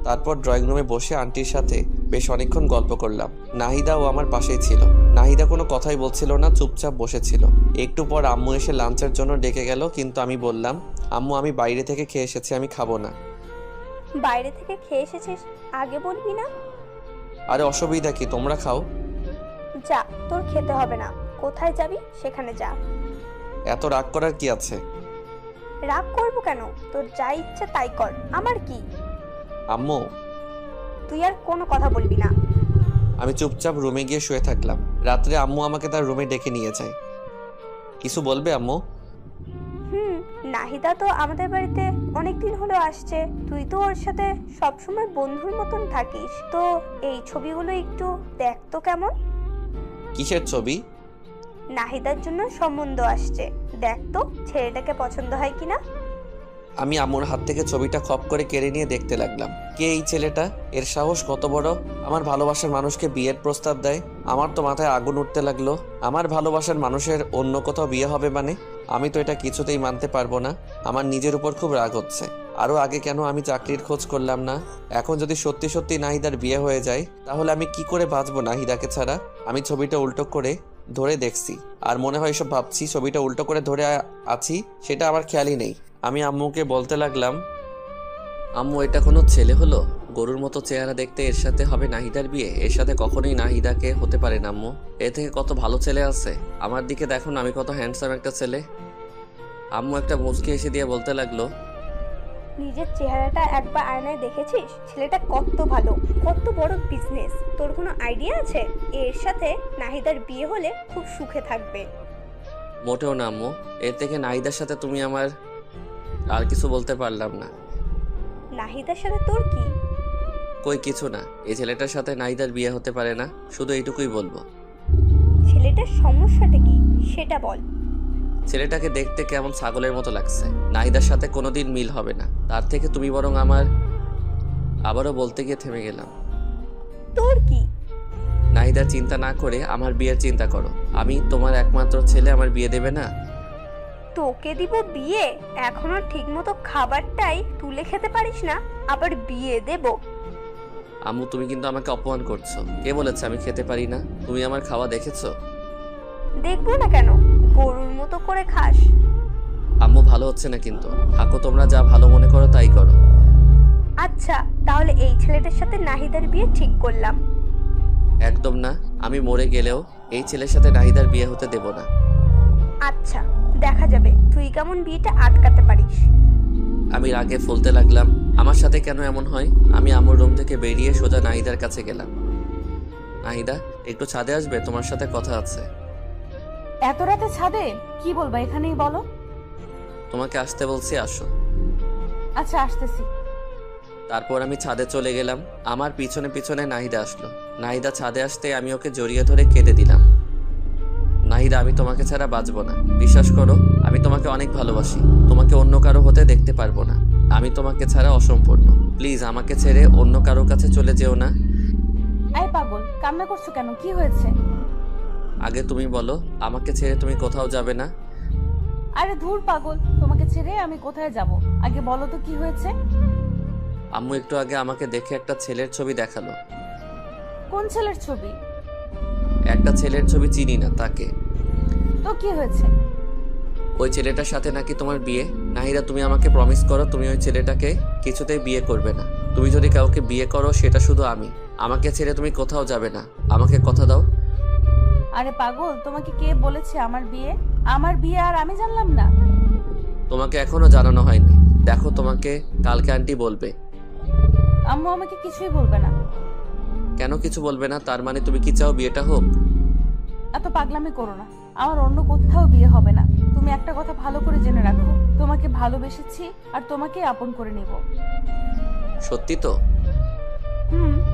তারপর ড্রয়িং রুমে বসে আন্টির সাথে বেশ অনেকক্ষণ গল্প করলাম। নাহিদাও আমার পাশেই ছিল। নাহিদা কোনো কথাই বলছিল না, চুপচাপ বসেছিল। একটু পর আম্মু এসে লাঞ্চের জন্য ডেকে গেল, কিন্তু আমি বললাম, আম্মু আমি বাইরে থেকে খেয়ে এসেছি, আমি খাবো না। বাইরে থেকে খেয়ে এসেছিস, আগে বলবি না? আরে অসুবিধা কি, তোমরা খাও। যা, তোর খেতে হবে না। কোথায় যাবি সেখানে যা। এত রাগ করার কি আছে? রাগ করবো কেন? তোর যা ইচ্ছা তাই কর, আমার কি। আম্মু। তুই আর কোনো কথা বলবি না। আমি চুপচাপ রুমে গিয়ে শুয়ে থাকলাম। রাত্রে আম্মু আমাকে তার রুমে ডেকে নিয়ে যায়। কিছু বলবে আম্মু? নাহিদা তো আমাদের বাড়িতে অনেকদিন হলো আসছে, তুই তো ওর সাথে সবসময় বন্ধুর মতন থাকিস, তো এই ছবিগুলো একটু দেখ তো কেমন। কিসের ছবি? নাহিদার জন্য সম্বন্ধ আসছে, দেখ তো ছেলেটাকে পছন্দ হয় কিনা। আমি আম্মুর হাত থেকে ছবিটা খপ করে কেড়ে নিয়ে দেখতে লাগলাম। কে এই ছেলেটা? এর সাহস কত বড়! আমার ভালোবাসার মানুষকে বিয়ের প্রস্তাব দেয়। আমার তো মাথায় আগুন উঠতে লাগলো। আমার ভালোবাসার মানুষের অন্য কোথাও বিয়ে হবে মানে? আমি তো এটা কিছুতেই মানতে পারবো না। আমার নিজের উপর খুব রাগ হচ্ছে। আরও আগে কেন আমি চাকরির খোঁজ করলাম না? এখন যদি সত্যি সত্যি নাহিদার বিয়ে হয়ে যায় তাহলে আমি কি করে বাঁচবো নাহিদাকে ছাড়া? আমি ছবিটা উল্টো করে ধরে দেখছি, আর মনে হয় এসব ভাবছি। ছবিটা উল্টো করে ধরে আছি সেটা আমার খেয়ালই নেই। আমি আম্মুকে বলতে লাগলাম, আম্মু এটা কোনো ছেলে হলো? গরুর মতো চেহারা দেখতে, এর সাথে হবে নাহিদার বিয়ে? এর সাথে কখনোই নাহিদাকে হতে পারে না আম্মু। এর থেকে কত ভালো ছেলে আছে। আমার দিকে দেখুন, আমি কত হ্যান্ডসাম একটা ছেলে। আম্মু একটা মুচকি এসে দিয়ে বলতে লাগলো, নিজের চেহারাটা একবার আয়নায় দেখেছিস? ছেলেটা কত ভালো, কত বড় বিজনেস। তোর কোনো আইডিয়া আছে? এর সাথে নাহিদার বিয়ে হলে খুব সুখে থাকবে। মোটেও না আম্মু। এর থেকে নাহিদার সাথে তুমি আমার আর কিছু বলতে পারলাম না। নাহিদার সাথে তোর কি? কই কিছু না। এই ছেলেটার সাথে নাহিদার বিয়ে হতে পারে না, শুধু এইটুকুই বলবো। ছেলেটার সমস্যাটা কি সেটা বল। ছেলেটাকে দেখতে কেমন ছাগলের মতো লাগছে। নাহিদার সাথে কোনোদিন মিল হবে না। তার থেকে তুমি বরং আমার... আবারও বলতে গিয়ে থেমে গেলাম। তোর কি? নাহিদার চিন্তা না করে আমার বিয়ের চিন্তা করো। আমি তোমার একমাত্র ছেলে, আমার বিয়ে দেবে না? তোকে দিব বিয়ে? এখনো ঠিকমতো খাবারটাই তুলে খেতে পারিস না, আবার বিয়ে দেব? আম্মু তুমি কিন্তু আমাকে অপমান করছো। কে বলেছে আমি খেতে পারি না? তুমি আমার খাওয়া দেখেছো? দেখবো না কেন, গরুর মতো করে খাস। আম্মু ভালো হচ্ছে না কিন্তু। থাকো, তোমরা যা ভালো মনে করো তাই করো। আচ্ছা তাহলে এই ছেলেটার সাথে নাহিদার বিয়ে ঠিক করলাম। একদম না। আমি মরে গেলেও এই ছেলের সাথে নাহিদার বিয়ে হতে দেব না। আচ্ছা দেখা যাবে তুই কেমন বিয়েটা আটকাতে পারিস। আমি রাগে ফুলতে লাগলাম। আমার সাথে কেন এমন হয়? আমি আম্মুর রুম থেকে বেরিয়ে সোজা নাহিদার কাছে গেলাম। নাহিদা, একটু ছাদে আসবে? তোমার সাথে কথা আছে। এত রাতে ছাদে? কি বলবা এখানেই বলো। তোমাকে আসতে বলছি, আসো। আচ্ছা আসতেছি। তারপর আমি ছাদে চলে গেলাম। আমার পিছনে পিছনে নাহিদা আসলো। নাহিদা ছাদে আসতে আমি ওকে জড়িয়ে ধরে কেঁদে দিলাম। নাহিদা, আমি তোমাকে ছাড়া বাঁচবো না। বিশ্বাস করো, আমি তোমাকে অনেক ভালোবাসি। তোমাকে অন্য কারো হতে দেখতে পারবো না। আমি তোমাকে ছাড়া অসম্পূর্ণ। প্লিজ আমাকে ছেড়ে অন্য কারো কাছে চলে যেও না। এই পাগল, কান্না করছো কেন? কি হয়েছে? আগে তুমি বলো, আমাকে ছেড়ে তুমি কোথাও যাবে না? আরে ধুর পাগল, তোমাকে ছেড়ে আমি কোথায় যাব? আগে বলো তো কি হয়েছে। আম্মু একটু আগে আমাকে দেখে একটা ছেলের ছবি দেখালো। কোন ছেলের ছবি? একটা ছেলের ছবি চিনি না তাকে। তো কি হয়েছে? ওই ছেলেটার সাথে নাকি তোমার বিয়ে। নাহিদা, তুমি আমাকে প্রমিস করো তুমি ওই ছেলেটাকে কিছুতেই বিয়ে করবে না। তুমি যদি কাউকে বিয়ে করো সেটা শুধু আমি। আমাকে ছেড়ে তুমি কোথাও যাবে না। আমাকে কথা দাও। আরে পাগল, তোমাকে কে বলেছে আমার বিয়ে? আমার বিয়ে আর আমি জানলাম না? তোমাকে এখনো জানানো হয়নি। দেখো, তোমাকে কালকে আন্টি বলবে। আম্মু আমাকে কিছুই বলবে না। কেন কিছু বলবে না? তার মানে তুমি কি চাও বিয়েটা হোক? এত পাগলামি করো না। আমার অন্য কোথাও বিয়ে হবে না। তুমি একটা কথা ভালো করে জেনে রাখো, তোমাকে ভালোবেসেছি আর তোমাকে আপন করে নিব। সত্যি তো?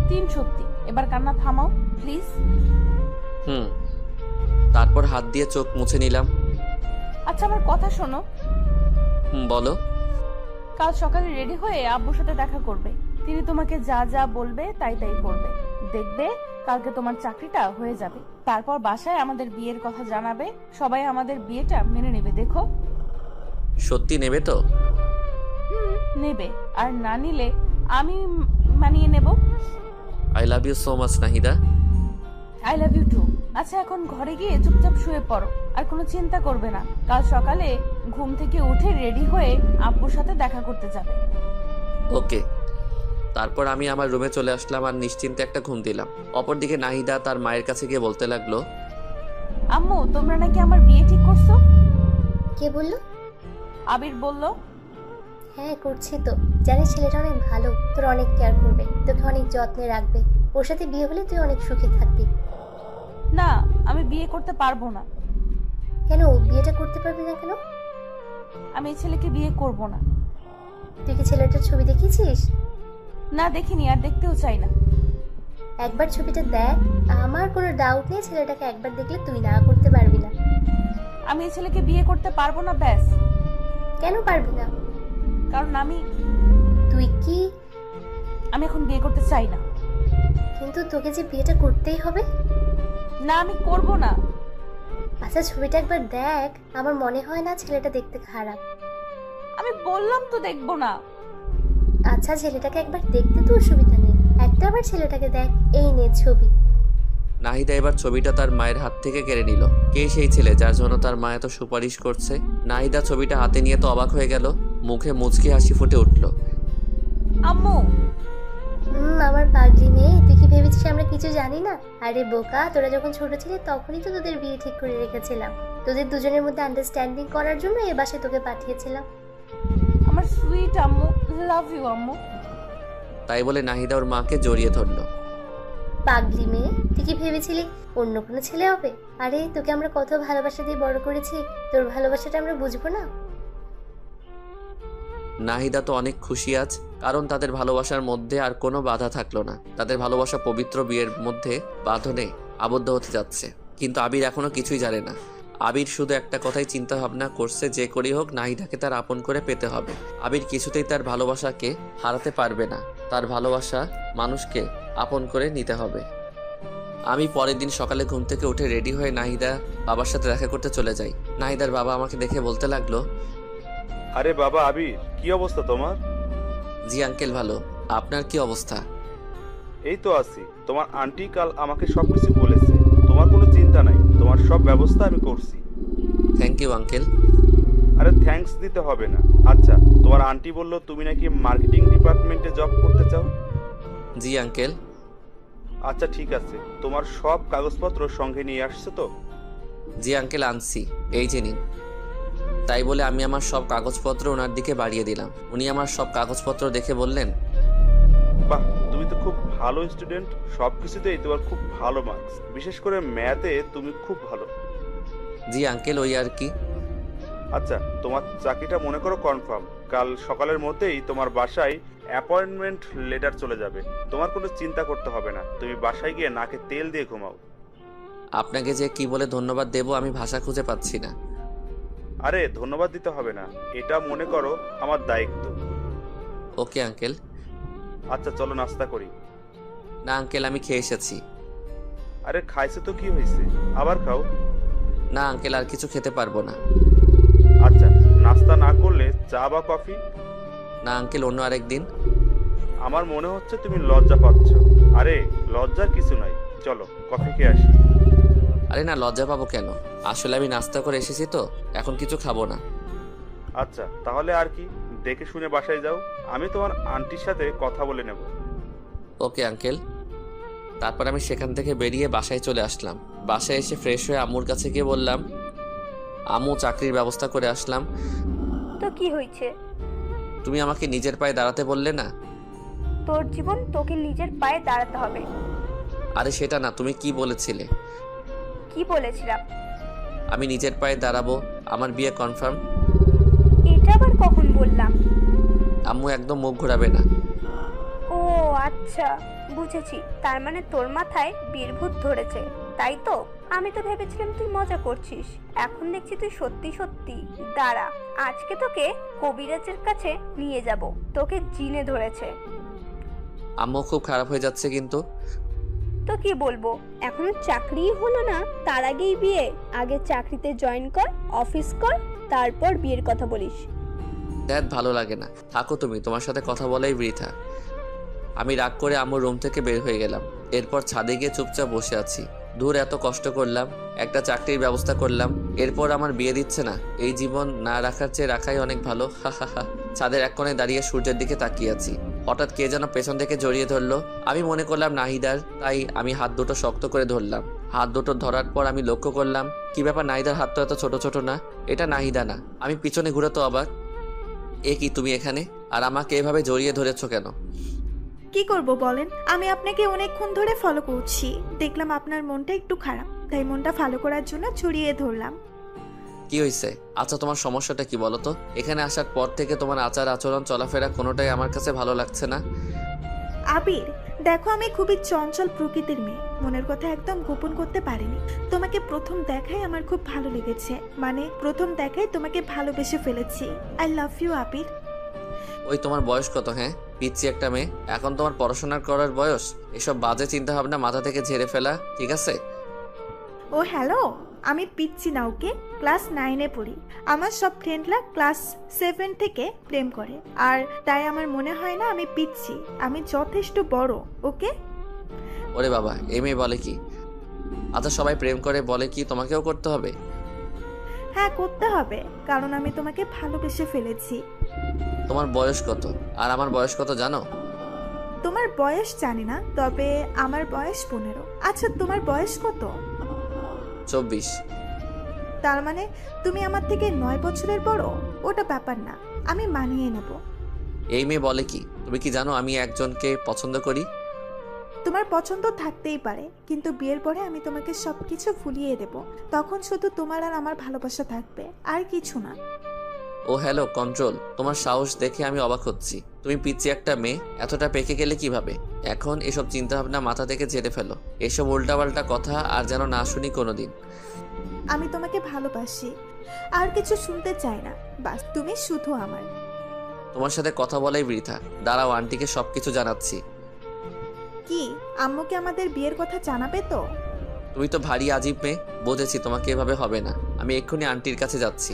3 সত্যি। এবার কান্না থামাও প্লিজ। তারপর হাত দিয়ে চোখ মুছে নিলাম। আচ্ছা আমার কথা শোনো। বলো। কাল সকালে রেডি হয়ে আব্বুর সাথে দেখা করবে। তিনি তোমাকে যা যা বলবে তাই তাই করবে। দেখবে কালকে তোমার চাকরিটা হয়ে যাবে। তারপর বাসায় আমাদের বিয়ের কথা জানাবে। সবাই আমাদের বিয়েটা মেনে নেবে। দেখো। সত্যি নেবে তো? নেবে। আর না নিলে আমি মানিয়ে নেব। I love you so much Nahida. I love you too. আচ্ছা এখন ঘরে গিয়ে চুপচাপ শুয়ে পড়ো, আর কোনো চিন্তা করবে না। কাল সকালে ঘুম থেকে উঠে রেডি হয়ে আব্বুর সাথে দেখা করতে যাবে। ওকে। তারপর আমি আমার রুমে চলে আসলাম আর নিশ্চিন্তে একটা ঘুম দিলাম। অপরদিকে নাহিদা তার মায়ের কাছে গিয়ে বলতে লাগলো, আম্মু তোমরা নাকি আমার বিয়ে ঠিক করছো? কে বললো? আবির বলল। হ্যাঁ করছি তো। জানিস ছেলেটা অনেক ভালো, তোর অনেক কেয়ার করবে, তোকে অনেক যত্নে রাখবে। ওর সাথে বিয়ে হলে তুই অনেক সুখে থাকবি। না, আমি বিয়ে করতে পারবো না। কেন বিয়েটা করতে পারবি না কেন? আমি এই ছেলেকে বিয়ে করব না। তুই কি ছেলেটার ছবি দেখেছিস? না, দেখিনি, আর দেখতেও চাই না। একবার ছবিটা দেখ, আমার কোনো ডাউট নেই ছেলেটাকে একবার দেখলে তুই না করতে পারবি না। আমি এই ছেলেকে বিয়ে করতে পারবো না, ব্যাস। কেন পারবি না? কারণ তুই কি? আমি এখন বিয়ে করতে চাই না। কিন্তু তোকে যে বিয়েটা করতেই হবে। না, আমি করব না। আচ্ছা ছবিটা একবার দেখ, আমার মনে হয় না ছেলেটা দেখতে খারাপ। আমি বললাম তো দেখবো না। আচ্ছা ছেলেটাকে একবার দেখতে তো অসুবিধা নেই, একটা আবার ছেলেটাকে দেখ। এই নে ছবি। নাহিদা এবার ছবিটা তার মায়ের হাত থেকে কেড়ে নিল। কে সেই ছেলে যার জন্য তার মা এত সুপারিশ করছে? নাহিদা ছবিটা হাতে নিয়ে তো অবাক হয়ে গেল, মুখে মুচকি হাসি ফুটে উঠল। আম্মু। আমার পাগলি মেয়ে, তুই কি ভেবেছিস আমরা কিছু জানি না? আরে বোকা, তোরা যখন ছোট ছিলি তখনই তো তোদের বিয়ে ঠিক করে রেখেছিলাম। তোদের দুজনের মধ্যে আন্ডারস্ট্যান্ডিং করার জন্য এ বাসায় তোকে পাঠিয়েছিলাম। আমার সুইট আম্মু, লাভ ইউ আম্মু। তাই বলে নাহিদা ওর মাকে জড়িয়ে ধরল। পাগলি মেয়ে, তুই কি ভেবেছিলি অন্য কোনো ছেলে হবে? আরে তোকে আমরা কত ভালোবাসা দিয়ে বড় করেছি, তোর ভালোবাসাটা আমরা বুঝবো না? নাহিদা তো অনেক খুশি আজ, কারণ তাদের ভালোবাসার মধ্যে আর কোনো বাধা থাকলো না। তাদের ভালোবাসা পবিত্র বিয়ের মধ্যে বাঁধনে আবদ্ধ হতে যাচ্ছে। কিন্তু আবির এখনো কিছুই জানে না। আবির শুধু একটা কথাই চিন্তা ভাবনা করছে, যে করি হোক নাহিদাকে তার আপন করে পেতে হবে। আবির কিছুতেই তার ভালোবাসাকে হারাতে পারবে না। তার ভালোবাসা মানুষকে আপন করে নিতে হবে। আমি পরের দিন সকালে ঘুম থেকে উঠে রেডি হয়ে নাহিদা বাবার সাথে দেখা করতে চলে যাই। নাহিদার বাবা আমাকে দেখে বলতে লাগলো, আরে বাবা আবির, কি অবস্থা তোমার? জি আঙ্কেল ভালো, আপনার কি অবস্থা? এই তো আছি। তোমার আন্টি কাল আমাকে সবকিছু বলেছে, তোমার কোনো চিন্তা নাই, তোমার সব ব্যবস্থা আমি করছি। Thank you uncle. আরে থ্যাঙ্কস দিতে হবে না। আচ্ছা, তোমার আন্টি বললো তুমি নাকি মার্কেটিং ডিপার্টমেন্টে জব করতে চাও? জি আঙ্কেল। আচ্ছা ঠিক আছে, তোমার সব কাগজপত্র সঙ্গে নিয়ে আসছো তো? জি আঙ্কেল আনছি, এই যে নিন। তাই বলে আমি আমার সব কাগজপত্র ওনার দিকে বাড়িয়ে দিলাম। উনি আমার সব কাগজপত্র দেখে বললেন, বাহ, তুমি তো খুব ভালো স্টুডেন্ট, সব কিছুতেই তোমার খুব ভালো মার্কস, বিশেষ করে ম্যাথে তুমি খুব ভালো। জি আঙ্কেল ওই আর কি। আচ্ছা, তোমার চাকরিটা মনে করো কনফার্ম। কাল সকালের মধ্যেই তোমার বাসায় অ্যাপয়েন্টমেন্ট লেটার চলে যাবে। তোমার কোনো চিন্তা করতে হবে না, তুমি বাসায় গিয়ে নাকে তেল দিয়ে ঘুমাও। আপনাকে যে কি বলে ধন্যবাদ দেব আমি ভাষা খুঁজে পাচ্ছি না। আরে ধন্যবাদ দিতে হবে না, এটা মনে করো আমার দায়িত্ব। Okay uncle. আচ্ছা চলো নাস্তা করি। না আঙ্কেল আমি খেয়ে এসেছি। আরে খাইছে তো কি হয়েছে, আবার খাও। না আঙ্কেল আর কিছু খেতে পারবো না। আচ্ছা, নাস্তা না করলে চা বা কফি? না আঙ্কেল অন্য আরেক দিন। আমার মনে হচ্ছে তুমি লজ্জা পাচ্ছ। আরে লজ্জার কিছু নাই, চলো কফি খেয়ে আসি। আরে না লজ্জা পাবো কেন, আসলে আমি নাস্তা করে এসেছি তো, এখন কিছু খাবো না। আচ্ছা তাহলে আর কি, দেখে শুনে বাসায় যাও, আমি তোমার আন্টির সাথে কথা বলে নেব। Okay uncle. তারপর আমি সেখান থেকে বেরিয়ে বাসায় চলে আসলাম। বাসায় এসে ফ্রেশ হয়ে আম্মুর কাছে গিয়ে বললাম, আম্মু চাকরির ব্যবস্থা করে আসলাম। তো কি হয়েছে? তুমি আমাকে নিজের পায়ে দাঁড়াতে বললে না? তোর জীবন তোকে নিজের পায়ে দাঁড়াতে হবে। আরে সেটা না, তুমি কি বলেছিলে? কি বলেছিলাম? আমি নিজের পায়ে দাঁড়াবো, আমার বিয়ে কনফার্ম। এটা আবার কখন বললাম? আম্মু একদম মুখ ঘোরাবে না। ও আচ্ছা, বুঝেছি। তার মানে তোর মাথায় বীরভূত ধরেছে, তাই তো? আমি তো ভেবেছিলাম তুই মজা করছিস, এখন দেখছি তুই সত্যি সত্যি। দাঁড়া, আজকে তোকে কবিরাজের কাছে নিয়ে যাব, তোকে জিনে ধরেছে। আম্মু খুব খারাপ হয়ে যাচ্ছে কিন্তু। তো কি বলবো, এখনো চাকরিই হলো না, তার আগেই বিয়ে? আগে চাকরিতে জয়েন কর, অফিস কর, তারপর বিয়ের কথা বলিস। দ্যাট ভালো লাগে না, থাকো তুমি, তোমার সাথে কথা বলাই বৃথা। আমি রাগ করে আম্মুর রুম থেকে বের হয়ে গেলাম। এরপর ছাদে গিয়ে চুপচাপ বসে আছি। দূর এত কষ্ট করলাম, একটা চাকরির ব্যবস্থা করলাম, এরপর আমার বিয়ে দিচ্ছে না। এই জীবন না রাখার চেয়ে রাখাই অনেক ভালো। হা হা হা। ছাদের এক কোণে দাঁড়িয়ে সূর্যের দিকে তাকিয়ে আছি। হঠাৎ কে যেন পেছন থেকে জড়িয়ে ধরলো। আমি মনে করলাম নাহিদার, তাই আমি হাত দুটো শক্ত করে ধরলাম। হাত দুটো ধরার পর আমি লক্ষ্য করলাম, কি ব্যাপার, নাহিদার হাত তো এত ছোট ছোট না, এটা নাহিদা না। আমি পিছনে ঘুরে তো অবাক, এ কি তুমি এখানে, আর আমাকে এভাবে জড়িয়ে ধরেছো কেন? কি করব বলেন? আমি আপনাকে অনেকক্ষণ ধরে ফলো করছি, দেখলাম আপনার মনটা একটু খারাপ, তাই মনটা ভালো করার জন্য ছড়িয়ে ধরলাম। কি হয়েছে? আচ্ছা, তোমার সমস্যাটা কি বলো তো? এখানে আসার পর থেকে তোমার আচার আচরণ চলাফেরা কোনোটাই আমার কাছে ভালো লাগছে না। আবির, দেখো আমি খুবই চঞ্চল প্রকৃতির মেয়ে, মনের কথা একদম গোপন করতে পারিনি। তোমাকে প্রথম দেখাই আমার খুব ভালো লেগেছে, মানে প্রথম দেখাই তোমাকে ভালোবেসে ফেলেছি। আই লাভ ইউ আবির। ওই তোমার বয়স কত? হ্যাঁ, পিচ্ছি একটা মেয়ে, এখন তোমার পড়াশোনা করার বয়স। এসব বাজে চিন্তা ভাবনা মাথা থেকে ঝেড়ে ফেলা, ঠিক আছে? ও হ্যালো, আমি পিচ্ছি না, ওকে? ক্লাস 9-এ পড়ি। আমার সব ফ্রেন্ডরা ক্লাস 7 থেকে প্রেম করে, আর তাই আমার মনে হয় না আমি পিচ্ছি, আমি যথেষ্ট বড়। ওকে? ওরে বাবা, এই মেয়ে বলে কি? আচ্ছা, সবাই প্রেম করে বলে কি তোমাকেও করতে হবে? হ্যাঁ, করতে হবে, কারণ আমি তোমাকে ভালোবেসে ফেলেছি। তোমার বয়স কত আর আমার বয়স কত জানো? তোমার বয়স জানি না, তবে আমার বয়স 15। আচ্ছা, তোমার বয়স কত? 24। তার মানে তুমি আমার থেকে 9 বছরের বড়। ওটা ব্যাপার না, আমি মানিয়ে নেব। এই মেয়ে বলে কি? তুমি কি জানো আমি একজনকে পছন্দ করি? তোমার পছন্দ থাকতেই পারে, কিন্তু বিয়ের পরে আমি তোমাকে সবকিছু ভুলিয়ে দেব। তখন শুধু তোমার আর আমার ভালোবাসা থাকবে, আর কিছু না। ও হ্যালো, কন্ট্রোল। তোমার সাহস দেখে আমি অবাক হচ্ছি। তুমি পিচ্ছি একটা মেয়ে, এতটা পেকে গেলে কিভাবে? এখন এসব চিন্তা ভাবনা মাথা থেকে ঝেড়ে ফেলো। এসব উল্টাপাল্টা কথা আর যেন না শুনি কোনোদিন। আমি তোমাকে ভালোবাসি, আর কিছু শুনতে চাই না, বাস তুমি শুধু আমার। তোমার সাথে কথা বলাই বৃথা। দাঁড়াও, আন্টিকে সবকিছু জানাচ্ছি। কি, আম্মুকে আমাদের বিয়ের কথা জানাবে তো? তুমি তো ভারী আজীব মেয়ে, বুঝেছি তোমাকে এভাবে হবে না। আমি এক্ষুনি আন্টির কাছে যাচ্ছি।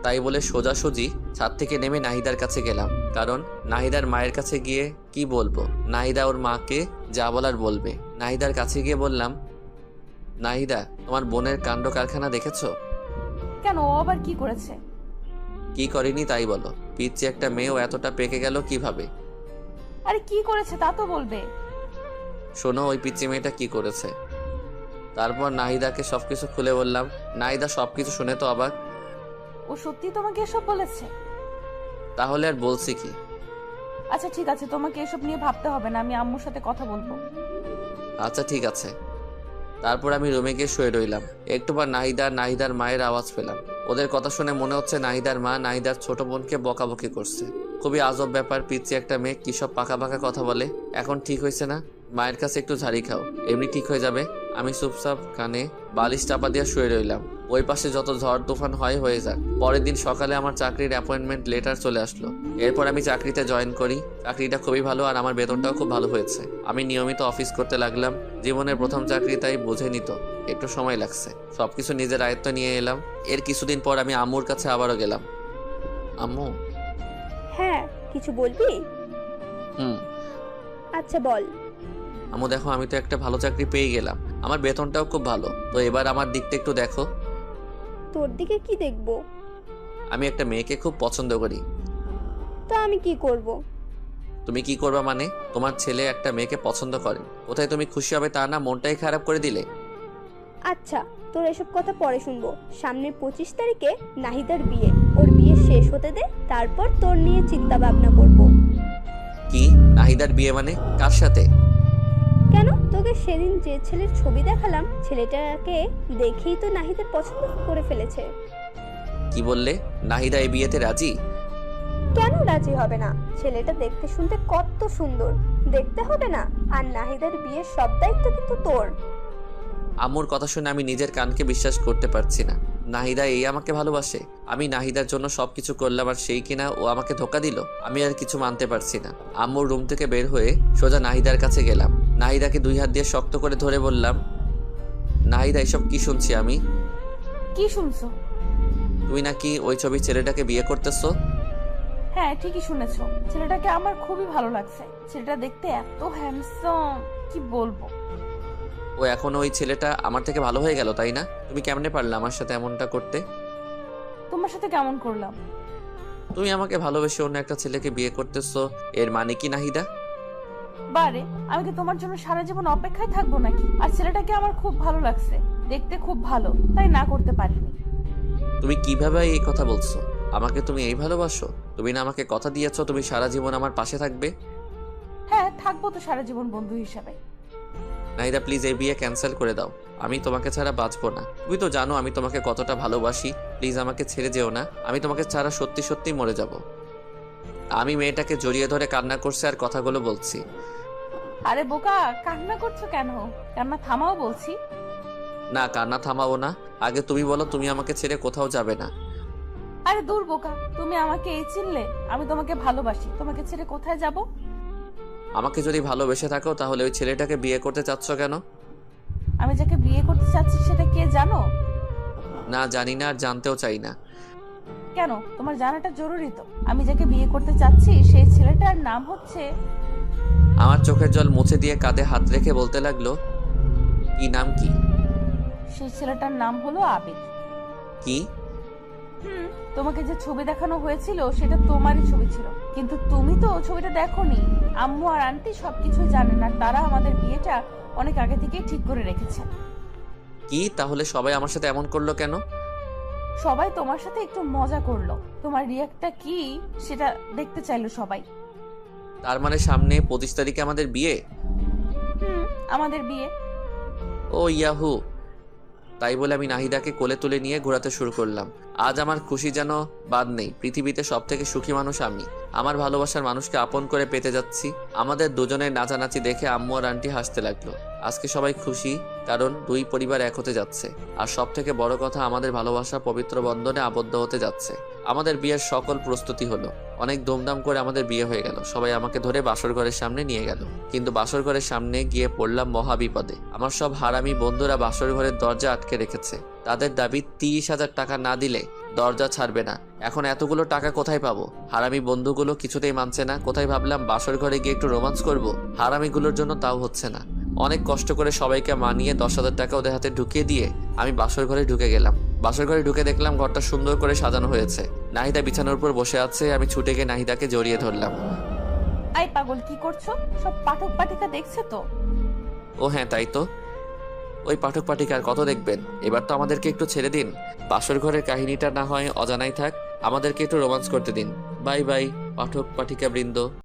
তাই বলে সোজাসুজি ছাদ থেকে নেমে নাহিদার কাছে গেলাম, কারণ নাহিদার মায়ের কাছে গিয়ে কি বলবো? নাহিদা ওর মাকে যা বলার বলবে। নাহিদার কাছে গিয়ে বললাম, নাহিদা, তোমার বোনের কাণ্ড কারখানা দেখেছো? কেন, ও আবার কি করেছে? কি করেনি তাই বলো? পিচ্ছি একটা মেয়েও এতটা পেকে গেল কিভাবে? আরে কি করেছে তা তো বলবে। শোনো, ওই পিচ্ছি মেয়েটা কি করেছে। তারপর নাহিদাকে সবকিছু খুলে বললাম। নাহিদা সবকিছু শুনে তো অবাক। ও সত্যি তোমাকে এসব বলেছে? তাহলে আর বলছি কি? আচ্ছা ঠিক আছে, তোমাকে এসব নিয়ে ভাবতে হবে না, আমি আম্মুর সাথে কথা বলবো। আচ্ছা ঠিক আছে। তারপর আমি রুমে গিয়ে শুয়ে রইলাম। একটু পর নাহিদার মায়ের আওয়াজ পেলাম। ওদের কথা শুনে মনে হচ্ছে নাহিদার মা নাহিদার ছোট বোনকে বকাবকি করছে। খুবই আজব ব্যাপার, পিচ্ছি একটা মেয়ে কি সব পাকা পাকা কথা বলে। এখন ঠিক হয়েছে না? মায়ের কাছে একটু ঝাড়ি খাও, এমনি ঠিক হয়ে যাবে। আমি চুপচাপ কানে বালিশ চাপা দিয়ে শুয়ে রইলাম। ওই পাশে যত ঝড় তুফান হয়ে যাক। পরের দিন সকালে আমার চাকরির অ্যাপয়েন্টমেন্ট লেটার চলে আসলো। এরপর আমি চাকরিতে জয়েন করি। চাকরিটা খুবই ভালো আর আমার বেতনটাও খুব ভালো হয়েছে। আমি নিয়মিত অফিস করতে লাগলাম। জীবনের প্রথম চাকরি, তাই বুঝে নিত একটু সময় লাগছে। সবকিছু নিজের আয়ত্তে নিয়ে এলাম। এর কিছুদিন পর আমি আম্মুর কাছে আবারও গেলাম। আম্মু। হ্যাঁ, কিছু বলবি? হুম। আচ্ছা বল। আম্মু দেখো, আমি তো একটা ভালো চাকরি পেয়ে গেলাম। আমার বেতনটাও খুব ভালো। তো এবার আমার দিকটা একটু দেখো। তোর দিকে কি দেখবো? আমি একটা মেয়েকে খুব পছন্দ করি। তো আমি কি করব? তুমি কি করবা মানে? তোমার ছেলে একটা মেয়েকে পছন্দ করে, কোথায় তুমি খুশি হবে তা না, মনটাই খারাপ করে দিলে। আচ্ছা, তোর এসব কথা পরে শুনবো। সামনের 25 তারিখে নাহিদার বিয়ে, ওর বিয়ে শেষ হতে দে, তারপর তোর নিয়ে চিন্তা ভাবনা করব। কি? নাহিদার বিয়ে মানে? কার সাথে? কেন, তোকে সেদিন যে ছেলের ছবি দেখালাম, ছেলেটাকে দেখেই তো নাহিদার পছন্দ করে ফেলেছে। কি বললে? নাহিদা এই বিয়েতে রাজি? কেন রাজি হবে না? ছেলেটা দেখতে শুনতে কত সুন্দর, দেখতে হবে না? আর নাহিদার বিয়ের সব দায়িত্ব কিন্তু তোর। আম্মুর কথা শুনে আমি নিজের কানকে বিশ্বাস করতে পারছি না। নাহিদা এই আমাকে ভালোবাসে? আমি নাহিদার জন্য সবকিছু করলাম আর সেই কিনা ও আমাকে ধোকা দিল। আমি আর কিছু মানতে পারছি না। আম্মুর রুম থেকে বের হয়ে সোজা নাহিদার কাছে গেলাম। নাহিদাকে 2 হাত দিয়ে শক্ত করে ধরে বললাম, নাহিদা, এসব কি শুনছি আমি? কি শুনছো? তুই নাকি ওই ছবির ছেলেটাকে বিয়ে করতেছো? হ্যাঁ, ঠিকই শুনেছো। ছেলেটাকে আমার খুবই ভালো লাগছে। ছেলেটা দেখতে এত হ্যান্ডসাম, কি বলবো। ও এখন ওই ছেলেটা আমার থেকে ভালো হয়ে গেল, তাই না? তুমি কেমনে পারলে আমার সাথে এমনটা করতে? তোমার সাথে কেমন করলাম? তুমি আমাকে ভালোবেসে অন্য একটা ছেলেকে বিয়ে করতেছো, এর মানে কি নাহিদা? বারে, আমি কি তোমার জন্য সারা জীবন অপেক্ষায় থাকবো নাকি? আর ছেলেটাকে আমার খুব ভালো লাগছে, দেখতে খুব ভালো, তাই না করতে পারিনি। তুমি কিভাবে এই কথা বলছো? আমাকে তুমি এই ভালোবাসো? তুমি না আমাকে কথা দিয়েছো তুমি সারা জীবন আমার পাশে থাকবে? হ্যাঁ, থাকবো তো সারা জীবন বন্ধু হিসাবে। নাহিদা প্লিজ এই বিয়ে ক্যান্সেল করে দাও, আমি তোমাকে ছাড়া বাঁচবো না। তুমি তো জানো আমি তোমাকে কতটা ভালোবাসি, প্লিজ আমাকে ছেড়ে যেও না, আমি তোমাকে ছাড়া সত্যি সত্যি মরে যাব। আমি মেয়েটাকে জড়িয়ে ধরে কান্না করছে আর কথাগুলো বলছি। আরে বোকা, কান্না করছো কেন? কান্না থামাও বলছি। না কান্না থামাবো না, আগে তুমি বলো তুমি আমাকে ছেড়ে কোথাও যাবে না। আরে দূর বোকা, তুমি আমাকে এই চিনলে? আমি তোমাকে ভালোবাসি, তোমাকে ছেড়ে কোথায় যাব? আমাকে যদি ভালোবেসে থাকো তাহলে ওই ছেলেটাকে বিয়ে করতে চাচ্ছ কেন? আমি যাকে বিয়ে করতে চাচ্ছি সেটা কে জানো? না জানি না আর জানতেও চাই না। কেন, তোমার জানাটা জরুরি তো। আমি যাকে বিয়ে করতে চাচ্ছি সেই ছেলেটার নাম হচ্ছে... আমার চোখের জল মুছে দিয়ে কাঁধে হাত রেখে বলতে লাগলো, কি নাম কি? সেই ছেলেটার নাম হলো আবির। কি? তোমাকে যে ছবি দেখানো হয়েছিল সেটা তোমারই ছবি ছিল, কিন্তু তুমি তো ছবিটা দেখোনি। আম্মু আর আন্টি সবকিছু জানেন আর তারা আমাদের বিয়েটা অনেক আগে থেকেই ঠিক করে রেখেছে। কি তাহলে সবাই আমার সাথে এমন করলো কেন? সবাই তোমার সাথে একটু মজা করলো, তোমার রিয়াক্টটা কি সেটা দেখতে চাইলো সবাই। তার মানে সামনে 25 তারিখে আমাদের বিয়ে? আমাদের বিয়ে। ও ইয়াহু! তাই বলে আমি নাহিদাকে কোলে তুলে নিয়ে ঘোরাতে শুরু করলাম। আজ আমার খুশি যেন বাদ নেই। পৃথিবীতে সব থেকে সুখী মানুষ আমি। আমার ভালোবাসার মানুষকে আপন করে পেতে যাচ্ছি। আমাদের দুজনের নাচানাচি দেখে আম্মু আর আন্টি হাসতে লাগলো। আজকে সবাই খুশি, কারণ দুই পরিবার এক হতে যাচ্ছে। আর সব থেকে বড় কথা, আমাদের ভালোবাসা পবিত্র বন্ধনে আবদ্ধ হতে যাচ্ছে। আমাদের বিয়ের সকল প্রস্তুতি হলো, অনেক ধুমধাম করে আমাদের বিয়ে হয়ে গেল। সবাই আমাকে ধরে বাসর ঘরের সামনে নিয়ে গেল, কিন্তু বাসর ঘরের সামনে গিয়ে পড়লাম মহা বিপদে। আমার সব হারামি বন্ধুরা বাসর ঘরের দরজা আটকে রেখেছে। তাদের দাবি 30,000 টাকা না দিলে দরজা ছাড়বে না। এখন এতগুলো টাকা কোথায় পাবো? হারামি বন্ধুগুলো কিছুতেই মানছে না। কোথায় ভাবলাম বাসর ঘরে গিয়ে একটু রোমান্স করব, হারামিগুলোর জন্য তাও হচ্ছে না। অনেক কষ্ট করে সবাইকে মানিয়ে 10,000 টাকা ওদের হাতে ঢুকিয়ে দিয়ে আমি বাসর ঘরে ঢুকে গেলাম। বাসর ঘরে ঢুকে দেখলাম ঘরটা সুন্দর করে সাজানো হয়েছে। নাহিদা বিছানার উপর বসে আছে। আমি ছুটে গিয়ে নাহিদাকে জড়িয়ে ধরলাম। আই পাগল, কি করছো? সব পাঠক পাঠিকা দেখছে তো? ও হ্যাঁ তাই তো, ওই পাঠক পাঠিকার কত দেখবেন। এবার তো আমাদেরকে একটু ছেড়ে দিন। বাসর ঘরের কাহিনীটা না হয় অজানাই থাক, আমাদেরকে একটু রোমান্স করতে দিন। বাই বাই পাঠক পাঠিকা বৃন্দ।